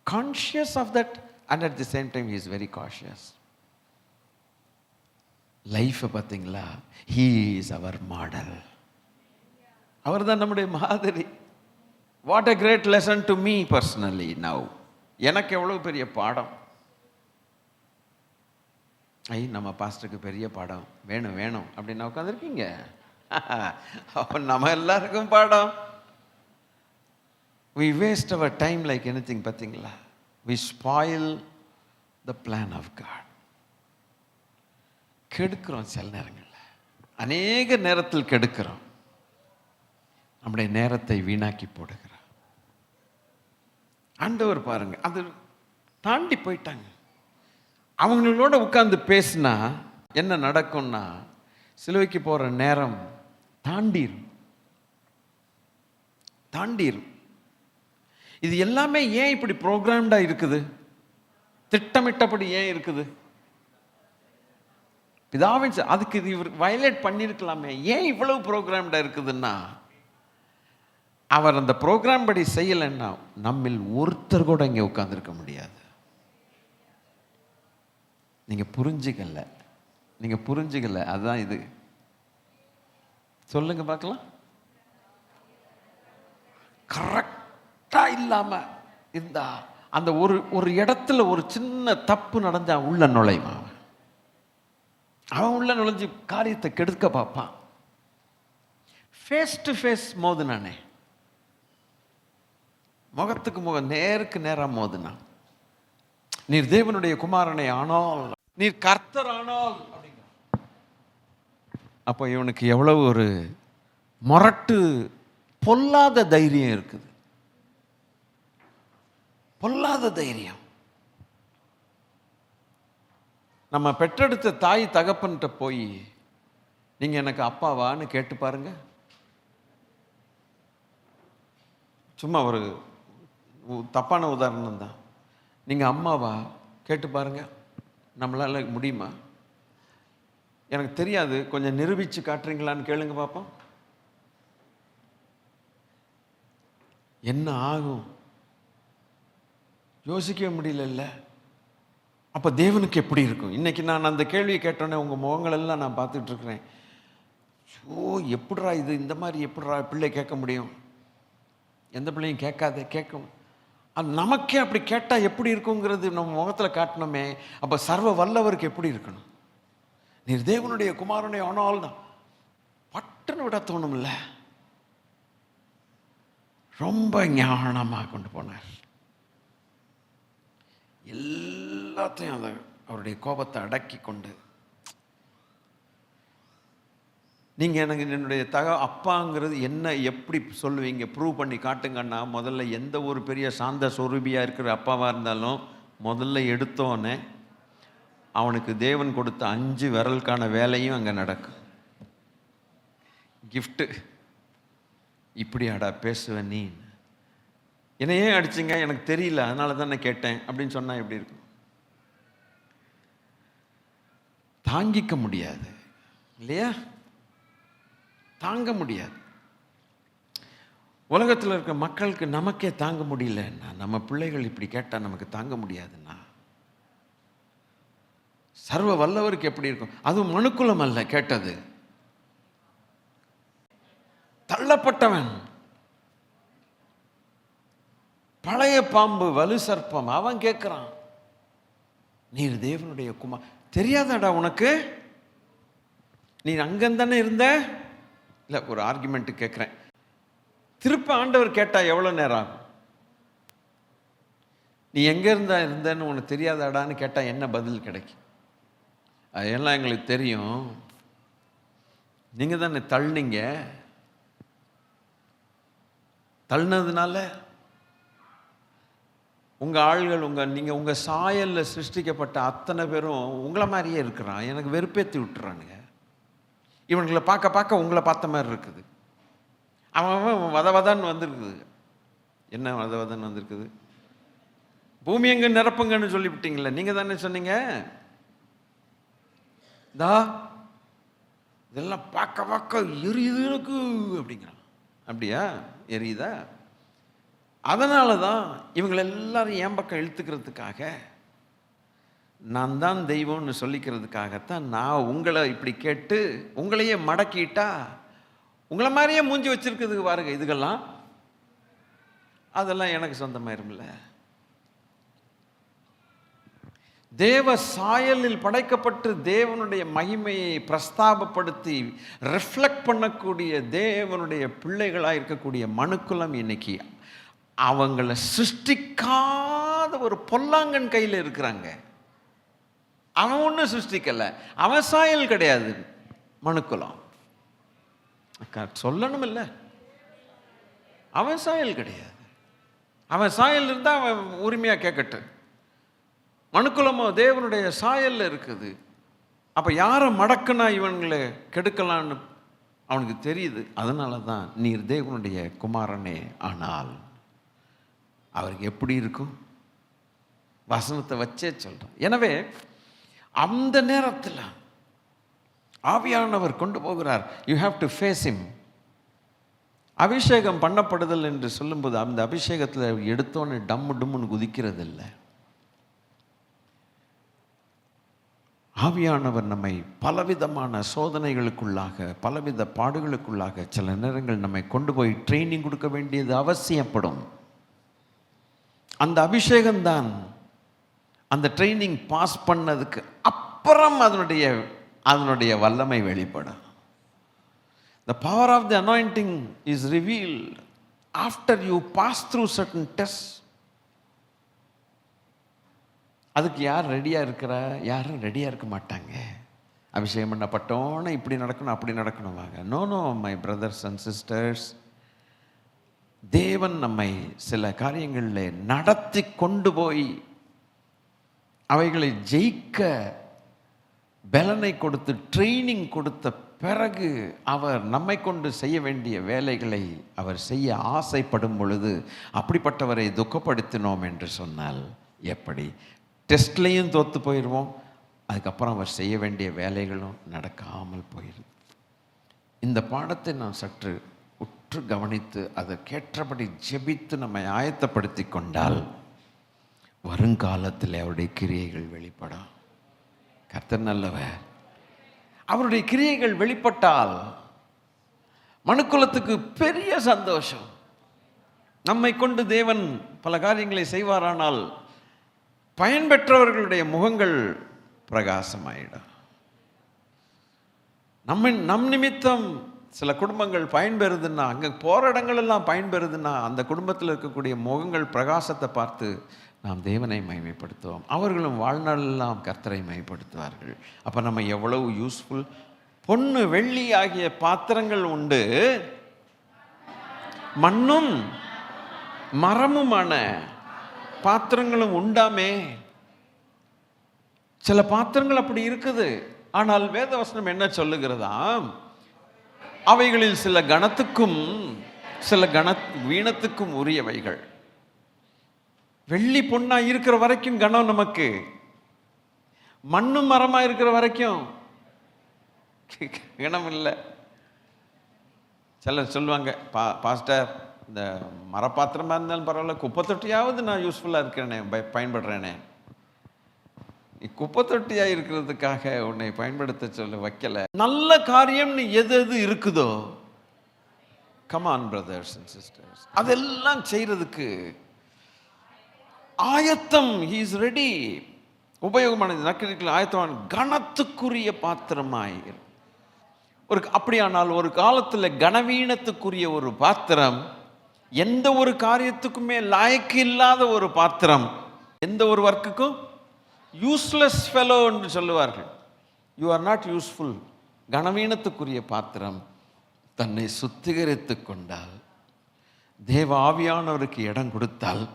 conscious of that, and at the same time he is very cautious. Life பார்த்தீங்களா? He is our model. அவர் தான் நம்முடைய மாதிரி. What a great lesson to me personally now. எனக்கு எவ்வளவு பெரிய பாடம். நம்ம பாஸ்டருக்கு பெரிய பாடம் வேணும் வேணும் அப்படின்னு உட்காந்துருக்கீங்க. நம்ம எல்லாருக்கும் பாடம். We waste our time like anything. பார்த்தீங்களா? We spoil the plan of God. கெடுக்கிறோம். சில நேரங்களில் அநேக நேரத்தில் கெடுக்கிறோம். நம்முடைய நேரத்தை வீணாக்கி போடுகிறோம். ஆண்டவர் பாருங்க, அது தாண்டி போயிட்டாங்க. அவங்களோட உட்கார்ந்து பேசினா என்ன நடக்கும்னா, சிலுவைக்கு போகிற நேரம் தாண்டிரும். இது எல்லாமே ஏன் இப்படி ப்ரோக்ராம்டா இருக்குது? திட்டமிட்டபடி ஏன் இருக்குது? பிதாவின் அதுக்கு இது இவர் வயலேட் பண்ணியிருக்கலாமே. ஏன் இவ்வளவு ப்ரோக்ராம்டா இருக்குதுன்னா, அவர் அந்த ப்ரோக்ராம் படி செய்யலைன்னா நம்மில் ஒருத்தர் கூட இங்கே உட்கார்ந்துருக்க முடியாது. நீங்கள் புரிஞ்சுக்கல. அதுதான் இது. சொல்லுங்க பார்க்கலாம். கரெக்டாக இல்லாமல் இருந்தா அந்த ஒரு இடத்துல ஒரு சின்ன தப்பு நடந்தா உள்ள நுழைவான். அவன் உள்ள நுழைஞ்சு காரியத்தை கெடுக்க பார்ப்பான். ஃபேஸ் டு ஃபேஸ் மோதுனானே, முகத்துக்கு முகம், நேருக்கு நேராக மோதுனா, நீர் தேவனுடைய குமாரனை ஆனால், நீர் கர்த்தர் ஆனால் அப்படிங்க. அப்போ இவனுக்கு எவ்வளவு ஒரு முரட்டு பொல்லாத தைரியம் இருக்குது. பொல்லாத தைரியம். நம்ம பெற்றெடுத்த தாய் தகப்பன்கிட்ட போய் நீங்க எனக்கு அப்பாவான்னு கேட்டு பாருங்க. சும்மா ஒரு தப்பான உதாரணம் தான். நீங்கள் அம்மாவா கேட்டு பாருங்க, நம்மளால முடியுமா? எனக்கு தெரியாது, கொஞ்சம் நிரூபித்து காட்டுறீங்களான்னு கேளுங்க பார்ப்போம். என்ன ஆகும்? யோசிக்கவே முடியல. அப்போ தேவனுக்கு எப்படி இருக்கும்? இன்னைக்கு நான் அந்த கேள்வியை கேட்டோன்னே உங்கள் முகங்களெல்லாம் நான் பார்த்துட்டு இருக்கிறேன். எப்படிரா இது, இந்த மாதிரி எப்படிரா பிள்ளை கேட்க முடியும்? எந்த பிள்ளையும் கேட்கும். அது நமக்கே அப்படி கேட்டால் எப்படி இருக்குங்கிறது நம்ம முகத்தில் காட்டணுமே. அப்போ சர்வ வல்லவருக்கு எப்படி இருக்கணும்? நீர் தேவனுடைய குமாரனை ஆனால் தான் பட்டுன்னு விட தோணும்ல. ரொம்ப ஞானமாக கொண்டு போனார். எல்லாத்தையும் அதை அவருடைய கோபத்தை அடக்கி கொண்டு, நீங்கள் எனக்கு என்னுடைய அப்பாங்கிறது என்ன எப்படி சொல்லுவீங்க, ப்ரூவ் பண்ணி காட்டுங்கன்னா, முதல்ல எந்த ஒரு பெரிய சாந்த சொரூபியாக இருக்கிற அப்பாவாக இருந்தாலும் முதல்ல எடுத்தோன்னே அவனுக்கு தேவன் கொடுத்த 5 விரலுக்கான வேலையும் அங்கே நடக்கும். கிஃப்ட்டு. இப்படியாடா பேசுவேன் நீ, என்னையே அடிச்சிங்க, எனக்கு தெரியல, அதனால தான் நான் கேட்டேன் அப்படின்னு சொன்னால் எப்படி இருக்கும்? தாங்கிக்க முடியாது இல்லையா? தாங்க முடியாது. உலகத்தில் இருக்க மக்களுக்கு நமக்கே தாங்க முடியலன்னா, நம்ம பிள்ளைகள் இப்படி கேட்டால் நமக்கு தாங்க முடியாதுன்னா, சர்வ வல்லவருக்கு எப்படி இருக்கும்? அதுவும் மனுக்குலம் அல்ல கேட்டது, தள்ளப்பட்டவன், பழைய பாம்பு வலு சர்ப்பம். அவன் கேட்குறான், நீர் தேவனுடைய குமார், தெரியாதாடா உனக்கு? நீ அங்கந்தானே இருந்த? இல்லை, ஒரு ஆர்குமெண்ட் கேட்குறேன். திருப்ப ஆண்டவர் கேட்டா எவ்வளோ நேரம் ஆகும்? நீ எங்கே இருந்தேன்னு உனக்கு தெரியாதாடான்னு கேட்டால் என்ன பதில் கிடைக்கும்? அதெல்லாம் எங்களுக்கு தெரியும், நீங்கள் தானே தள்ளினீங்க, தள்ளினதுனால உங்கள் ஆள்கள் நீங்கள் உங்கள் சாயலில் சிருஷ்டிக்கப்பட்ட அத்தனை பேரும் உங்களை மாதிரியே இருக்கிறான். எனக்கு வெறுப்பேற்றி விட்டுறானுங்க. இவங்களை பார்க்க பார்க்க உங்களை பார்த்த மாதிரி இருக்குது. அவன் வதவதான்னு வந்திருக்குது. என்ன வதவதான்னு வந்திருக்குது? பூமி எங்க நிரப்புங்கன்னு சொல்லிவிட்டீங்களே, நீங்கள் தானே சொன்னீங்க. இதெல்லாம் பார்க்க பார்க்க எரியுது எனக்கு அப்படிங்கிறான். அப்படியா? எரியுதா? அதனால தான் இவங்களை எல்லாரும் என் பக்கம் இழுத்துக்கிறதுக்காக, நான் தான் தெய்வம்னு சொல்லிக்கிறதுக்காகத்தான் நான் உங்களை இப்படி கேட்டு உங்களையே மடக்கிட்டா உங்களை மாதிரியே மூஞ்சி வச்சிருக்கிறதுக்கு பாருங்க. இதுக்கெல்லாம் அதெல்லாம் எனக்கு சொந்தமாயிரும்ல. தேவ சாயலில் படைக்கப்பட்டு தேவனுடைய மகிமையை பிரஸ்தாபப்படுத்தி ரிஃப்ளெக்ட் பண்ணக்கூடிய தேவனுடைய பிள்ளைகளாக இருக்கக்கூடிய மனுக்குலம் இன்னைக்கு அவங்கள சிருஷ்டிக்காத ஒரு பொல்லாங்கன் கையில் இருக்கிறாங்க. அவன் ஒன்றும் சிருஷ்டிக்கலை, அவன் சாயல் கிடையாது மனுக்குலம். சொல்லணும் இல்லை, அவன் சாயல் கிடையாது. அவன் சாயல் இருந்தால் அவன் உரிமையாக கேட்கட்டும். மனுக்குலமோ தேவனுடைய சாயல்ல இருக்குது. அப்போ யாரை மடக்குனா இவங்களை கெடுக்கலான்னு அவனுக்கு தெரியுது. அதனால தான் நீர் தேவனுடைய குமாரனே ஆனால் அவருக்கு எப்படி இருக்கும்? வசனத்தை வச்சே சொல்கிறேன். எனவே அந்த நேரத்தில் ஆவியானவர் கொண்டு போகிறார். You have to face him. அபிஷேகம் பண்ணப்படுதல் என்று சொல்லும்போது அந்த அபிஷேகத்தில் எடுத்தோன்னு டம்மு டம்முன்னு குதிக்கிறது இல்லை. ஆவியானவர் நம்மை பலவிதமான சோதனைகளுக்குள்ளாக, பலவித பாடுகளுக்குள்ளாக சில நேரங்கள் நம்மை கொண்டு போய் ட்ரைனிங் கொடுக்க வேண்டியது அவசியப்படும். அந்த அபிஷேகம்தான் அந்த ட்ரைனிங் பாஸ் பண்ணதுக்கு அப்புறம் அதனுடைய வல்லமை வெளிப்படும். The power of the anointing is revealed after you pass through certain tests. அதுக்கு யார் ரெடியாக இருக்கிறா? யாரும் ரெடியாக இருக்க மாட்டாங்க. அபிஷேகம் பண்ணப்பட்டோன்னே இப்படி நடக்கணும் அப்படி நடக்கணும் வாங்க. No no my brothers and sisters, தேவன் நம்மை சில காரியங்களில் நடத்தி கொண்டு போய் அவைகளை ஜெயிக்க பலனை கொடுத்து ட்ரைனிங் கொடுத்த பிறகு அவர் நம்மை கொண்டு செய்ய வேண்டிய வேலைகளை அவர் செய்ய ஆசைப்படும் பொழுது அப்படிப்பட்டவரை துக்கப்படுத்தினோம் என்று சொன்னால் எப்படி? டெஸ்ட்லேயும் தோற்று போயிடுவோம். அதுக்கப்புறம் அவர் செய்ய வேண்டிய வேலைகளும் நடக்காமல் போயிடுது. இந்த பாடத்தை நான் சற்று உற்று கவனித்து அதற்கேற்றபடி ஜெபித்து நம்மை ஆயத்தப்படுத்தி கொண்டால் வருங்காலத்தில் அவருடைய கிரியைகள் வெளிப்படும். கர்த்தர் நல்லவர். அவருடைய கிரியைகள் வெளிப்பட்டால் மனுக்குலத்துக்கு பெரிய சந்தோஷம். நம்மை கொண்டு தேவன் பல காரியங்களை செய்வாரானால் பயன்பெற்றவர்களுடைய முகங்கள் பிரகாசமாயிடும். நம் நிமித்தம் சில குடும்பங்கள் பயன்பெறுதுன்னா, அங்கே போகிற இடங்களெல்லாம் பயன்பெறுதுன்னா அந்த குடும்பத்தில் இருக்கக்கூடிய முகங்கள் பிரகாசத்தை பார்த்து நாம் தேவனை மகிமைப்படுத்துவோம். அவர்களும் வாழ்நாளெல்லாம் கர்த்தரை மகிமைப்படுத்துவார்கள். அப்போ நம்ம எவ்வளவு யூஸ்ஃபுல். பொன்னு வெள்ளி ஆகிய பாத்திரங்கள் உண்டு, மண்ணும் மரமுமான பாத்திரங்களும் உண்டாமே. சில பாத்திரங்கள் அப்படி இருக்குது. ஆனால் வேதவசனம் என்ன சொல்லுகிறதா? அவைகளில் சில கணத்துக்கும் சில வீணத்துக்கும் உரியவைகள். வெள்ளி பொண்ணா இருக்கிற வரைக்கும் கணம் நமக்கு, மண்ணும் மரமா இருக்கிற வரைக்கும் கணம் இல்லை. சிலர் சொல்லுவாங்க, பாஸ்டர் இந்த மரப்பாத்திரமாக இருந்தாலும் பரவாயில்ல, குப்பை தொட்டியாவது நான் யூஸ்ஃபுல்லாக இருக்கிறேனே, பயன்படுறேனே. நீ குப்பை தொட்டியாக இருக்கிறதுக்காக உன்னை பயன்படுத்த சொல்ல வைக்கல. நல்ல காரியம்னு எது எது இருக்குதோ, கமான் பிரதர்ஸ் அண்ட் சிஸ்டர்ஸ், அதெல்லாம் செய்கிறதுக்கு ஆயத்தம், he is ready. உபயோகமானது நற்கிரியைகள் ஆயத்தமான கனத்துக்குரிய பாத்திரமாய். அப்படியானால் ஒரு காலத்தில் கனவீனத்துக்குரிய ஒரு பாத்திரம், எந்த ஒரு காரியத்துக்குமே லாயக்கு இல்லாத ஒரு பாத்திரம், எந்த ஒரு ஒர்க்குக்கும் யூஸ்லெஸ் ஃபெலோ என்று சொல்லுவார்கள். You are not useful. கனவீனத்துக்குரிய பாத்திரம் தன்னை சுத்திகரித்து கொண்டால், தேவ ஆவியானவருக்கு இடம் கொடுத்தால்,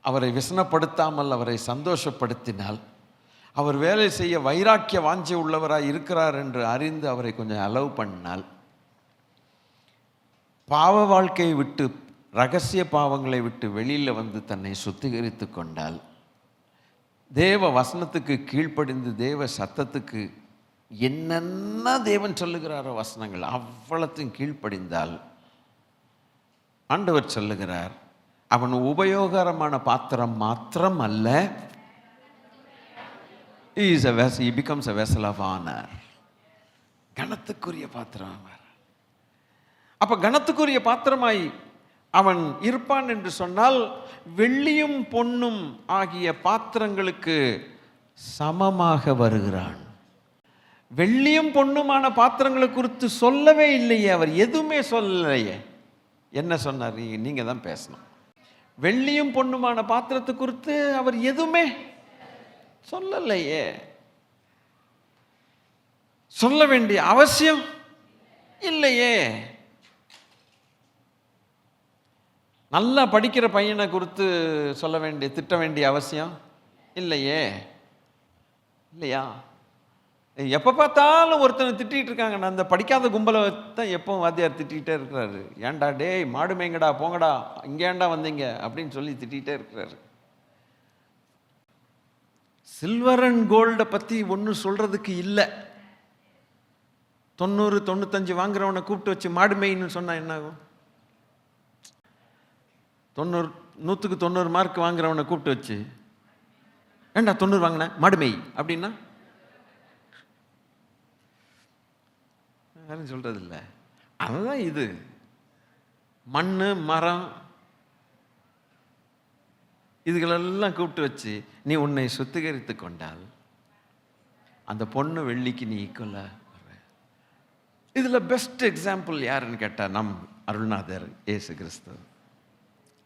அவரை விசனப்படுத்தாமல் அவரை சந்தோஷப்படுத்தினால், அவர் வேலை செய்ய வைராக்கிய வாஞ்சை உள்ளவராய் இருக்கிறார் என்று அறிந்து அவரை கொஞ்சம் அலோவ் பண்ணால், பாவ வாழ்க்கையை விட்டு, ரகசிய பாவங்களை விட்டு வெளியில் வந்து தன்னை சுத்திகரித்து கொண்டால், தேவ வசனத்துக்கு கீழ்ப்படிந்து தேவ சத்தத்துக்கு என்னென்ன தேவன் சொல்லுகிறாரோ வசனங்கள் அவ்வளத்தையும் கீழ்ப்படிந்தால், ஆண்டவர் சொல்லுகிறார், அவன் உபயோகரமான பாத்திரம் மாத்திரம் அல்ல, he becomes a vessel of honor. கனத்துக்குரிய பாத்திரம். அப்ப கனத்துக்குரிய பாத்திரமாய் அவன் இருப்பான் என்று சொன்னால், வெள்ளியும் பொன்னும் ஆகிய பாத்திரங்களுக்கு சமமாக வருகிறான். வெள்ளியும் பொன்னுமான பாத்திரங்களை குறித்து சொல்லவே இல்லையே, அவர் எதுவுமே சொல்லலையே. என்ன சொன்னார்? நீங்க தான் பேசணும். வெள்ளியும் பொன்னுமான பாத்திரத்தை குறித்து அவர் எதுவுமே சொல்லலையே. சொல்ல வேண்டிய அவசியம் இல்லையே. நல்லா படிக்கிற பையனை குறித்து சொல்ல வேண்டிய, திட்ட வேண்டிய அவசியம் இல்லையே. இல்லையா? எப்போ பார்த்தாலும் ஒருத்தனை திட்டிகிட்டு இருக்காங்க. நான் அந்த படிக்காத கும்பலை தான் எப்பவும் வாத்தியார் திட்டிகிட்டே இருக்கிறாரு. ஏன்டா டேய் மாடு மேய்ங்கடா, போங்கடா, இங்கே ஏன்டா வந்தீங்க அப்படின்னு சொல்லி திட்டிகிட்டே இருக்கிறாரு. சில்வர் அண்ட் கோல்டை பற்றி ஒன்றும் சொல்கிறதுக்கு இல்லை. 90-95 வாங்குறவனை கூப்பிட்டு வச்சு மாடு மேய்ன்னு சொன்னால் என்ன ஆகும்? 100க்கு 90 மார்க் வாங்குறவனை கூப்பிட்டு வச்சு, ஏண்டா 90 வாங்கின மாடு மேய் அப்படின்னா யாரும் சொல்றது இல்லை. அதுதான் இது. மண், மரம், இதுகளெல்லாம் கூப்பிட்டு வச்சு நீ உன்னை சுத்திகரித்து கொண்டால் அந்த பொண்ணு வெள்ளிக்கு நீ ஈக்குவலா வர. இதுல பெஸ்ட் எக்ஸாம்பிள் யாருன்னு கேட்டா நம் அருள்நாதர் இயேசு கிறிஸ்து.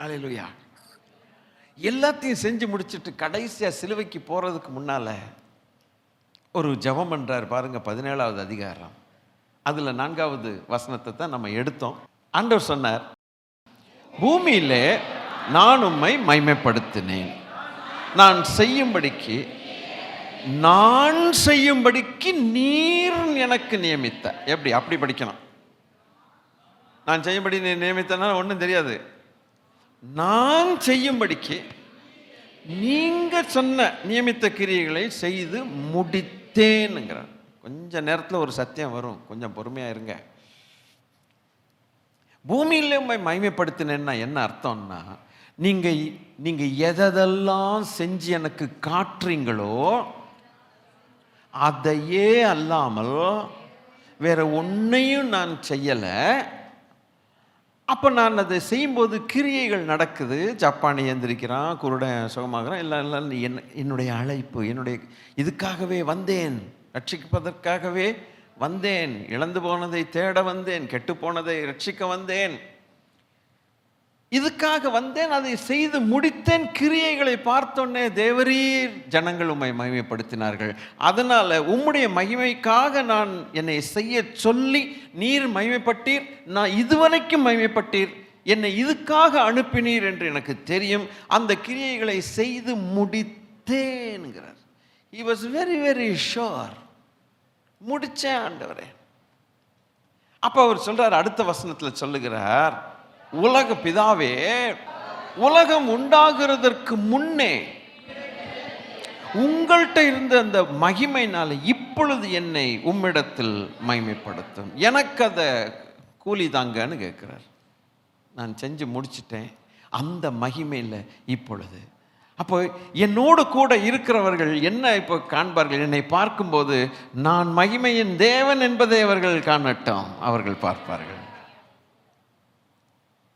அல்லேலூயா. எல்லாத்தையும் செஞ்சு முடிச்சுட்டு கடைசியா சிலுவைக்கு போறதுக்கு முன்னால ஒரு ஜெபம் பண்றாரு பாருங்க. 17வது அதிகாரம் அதுல 4வது வசனத்தை தான் நம்ம எடுத்தோம். ஆண்டவர் சொன்னார், பூமியிலே நான் உம்மை மைமைப்படுத்தினேன், நான் செய்யும்படிக்கு நீர் எனக்கு நியமித்த. எப்படி? அப்படி படிக்கணும். நான் செய்யும்படி நியமித்தனா ஒன்றும் தெரியாது. நான் செய்யும்படிக்கு நீங்க சொன்ன நியமித்த கிரியைகளை செய்து முடித்தேன்ங்கிறார். கொஞ்ச நேரத்தில் ஒரு சத்தியம் வரும், கொஞ்சம் பொறுமையா இருங்க. பூமியில உம்மை மகிமைப்படுத்தினேன்னா என்ன அர்த்தம்னா, நீங்க எதெல்லாம் செஞ்சு எனக்கு காட்டுறீங்களோ அதையே அல்லாமல் வேற ஒன்னையும் நான் செய்யலை. அப்போ நான் அதை செய்யும்போது கிரியைகள் நடக்குது. ஜப்பானி எந்திரிக்கிறான், குருடன் சுகமாகறான். எல்லாம் என்னுடைய அழைப்பு, என்னுடைய இதுக்காகவே வந்தேன், ரட்சிப்பதற்காகவே வந்தேன், இழந்து போனதை தேட வந்தேன், கெட்டு போனதை ரட்சிக்க வந்தேன், இதுக்காக வந்தேன், அதை செய்து முடித்தேன். கிரியைகளை பார்த்தோன்னே தேவரீர் ஜனங்கள் உம்மை மகிமைப்படுத்தினார்கள். அதனால உம்முடைய மகிமைக்காக நான் என்னை செய்ய சொல்லி நீர் மகிமைப்பட்டீர், நான் இதுவரைக்கும் மகிமைப்பட்டீர், என்னை இதுக்காக அனுப்பினீர் என்று எனக்கு தெரியும். அந்த கிரியைகளை செய்து முடித்தேன்கிறார். He was very very sure. முடிச்சேன் ஆண்டவரே. அப்ப அவர் சொல்றார், அடுத்த வசனத்துல சொல்லுகிறார், உலக பிதாவே, உலகம் உண்டாகிறதற்கு முன்னே உங்கள்கிட்ட இருந்த அந்த மகிமைனால இப்பொழுது என்னை உம்மிடத்தில் மகிமைப்படுத்தும். எனக்கு அதை கூலி தாங்கன்னு கேட்கிறார். நான் செஞ்சு முடிச்சிட்டேன், அந்த மகிமையில் இப்பொழுது. அப்போ என்னோடு கூட இருக்கிறவர்கள் என்ன இப்போ காண்பார்கள்? என்னை பார்க்கும்போது நான் மகிமையின் தேவன் என்பதை அவர்கள் காணட்டும், அவர்கள் பார்ப்பார்கள்,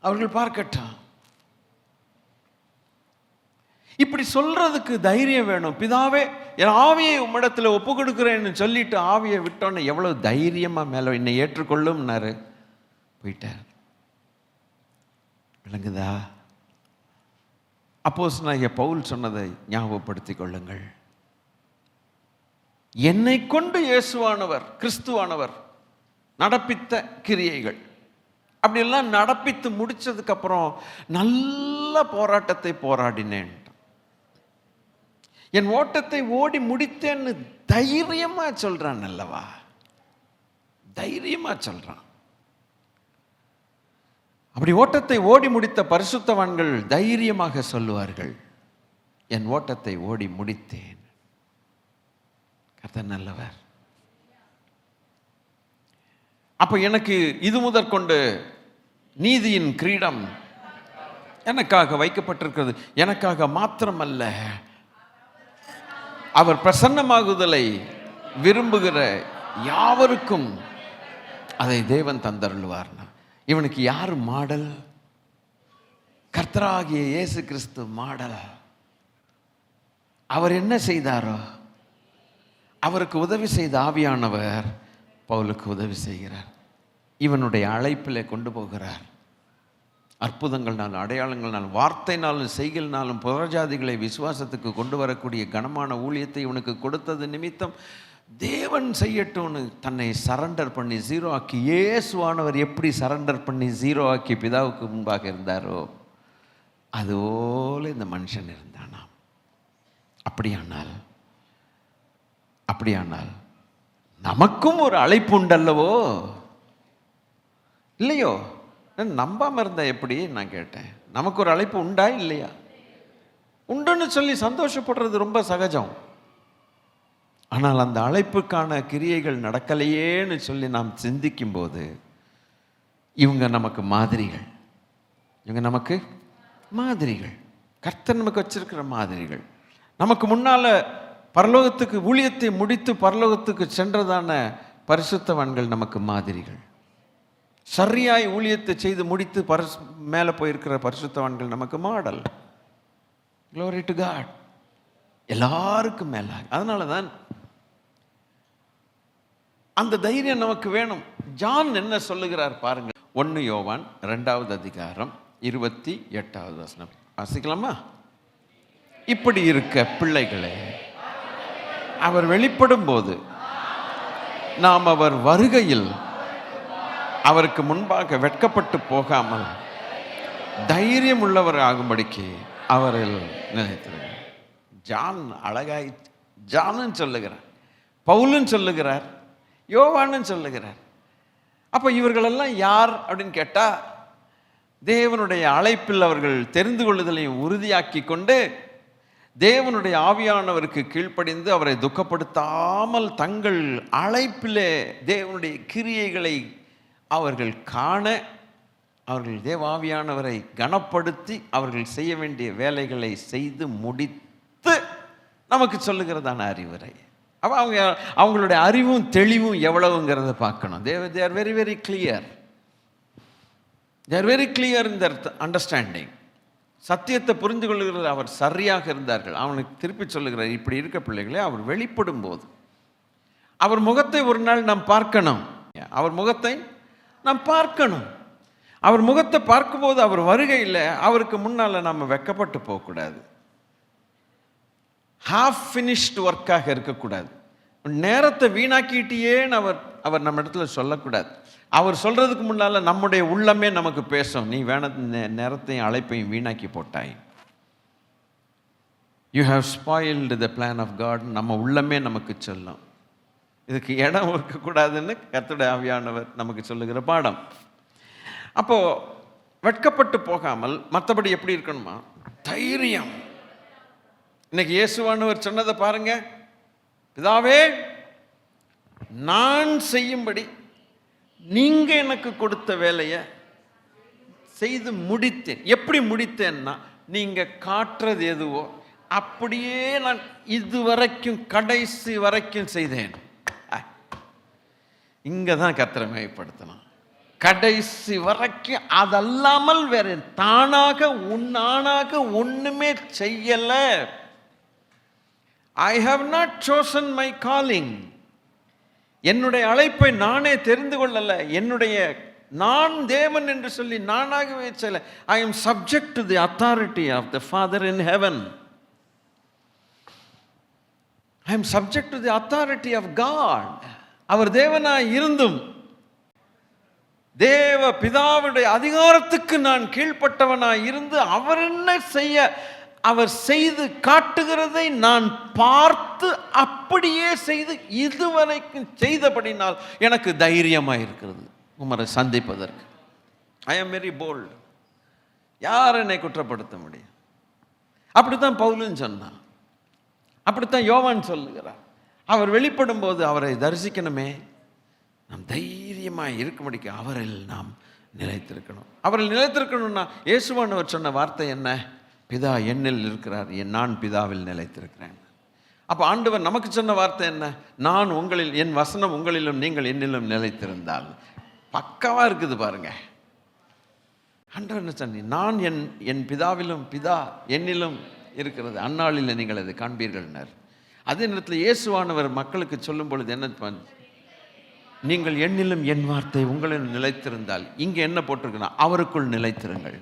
அவர்கள் பார்க்கட்டும். இப்படி சொல்றதுக்கு தைரியம் வேணும். பிதாவே, என் ஆவியை உம்மிடத்தில் ஒப்பு கொடுக்குறேன்னு சொல்லிட்டு ஆவியை விட்டோன்னு எவ்வளவு தைரியமா மேல என்னை ஏற்றுக்கொள்ளும்னாரு, போயிட்டார். விளங்குதா? அப்போஸ்தலனாகிய பவுல் சொன்னதை ஞாபகப்படுத்திக் கொள்ளுங்கள். என்னை கொண்டு இயேசுவானவர், கிறிஸ்துவானவர் நடப்பித்த கிரியைகள் அப்படியெல்லாம் நடப்பித்து முடிச்சதுக்கு அப்புறம் நல்ல போராட்டத்தை போராடினேன், என் ஓட்டத்தை ஓடி முடித்தேன்னு தைரியமா சொல்றான் அல்லவா? தைரியமா சொல்றான். அப்படி ஓட்டத்தை ஓடி முடித்த பரிசுத்தவான்கள் தைரியமாக சொல்லுவார்கள், என் ஓட்டத்தை ஓடி முடித்தேன். கர்த்தர் நல்லவர். அப்ப எனக்கு இது முதற்கொண்டு நீதியின் கிரீடம் எனக்காக வைக்கப்பட்டிருக்கிறது. எனக்காக மாத்திரமல்ல, அவர் பிரசன்னமாகுதலை விரும்புகிற யாவருக்கும் அதை தேவன் தந்தருள்வார். இவனுக்கு யார் மாடல்? கர்த்தராகிய இயேசு கிறிஸ்து மாடல். அவர் என்ன செய்தாரோ அவருக்கு உதவி செய்த ஆவியானவர் பவுலுக்கு உதவி செய்கிறார். இவனுடைய அழைப்பிலே கொண்டு போகிறார். அற்புதங்கள்னாலும் அடையாளங்கள்னாலும் வார்த்தைனாலும் செய்கள்னாலும் புறஜாதிகளை விசுவாசத்துக்கு கொண்டு வரக்கூடிய கனமான ஊழியத்தை இவனுக்கு கொடுத்தது நிமித்தம் தேவன் செய்யட்டும்னு தன்னை சரண்டர் பண்ணி ஜீரோ ஆக்கி, இயேசுவானவர் எப்படி சரண்டர் பண்ணி ஜீரோ ஆக்கி பிதாவுக்கு முன்பாக இருந்தாரோ அதுபோல இந்த மனுஷன் இருந்தானாம். அப்படியானால் நமக்கும் ஒரு அழைப்பு உண்டல்லவோ, இல்லையோ? நம்பாம இருந்தா எப்படி? நான் கேட்டேன். நமக்கு ஒரு அழைப்பு உண்டா இல்லையா? உண்டுன்னு சொல்லி சந்தோஷப்படுறது ரொம்ப சகஜம். ஆனால் அந்த அழைப்புக்கான கிரியைகள் நடக்கலையேன்னு சொல்லி நாம் சிந்திக்கும் போது இவங்க நமக்கு மாதிரிகள். கர்த்தர் நமக்கு வச்சிருக்கிற மாதிரிகள். நமக்கு முன்னால பரலோகத்துக்கு ஊழியத்தை முடித்து பரலோகத்துக்கு சென்றதான பரிசுத்தவான்கள் நமக்கு மாதிரிகள். சரியாய் ஊழியத்தை செய்து முடித்து மேலே போயிருக்கிற பரிசுத்தவான்கள் நமக்கு மாடல். Glory to God. எல்லாருக்கும் மேலாக. அதனால தான் அந்த தைரியம் நமக்கு வேணும். ஜான் என்ன சொல்லுகிறார் பாருங்க. 1 யோவான் 2வது அதிகாரம் 28வது வசனம் வாசிக்கலாமா? இப்படி இருக்க பிள்ளைகளே, அவர் வெளிப்படும் போது நாம் அவர் வருகையில் அவருக்கு முன்பாக வெட்கப்பட்டு போகாமல் தைரியம் உள்ளவர் ஆகும்படிக்கு அவரில் நினைத்திருக்கிறார். ஜான் அழகாய் ஜானும் சொல்லுகிறார், பவுலும் சொல்லுகிறார், யோவானும் சொல்லுகிறார். அப்போ இவர்களெல்லாம் யார் அப்படின்னு கேட்டால், தேவனுடைய அழைப்பில் அவர்கள் தெரிந்து கொள்ளுதலையும் உறுதியாக்கி கொண்டு தேவனுடைய ஆவியானவருக்கு கீழ்ப்படிந்து அவரை துக்கப்படுத்தாமல் தங்கள் அழைப்பிலே தேவனுடைய கிரியைகளை அவர்கள் காண, அவர்கள் தேவாவியானவரை கனப்படுத்தி அவர்கள் செய்ய வேண்டிய வேலைகளை செய்து முடித்து நமக்கு சொல்லுகிறதான அறிவுரை. அப்போ அவங்களுடைய அறிவும் தெளிவும் எவ்வளவுங்கிறத பார்க்கணும். they are very very clear. They are very clear in their understanding. சத்தியத்தை புரிந்து கொள்ளுகிறது அவர் சரியாக இருந்தார்கள். அவனுக்கு திருப்பி சொல்லுகிறார், இப்படி இருக்க பிள்ளைகளே, அவர் வெளிப்படும் போது அவர் முகத்தை ஒரு நாள் நாம் பார்க்கணும். அவர் முகத்தை நாம் பார்க்கணும். அவர் முகத்தை பார்க்கும்போது அவர் வருகையில் அவருக்கு முன்னால் நம்ம வெக்கப்பட்டு போகக்கூடாது. ஹாஃப் ஃபினிஷ்டு ஒர்க்காக இருக்கக்கூடாது. நேரத்தை வீணாக்கிட்டேன்னு அவர் நம்ம இடத்துல சொல்லக்கூடாது. அவர் சொல்றதுக்கு முன்னால் நம்முடைய உள்ளமே நமக்கு பேசும், நீ நேரத்தையும் அழைப்பையும் வீணாக்கி போட்டாய், you have spoiled the plan of God. நம்ம உள்ளமே நமக்கு சொல்லும். இதுக்கு இடம் இருக்கக்கூடாதுன்னு கர்த்தருடைய ஆவியானவர் நமக்கு சொல்லுகிற பாடம். அப்போ வெட்கப்பட்டு போகாமல் மற்றபடி எப்படி இருக்கணுமா? தைரியம். இன்னைக்கு இயேசுவானவர் சொன்னதை பாருங்க, பிதாவே நான் செய்யும்படி நீங்க எனக்கு கொடுத்த வேலையை செய்து முடித்தேன். எப்படி முடித்தேன்னா, நீங்க காட்டுறது எதுவோ அப்படியே நான் இதுவரைக்கும் கடைசி வரைக்கும் செய்தேன். இங்க தான் கர்த்தரை மகிமைப்படுத்தணும். கடைசி வரைக்கும் அதல்லாமல் வேற தானாக உன்னானாக ஒண்ணுமே செய்யல. I have not chosen my calling. என்னுடைய அழைப்பை நானே தெரிந்து கொள்ளல. நான் தேவன் என்று சொல்லி நானாகவே செய்யல. I am subject to the authority of the Father in heaven. I am subject to the authority of God. அவர் தேவனாய் இருந்தும் தேவ பிதாவுடைய அதிகாரத்துக்கு நான் கீழ்ப்பட்டவனாய் இருந்து அவர் என்ன செய்ய அவர் செய்து காட்டுகிறதை நான் பார்த்து அப்படியே செய்து இதுவரைக்கும் செய்தபடினால் எனக்கு தைரியமாக இருக்கிறது உமரை சந்திப்பதற்கு. I am very bold. யார் என்னை குற்றப்படுத்த முடியும்? அப்படித்தான் பவுலும் சொன்னான், அப்படித்தான் யோவான் சொல்லுகிறார். அவர் வெளிப்படும் போது அவரை தரிசிக்கணுமே, நாம் தைரியமாக இருக்கும்படிக்கு அவரில் நாம் நிலைத்திருக்கணும். அவரில் நிலைத்திருக்கணும்னா இயேசுவானவர் சொன்ன வார்த்தை என்ன? பிதா என்னில் இருக்கிறார், நான் பிதாவில் நிலைத்திருக்கிறேன். அப்போ ஆண்டவர் நமக்கு சொன்ன வார்த்தை என்ன? நான் உங்களில், என் வசனம் உங்களிலும் நீங்கள் என்னிலும் நிலைத்திருந்தால். பக்காவா இருக்குது பாருங்க. ஆண்டவர் என்ன சொன்னி? நான் என் பிதாவிலும் பிதா என்னிலும் இருக்கிறது, அந்நாளில் நீங்கள் அதை காண்பீர்கள்னர். அதே நேரத்தில் இயேசுவானவர் மக்களுக்கு சொல்லும் பொழுது என்ன? நீங்கள் என்னிலும் என் வார்த்தை உங்களிலும் நிலைத்திருந்தால். இங்கே என்ன போட்டிருக்குன்னா அவருக்குள் நிலைத்திருங்கள்,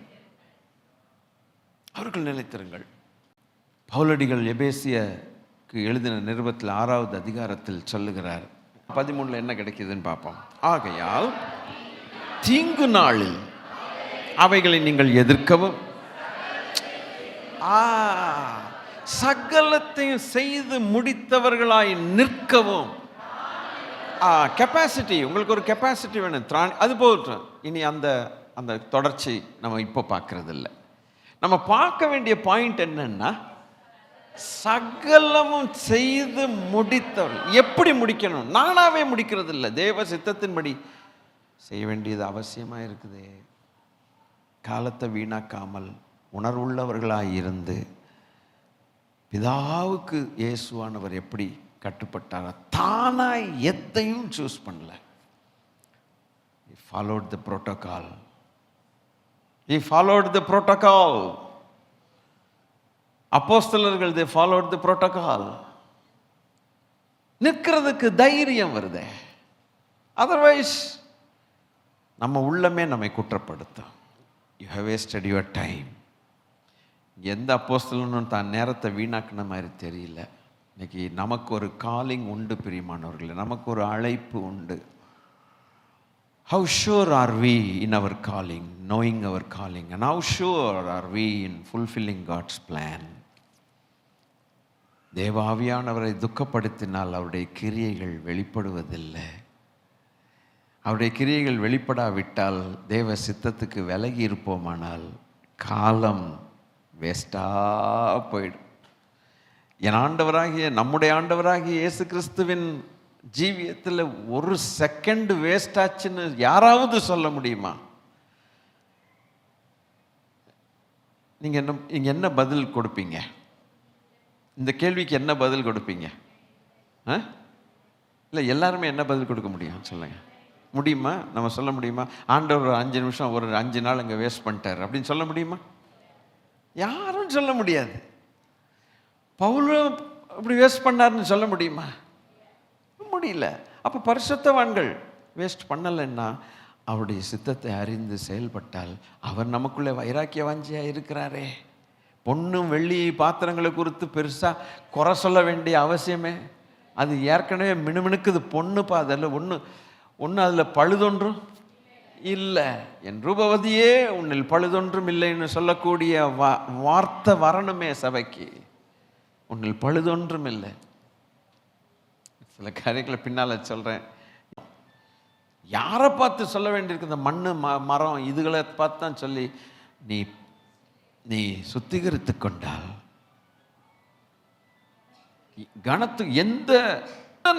அவருக்குள் நிலைத்திருங்கள். பவுலடிகள் எபேசியக்கு எழுதின நிருபத்தில் 6வது அதிகாரத்தில் சொல்லுகிறார். 13 என்ன கிடைக்குதுன்னு பார்ப்போம். ஆகையால் தீங்கு நாளில் அவைகளை நீங்கள் எதிர்க்கவும் சகலத்தையும் செய்து முடித்தவர்களாய் நிற்கவும். கெப்பாசிட்டி, உங்களுக்கு ஒரு கெப்பாசிட்டி வேணும். அது போதும். இனி அந்த தொடர்ச்சி நம்ம இப்போ பார்க்கறது இல்லை. நம்ம பார்க்க வேண்டிய பாயிண்ட் என்னன்னா, சகலமும் செய்து முடித்தவர்கள். எப்படி முடிக்கணும்? நானாவே முடிக்கிறது இல்லை, தேவ சித்தத்தின்படி செய்ய வேண்டியது அவசியமாக இருக்குது. காலத்தை வீணாக்காமல் உணர்வுள்ளவர்களாக இருந்து பிதாவுக்கு இயேசுவானவர் எப்படி கட்டுப்பட்டார், தானாய் எத்தையும் சூஸ் பண்ணல. He followed the protocol. He followed the protocol. அப்போஸ்தலர்கள் they followed the protocol. நிற்கிறதுக்கு தைரியம் வருதே. அதர்வைஸ் நம்ம உள்ளமே நம்மை குற்றப்படுத்தும். You have wasted your time. எந்த அப்போஸ்தலனும் தான் நேரத்தை வீணாக்கின மாதிரி தெரியல. இன்னைக்கு நமக்கு ஒரு காலிங் உண்டு பிரியமானவர்களே, நமக்கு ஒரு அழைப்பு உண்டு. How sure are we in our calling, knowing our calling, and how sure are we in fulfilling God's plan? தேவாவியானவரை துக்கப்படுத்தினால் அவருடைய கிரியைகள் வெளிப்படுவதில்லை. அவருடைய கிரியைகள் வெளிப்படாவிட்டால் தேவ சித்தத்துக்கு விலகி இருப்போமானால் காலம் வேஸ்டாக போயிடும். என் ஆண்டவராகிய, நம்முடைய ஆண்டவராகிய இயேசு கிறிஸ்துவின் ஜீவியத்தில் ஒரு செகண்ட் வேஸ்ட் ஆச்சுன்னு யாராவது சொல்ல முடியுமா? நீங்கள் என்ன பதில் கொடுப்பீங்க? இந்த கேள்விக்கு என்ன பதில் கொடுப்பீங்க? இல்லை, எல்லாருமே என்ன பதில் கொடுக்க முடியும் சொல்லுங்க. முடியுமா? நம்ம சொல்ல முடியுமா? ஆண்டவர் 5 நிமிஷம், ஒரு 5 நாள் அங்கே வேஸ்ட் பண்ணிட்டார் அப்படின்னு சொல்ல முடியுமா? யாரும் சொல்ல முடியாது. பவுலும் அப்படி வேஸ்ட் பண்ணாருன்னு சொல்ல முடியுமா? முடியல. அப்போ பரிசுத்தவான்கள் வேஸ்ட் பண்ணலைன்னா அவருடைய சித்தத்தை அறிந்து செயல்பட்டால் அவர் நமக்குள்ளே வைராக்கிய வாஞ்சியாக இருக்கிறாரே. பொண்ணும் வெள்ளி பாத்திரங்களை குறித்து பெருசாக குறை சொல்ல வேண்டிய அவசியமே, அது ஏற்கனவே மினுமினுக்குது. பொண்ணுப்பா, அதில் ஒன்று அதில் பழுதொன்றும் இல்லை. என் ரூபவதியே உன்னில் பழுதொன்றும் இல்லைன்னு சொல்லக்கூடிய வார்த்தை வரணுமே சபைக்கு. உன்னில் பழுதொன்றும் இல்லை. சில காரியங்களை பின்னால் சொல்கிறேன். யாரை பார்த்து சொல்ல வேண்டியிருக்கு? இந்த மண்ணு மரம் இதுகளை பார்த்து தான் சொல்லி நீ சுத்திகரித்து கொண்டால் கணத்து எந்த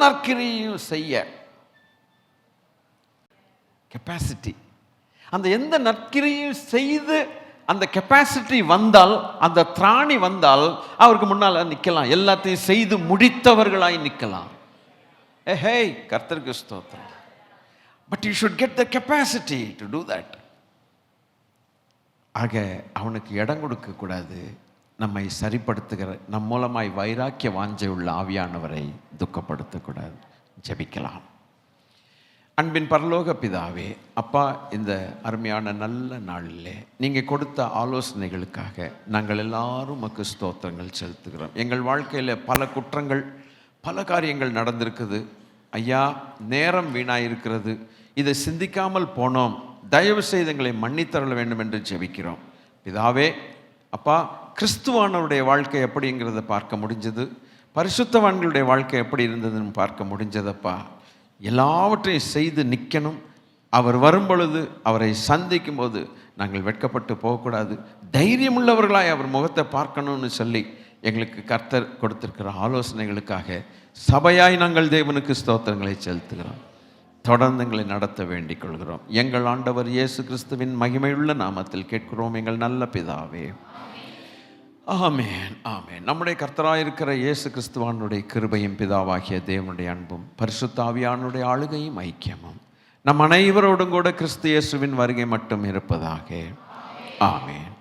நற்கிரியும் செய்ய கெப்பாசிட்டி, அந்த எந்த நற்கிரியும் செய்து அந்த கெப்பாசிட்டி வந்தால், அந்த திராணி வந்தால் அவருக்கு முன்னால் நிற்கலாம். எல்லாத்தையும் செய்து முடித்தவர்களாய் நிற்கலாம். ஹே, கர்த்தருக்கு ஸ்தோத்திரம். But you should get the capacity to do that. ஆக அவனுக்கு இடம் கொடுக்கக்கூடாது. நம்மை சரிப்படுத்துகிற நம் மூலமாய் வைராக்கிய வாஞ்சை உள்ள ஆவியானவரை துக்கப்படுத்தக்கூடாது. ஜெபிக்கலாம். அன்பின் பரலோக பிதாவே, அப்பா, இந்த அருமையான நல்ல நாளிலே நீங்கள் கொடுத்த ஆலோசனைகளுக்காக நாங்கள் எல்லாரும் உமக்கு ஸ்தோத்திரங்கள் செலுத்துகிறோம். எங்கள் வாழ்க்கையில் பல குற்றங்கள், பல காரியங்கள் நடந்திருக்குது ஐயா. நேரம் வீணாயிருக்கிறது. இதை சிந்திக்காமல் போனோம். தயவு செய்து எங்களை மன்னித்தருள வேண்டும் என்று ஜெபிக்கிறோம். பிதாவே, அப்பா, கிறிஸ்துவானவருடைய வாழ்க்கை எப்படிங்கிறத பார்க்க முடிஞ்சது, பரிசுத்தவான்களுடைய வாழ்க்கை எப்படி இருந்ததுன்னு பார்க்க முடிஞ்சதப்பா. எல்லாவற்றையும் செய்து நிற்கணும். அவர் வரும்பொழுது, அவரை சந்திக்கும் போது நாங்கள் வெட்கப்பட்டு போகக்கூடாது. தைரியமுள்ளவர்களாய் அவர் முகத்தை பார்க்கணும்னு சொல்லி எங்களுக்கு கர்த்தர் கொடுத்திருக்கிற ஆலோசனைகளுக்காக சபையாய் நாங்கள் தேவனுக்கு ஸ்தோத்திரங்களை செலுத்துகிறோம். தொடர்ந்து எங்களை நடத்த வேண்டிக் கொள்கிறோம். எங்கள் ஆண்டவர் இயேசு கிறிஸ்துவின் மகிமையுள்ள நாமத்தில் கேட்கிறோம் எங்கள் நல்ல பிதாவே. ஆமென், ஆமென். நம்முடைய கர்த்தராயிருக்கிற இயேசு கிறிஸ்துவானுடைய கிருபையும் பிதாவாகிய தேவனுடைய அன்பும் பரிசுத்த ஆவியானுடைய ஆளுகையும் ஐக்கியமும் நம் அனைவரோடும் கூட கிறிஸ்து இயேசுவின் வருகை மட்டும் இருப்பதாக. ஆமென்.